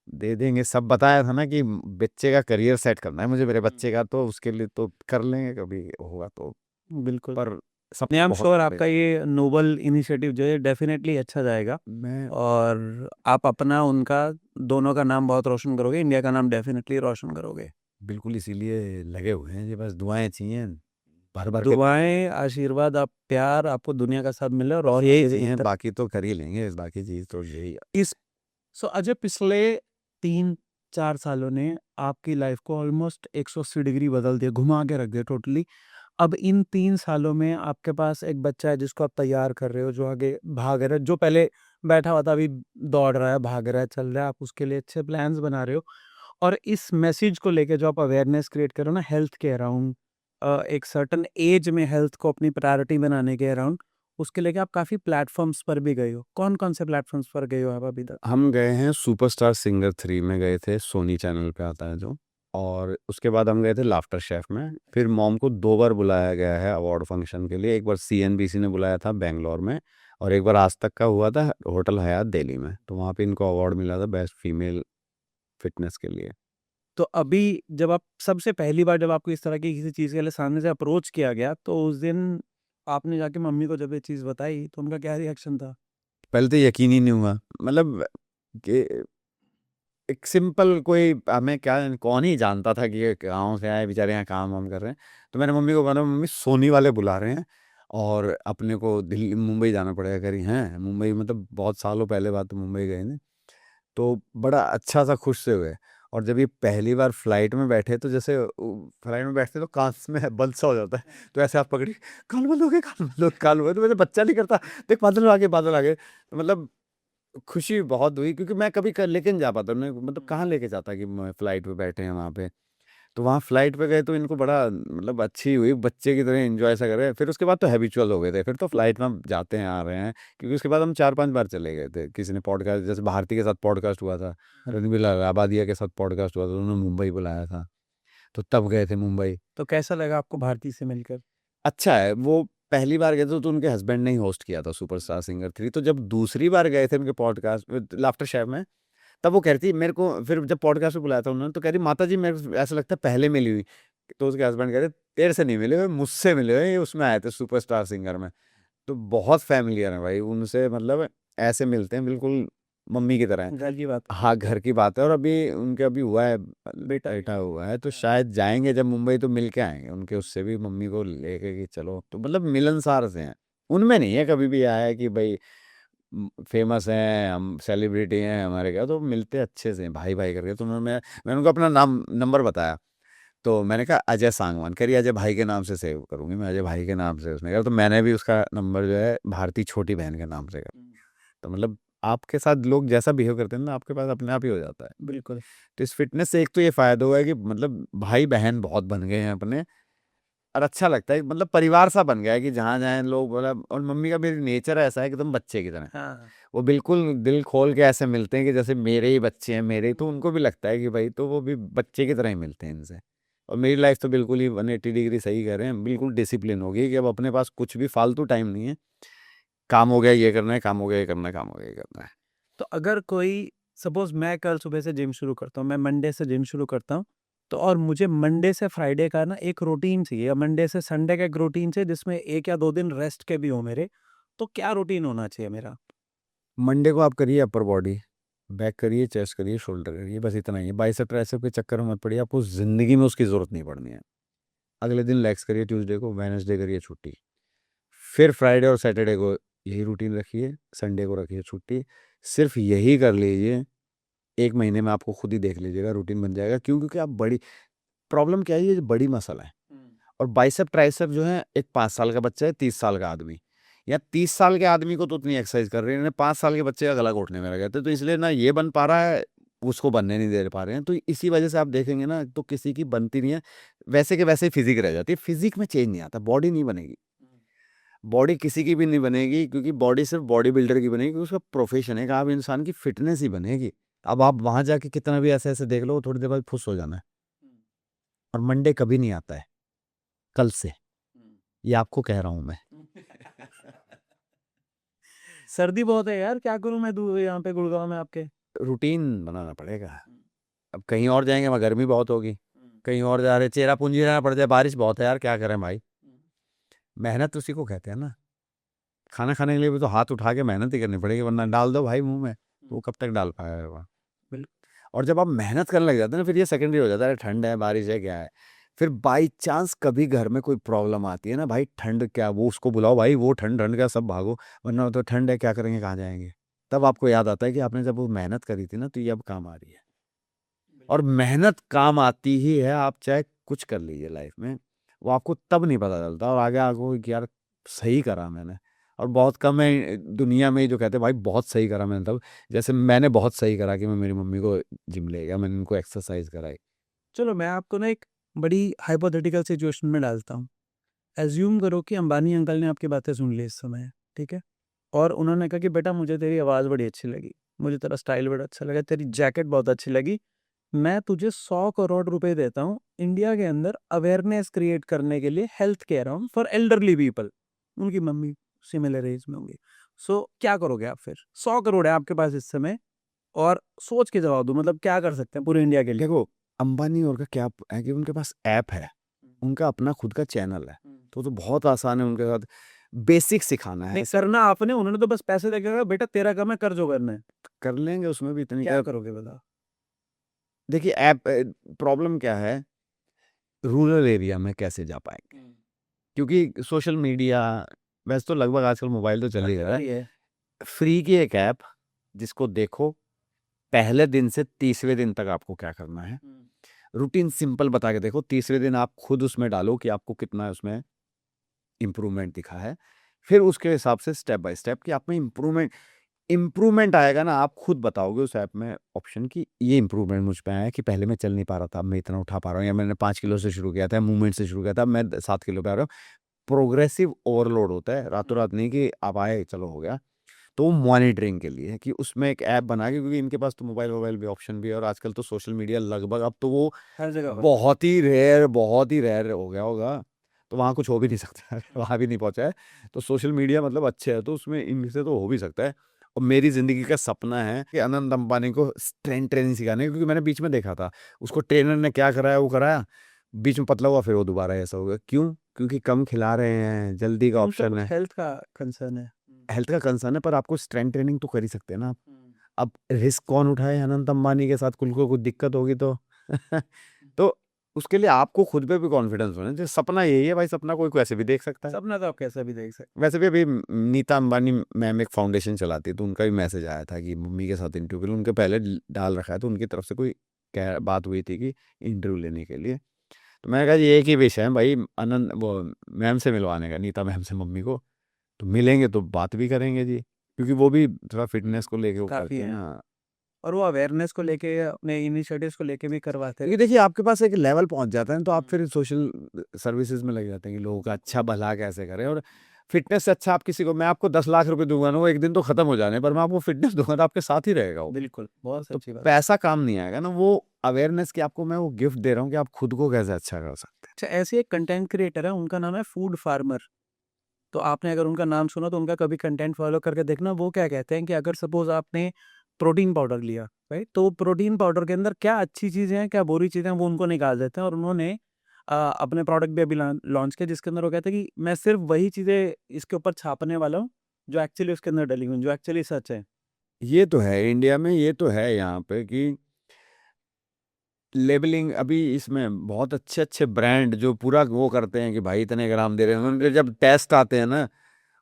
दे देंगे। सब बताया था ना कि बच्चे का करियर सेट करना है मुझे, मेरे बच्चे का, तो उसके लिए तो कर लेंगे कभी होगा तो। बिल्कुल। पर सब नहीं, आई एम बहुत श्योर आपका ये नोबल इनिशिएटिव जो है डेफिनेटली अच्छा जाएगा, मैं और आप अपना उनका दोनों का नाम बहुत रोशन करोगे, इंडिया का नाम डेफिनेटली रोशन करोगे। बिल्कुल इसीलिए लगे हुए हैं, ये बस दुआएं चाहिए भर भर के। दुआएं, आशीर्वाद, आप प्यार, आपको दुनिया का सब मिले, और यही ये हैं, बाकी तो कर ही लेंगे, बाकी चीज तो यही है। इस सो अजय, पिछले 3-4 सालों ने आपकी लाइफ को ऑलमोस्ट 180 डिग्री बदल दिया, घुमा के रख दिया टोटली। अब इन 3 सालों में आपके पास एक बच्चा है जिसको आप तैयार कर रहे हो, जो आगे भाग रहा है, जो पहले बैठा हुआ था अभी दौड़ रहा है, भाग रहा है, चल रहा है, आप उसके लिए अच्छे प्लान्स बना रहे हो। और इस मैसेज को लेके जो आप अवेयरनेस क्रिएट कर रहे हो ना, हेल्थ के अराउंड, एक सर्टेन एज में हेल्थ को अपनी प्रायोरिटी बनाने के अराउंड, उसके लेके आप काफ़ी प्लेटफॉर्म्स पर भी गए हो। कौन-कौन से प्लेटफॉर्म्स पर गए हो आप अभी तक? हम गए हैं सुपरस्टार सिंगर 3 में गए थे, सोनी चैनल पे आता है जो। और उसके बाद हम गए थे लाफ्टर शेफ में। फिर मॉम को 2 बार बुलाया गया है अवार्ड फंक्शन के लिए। एक बार CNBC ने बुलाया था बैंगलोर में, और एक बार आज तक का हुआ था होटल हयात दिल्ली में। तो वहाँ पे इनको अवार्ड मिला था बेस्ट फीमेल फिटनेस के लिए। तो अभी जब आप सबसे पहली बार जब आपको इस तरह की किसी चीज़ के लिए सामने से अप्रोच किया गया, तो उस दिन आपने जाके मम्मी को जब ये चीज़ बताई, तो उनका क्या रिएक्शन था? पहले तो यकीन ही नहीं हुआ, मतलब कि एक सिंपल कोई हमें क्या कौन ही जानता था कि ये गाँव से आए बेचारे यहाँ काम वाम कर रहे हैं। तो मैंने मम्मी को बोला मम्मी सोनी वाले बुला रहे हैं और अपने को दिल्ली मुंबई जाना पड़ेगा। कह रही हैं मुंबई मतलब बहुत सालों पहले बात तो मुंबई गए थे। तो बड़ा अच्छा सा खुश से हुए और जब ये पहली बार फ्लाइट में बैठे तो जैसे फ्लाइट में बैठते तो कान में बंद सा हो जाता है तो ऐसे आप पकड़ी कान बंद हो गए कान बंद हो गए कान बंद हो गए। तो वैसे बच्चा नहीं करता देख बादल आ गए तो मतलब खुशी बहुत हुई क्योंकि मैं कभी लेके नहीं जा पाता मैं मतलब कहाँ लेके जाता कि मैं फ्लाइट पे बैठे हैं वहाँ पे। तो वहाँ फ्लाइट पे गए तो इनको बड़ा मतलब अच्छी हुई बच्चे की तरह एंजॉय सा करे। फिर उसके बाद तो हैबिचुअल हो गए थे फिर तो फ्लाइट में हम जाते हैं आ रहे हैं क्योंकि उसके बाद हम 4-5 बार चले गए थे। किसी ने पॉडकास्ट जैसे भारती के साथ पॉडकास्ट हुआ था रणबीर आबादिया के साथ पॉडकास्ट हुआ था उन्होंने मुंबई बुलाया था तो तब गए थे मुंबई। तो कैसा लगा आपको भारती से मिलकर? अच्छा है वो पहली बार गए थे तो उनके हस्बैंड ने ही होस्ट किया था सुपरस्टार सिंगर 3। तो जब दूसरी बार गए थे उनके पॉडकास्ट लाफ्टर शेफ में तब वो कह रही थी मेरे को फिर जब पॉडकास्ट पे बुलाया था उन्होंने तो कह रही माता जी मेरे को ऐसा लगता है पहले मिली हुई। तो उसके हस्बैंड कह रहे तेरे से नहीं मिले हुए मुझसे मिले हुए ये उसमें आए थे सुपरस्टार सिंगर में। तो बहुत फैमिलियर है भाई उनसे मतलब ऐसे मिलते हैं बिल्कुल मम्मी की तरह है। घर की बात। हाँ घर की बात है और अभी उनके अभी हुआ है बेटा बेटा हुआ है तो शायद जाएंगे जब मुंबई तो मिल के आएंगे उनके उससे भी मम्मी को लेके कि चलो तो मतलब मिलनसार से हैं। उनमें नहीं है कभी भी आया है कि भाई फेमस हैं हम सेलिब्रिटी हैं हमारे क्या तो मिलते अच्छे से हैं भाई भाई करके। तो मैंने उनको अपना नाम नंबर बताया तो मैंने कहा अजय सांगवान करिए अजय भाई के नाम से सेव करूंगी मैं अजय भाई के नाम से। उसने कहा तो मैंने भी उसका नंबर जो है भारती छोटी बहन के नाम से कर। तो मतलब आपके साथ लोग जैसा बिहेव करते हैं ना आपके पास अपने आप ही हो जाता है। बिल्कुल। तो इस फिटनेस से एक तो ये फायदा हुआ है कि मतलब भाई बहन बहुत बन गए हैं अपने और अच्छा लगता है मतलब परिवार सा बन गया है कि जहाँ जाए लोग बोला। और मम्मी का भी नेचर ऐसा है कि तुम बच्चे की तरह हाँ। वो बिल्कुल दिल खोल के ऐसे मिलते हैं कि जैसे मेरे ही बच्चे हैं मेरे ही। तो उनको भी लगता है कि भाई तो वो भी बच्चे की तरह ही मिलते हैं इनसे। और मेरी लाइफ तो बिल्कुल ही 180 डिग्री सही कह रहे हैं बिल्कुल डिसिप्लिन हो गई कि अब अपने पास कुछ भी फालतू टाइम नहीं है। काम हो गया ये करना है काम हो गया ये करना है काम हो गया ये करना है। तो अगर कोई सपोज मैं कल सुबह से जिम शुरू करता हूँ, मैं मंडे से जिम शुरू करता हूँ, तो और मुझे मंडे से फ्राइडे का ना एक रूटीन चाहिए या मंडे से संडे का एक रूटीन चाहिए जिसमें 1 या 2 दिन रेस्ट के भी हो मेरे, तो क्या रूटीन होना चाहिए मेरा? मंडे को आप करिए अपर बॉडी बैक करिए चेस्ट करिए शोल्डर करिए बस इतना ही है। बाइसेप ट्राइसेप के चक्कर में मत पड़िए आपको ज़िंदगी में उसकी ज़रूरत नहीं पड़नी है। अगले दिन लेग्स करिए ट्यूसडे को वेडनेसडे करिए छुट्टी। फिर फ्राइडे और सैटरडे को यही रूटीन रखिए संडे को रखिए छुट्टी। सिर्फ यही कर लीजिए 1 महीने में आपको खुद ही देख लीजिएगा रूटीन बन जाएगा। क्यों क्योंकि आप बड़ी प्रॉब्लम क्या है ये बड़ी मसल है। और बाइसेप ट्राइसेप जो है एक 5 साल का बच्चा है 30 साल का आदमी या 30 साल के आदमी को तो उतनी एक्सरसाइज कर रहे हैं 5 साल के बच्चे का गला घोटने में लगे थे। तो इसलिए ना ये बन पा रहा है उसको बनने नहीं दे पा रहे हैं। तो इसी वजह से आप देखेंगे ना तो किसी की बनती नहीं है वैसे के वैसे फिजिक रह जाती है। फिजिक में चेंज नहीं आता बॉडी नहीं बनेगी। बॉडी किसी की भी नहीं बनेगी क्योंकि बॉडी सिर्फ बॉडी बिल्डर की बनेगी क्योंकि उसका प्रोफेशन है कि आप इंसान की फिटनेस ही बनेगी। अब आप वहां जाके कितना भी ऐसे ऐसे देख लो थोड़ी देर बाद फुस हो जाना है। और मंडे कभी नहीं आता है कल से ये आपको कह रहा हूं मैं। सर्दी बहुत है यार, क्या करूं मैं यहाँ पे गुड़गांव में आपके? रूटीन बनाना पड़ेगा। अब कहीं और जाएंगे वहाँ गर्मी बहुत होगी कहीं और जा रहे चेरापूंजी जाना पड़ जाए बारिश बहुत है यार क्या करें भाई। मेहनत उसी को कहते हैं ना। खाना खाने के लिए भी तो हाथ उठा के मेहनत ही करनी पड़ेगी वरना डाल दो भाई मुंह में तो वो कब तक डाल पाएगा। और जब आप मेहनत करने लग जाते हैं ना फिर ये सेकेंडरी हो जाता है ठंड है बारिश है क्या है। फिर बाई चांस कभी घर में कोई प्रॉब्लम आती है ना भाई ठंड क्या वो उसको बुलाओ भाई वो ठंड ठंड क्या सब भागो वरना तो ठंड है क्या करेंगे कहाँ जाएंगे। तब आपको याद आता है कि आपने जब वो मेहनत करी थी ना तो ये अब काम आ रही है। और मेहनत काम आती ही है आप चाहे कुछ कर लीजिए लाइफ में वो आपको तब नहीं पता चलता और आगे आपको कि यार सही करा मैंने। और बहुत कम है दुनिया में ही जो कहते हैं भाई बहुत सही करा मैंने तब जैसे मैंने बहुत सही करा कि मैं मेरी मम्मी को जिम ले गया मैंने उनको एक्सरसाइज कराई। चलो मैं आपको ना एक बड़ी हाइपोथेटिकल सिचुएशन में डालता हूँ। एज्यूम करो कि अंबानी अंकल ने आपकी बातें सुन ली इस समय, ठीक है? और उन्होंने कहा कि बेटा मुझे तेरी आवाज़ बड़ी अच्छी लगी, मुझे तेरा स्टाइल बड़ा अच्छा लगा, तेरी जैकेट बहुत अच्छी लगी, मैं तुझे 100 करोड़ रुपए देता हूँ इंडिया के अंदर अवेयरनेस क्रिएट करने के लिए health care on for elderly people. उनकी मम्मी सिमिलर एज में होंगी। सो क्या करोगे आप फिर? 100 करोड़ है आपके पास इस समय और सोच के जवाब दो, मतलब क्या कर सकते हैं पूरे इंडिया के लिए? देखो अंबानी और का क्या है कि उनके पास ऐप है उनका अपना खुद का चैनल है तो बहुत आसान है उनके साथ बेसिक सिखाना है। नहीं करना आपने, उन्होंने तो बस पैसे देके कहा बेटा तेरा काम है कर जो करना है। कर लेंगे उसमें भी इतनी क्या करोगे बताओ? देखिए ऐप प्रॉब्लम क्या है, रूरल एरिया में कैसे जा पाएंगे, क्योंकि सोशल मीडिया वैसे तो लगभग आजकल मोबाइल तो चल ही रहा है। ये फ्री की एक ऐप जिसको देखो, पहले दिन से तीसरे दिन तक आपको क्या करना है, रूटीन सिंपल बता के देखो, तीसरे दिन आप खुद उसमें डालो कि आपको कितना उसमें इम्प्रूवमेंट दिखा है, फिर उसके हिसाब से स्टेप बाय स्टेप कि आप में इम्प्रूवमेंट आएगा ना, आप खुद बताओगे उस ऐप में ऑप्शन कि ये इम्प्रूवमेंट मुझ पे आया है कि पहले मैं चल नहीं पा रहा था, अब मैं इतना उठा पा रहा हूँ, या मैंने 5 किलो से शुरू किया था, मूवमेंट से शुरू किया था, मैं 7 किलो पे आ रहा हूँ। प्रोग्रेसिव ओवरलोड होता है, रातों रात नहीं कि आप आए चलो हो गया। तो वो मॉनिटरिंग के लिए है कि उसमें एक ऐप बना के, क्योंकि इनके पास तो मोबाइल भी ऑप्शन भी है, और आजकल तो सोशल मीडिया लगभग अब तो वो हर जगह बहुत ही रेयर हो गया होगा, तो वहाँ कुछ हो भी नहीं सकता है, वहाँ भी नहीं पहुँचा है। तो सोशल मीडिया मतलब अच्छे है, तो उसमें इनसे तो हो भी सकता है। और मेरी ज़िंदगी का सपना है कि अनंत अंबानी को स्ट्रेंथ ट्रेनिंग सिखाने का, क्योंकि मैंने बीच में देखा था, उसको ट्रेनर ने क्या कराया, वो कराया, बीच में पतला हुआ, फिर वो दोबारा ऐसा हो गया। क्यों? क्योंकि कम खिला रहे हैं, जल्दी का उनका ऑप्शन कुछ है, हेल्थ का कंसर्न है। हेल्थ का कंसर्न है, पर आपको स्ट्रेंथ ट्रेनिंग तो कर ही सकते हैं ना आप। अब रिस्क कौन उठाए अनंत अंबानी के साथ, कुल को कुछ दिक्कत होगी तो तो उसके लिए आपको खुद पे भी कॉन्फिडेंस होना चाहिए। सपना यही है भाई, सपना कोई कैसे भी देख सकता है। सपना तो आप कैसा भी देख सकते वैसे भी अभी नीता अंबानी मैम एक फाउंडेशन चलाती है, तो उनका भी मैसेज आया था कि मम्मी के साथ इंटरव्यू के लिए, उनके पहले डाल रखा है, तो उनकी तरफ से कोई बात हुई थी कि इंटरव्यू लेने के लिए। तो मैंने कहा ये एक ही विश है भाई, आनंद वो मैम से मिलवाने का, नीता मैम से मम्मी को। तो मिलेंगे तो बात भी करेंगे जी, क्योंकि वो भी थोड़ा फिटनेस को लेके वो काफी करते हैं है, ना। और वो अवेयरनेस को लेके अपने इनिशिएटिव्स को लेके भी करवाते क्योंकि हैं। देखिए आपके पास एक लेवल पहुंच जाता है तो आप फिर सोशल सर्विसेज में लग जाते हैं कि लोगों का अच्छा भला कैसे करें। और फिटनेस से अच्छा आप किसी को, मैं आपको 10 लाख रुपए दूंगा ना, वो एक दिन तो खत्म हो जाने पर, मैं आपको फिटनेस दूंगा तो आपके साथ ही रहेगा वो। बिल्कुल, बहुत तो अच्छी बात। पैसा काम नहीं आएगा ना, वो अवेयरनेस की आपको मैं वो गिफ्ट दे रहा हूँ कि आप खुद को कैसे अच्छा कर सकते हैं। अच्छा, ऐसे एक कंटेंट क्रिएटर है, उनका नाम है फूड फार्मर। तो आपने अगर उनका नाम सुना तो उनका कभी कंटेंट फॉलो करके देखना। वो क्या कहते हैं कि अगर सपोज आपने प्रोटीन पाउडर लिया, राइट, तो प्रोटीन पाउडर के अंदर क्या अच्छी चीज़ें हैं, क्या बुरी चीज़ें हैं, वो उनको निकाल देते हैं। और उन्होंने अपने प्रोडक्ट भी अभी लॉन्च किया, जिसके अंदर वो कहते हैं कि मैं सिर्फ वही चीज़ें इसके ऊपर छापने वाला हूँ जो एक्चुअली उसके अंदर डली हुई हैं, जो एक्चुअली सच है। ये तो है इंडिया में, ये तो है यहाँ पे कि लेबलिंग अभी इसमें बहुत अच्छे अच्छे ब्रांड जो पूरा वो करते हैं कि भाई इतने ग्राम दे रहे हैं, उनके जब टेस्ट आते हैं ना,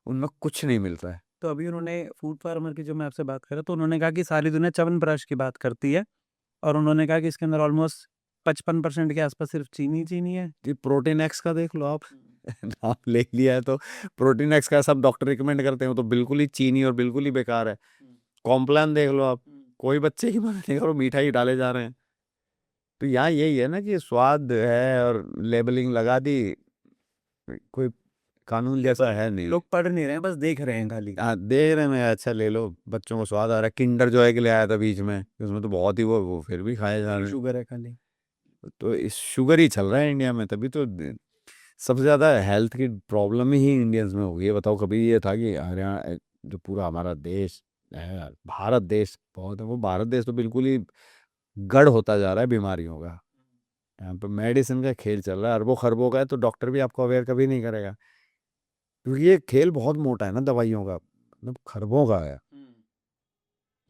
उनमें कुछ नहीं मिलता है। तो अभी उन्होंने फूड फार्मर की जो मैं आपसे बात कर रहा, तो उन्होंने कहा कि सारी दुनिया च्यवनप्राश की बात करती है, और उन्होंने कहा कि इसके अंदर ऑलमोस्ट 55% के आसपास सिर्फ चीनी चीनी है। जी प्रोटीन एक्स का देख लो आप नाम ले लिया है तो, प्रोटीन एक्स का सब डॉक्टर रिकमेंड करते हैं, वो तो बिल्कुल ही चीनी और बिल्कुल ही बेकार है। कॉम्प्लान देख लो आप, कोई बच्चे की मदद नहीं करो, मिठाई डाले जा रहे हैं। तो यहाँ यही है ना कि स्वाद है और लेबलिंग लगा दी, कोई कानून जैसा है नहीं। लोग पढ़ नहीं रहे हैं, बस देख रहे हैं खाली। हाँ देख रहे हैं, मैं अच्छा ले लो, बच्चों को स्वाद आ रहा है। किंडर जॉय के लिए आया था बीच में, उसमें तो बहुत ही वो फिर भी खाए जा रहे हैं। शुगर है खाली। तो इस शुगर ही चल रहा है इंडिया में, तभी तो सबसे ज़्यादा हेल्थ की प्रॉब्लम ही इंडियंस में हो गई है। बताओ कभी ये था कि हरियाणा जो पूरा हमारा देश है, भारत देश बहुत है, वो भारत देश तो बिल्कुल ही गढ़ होता जा रहा है बीमारियों का। यहाँ पे मेडिसिन का खेल चल रहा है, अरबों खरबों का है, तो डॉक्टर भी आपको अवेयर कभी नहीं करेगा, क्योंकि ये खेल बहुत मोटा है ना दवाइयों का, मतलब खरबों का है,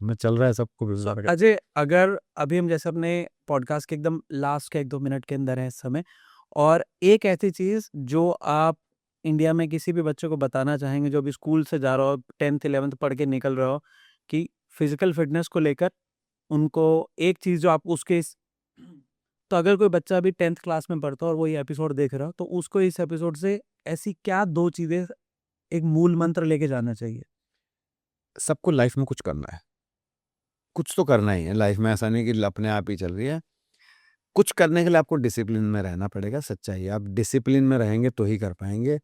में चल रहा है सबको बिगाड़ के। अजय, अगर अभी हम जैसे अपने पॉडकास्ट के एकदम लास्ट के 1-2 मिनट के अंदर है इस समय, और एक ऐसी चीज़ जो आप इंडिया में किसी भी बच्चे को बताना चाहेंगे जो अभी स्कूल से जा रहा हो, 10th 11th पढ़ के निकल रहा हो, कि फिजिकल फिटनेस को लेकर उनको एक चीज़ जो आप उसके तो अगर कोई बच्चा अभी 10th क्लास में पढ़ता है और वो ये एपिसोड देख रहा हो, तो उसको इस एपिसोड से ऐसी क्या 2 चीज़ें, एक मूल मंत्र लेके जाना चाहिए? सबको लाइफ में कुछ करना है, कुछ तो करना ही है लाइफ में, ऐसा नहीं कि अपने आप ही चल रही है। कुछ करने के लिए आपको डिसिप्लिन में रहना पड़ेगा, सच्चाई है। आप डिसिप्लिन में रहेंगे तो ही कर पाएंगे।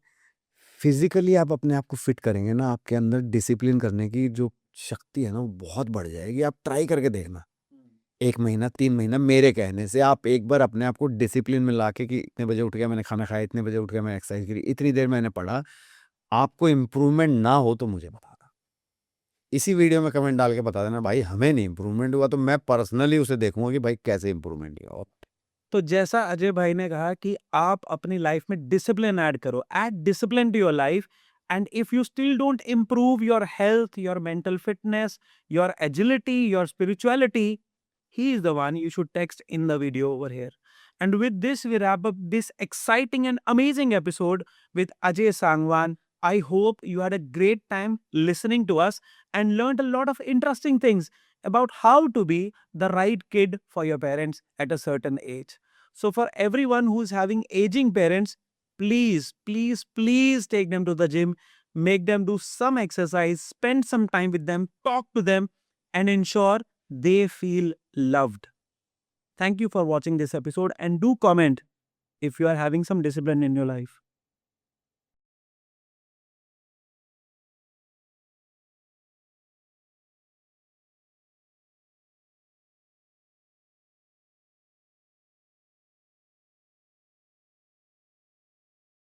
फिजिकली आप अपने आप को फिट करेंगे ना, आपके अंदर डिसिप्लिन करने की जो शक्ति है ना, वो बहुत बढ़ जाएगी। आप ट्राई करके देखना, 1 महीना 3 महीना मेरे कहने से आप एक बार अपने आप को डिसिप्लिन में ला के कि इतने बजे उठ गया मैंने खाना खाया, इतने बजे उठ गया मैं एक्सरसाइज करी, इतनी देर मैंने पढ़ा, आपको इम्प्रूवमेंट ना हो तो मुझे बताना, इसी वीडियो में कमेंट डाल के बता देना भाई हमें नहीं इम्प्रूवमेंट हुआ, तो मैं पर्सनली उसे देखूंगा कि भाई कैसे इम्प्रूवमेंट हुआ। तो जैसा अजय भाई ने कहा कि आप अपनी लाइफ में डिसिप्लिन ऐड करो, add discipline to your life, And if you still don't improve your health, your mental fitness, your agility, your spirituality, he is the one you should text in the video over here. And with this, we wrap up this exciting and amazing episode with Ajay Sangwan. I hope you had a great time listening to us and learned a lot of interesting things about how to be the right kid for your parents at a certain age. So, for everyone who's having aging parents, please, please, please take them to the gym, make them do some exercise, spend some time with them, talk to them, and ensure they feel loved. Thank you for watching this episode and do comment if you are having some discipline in your life.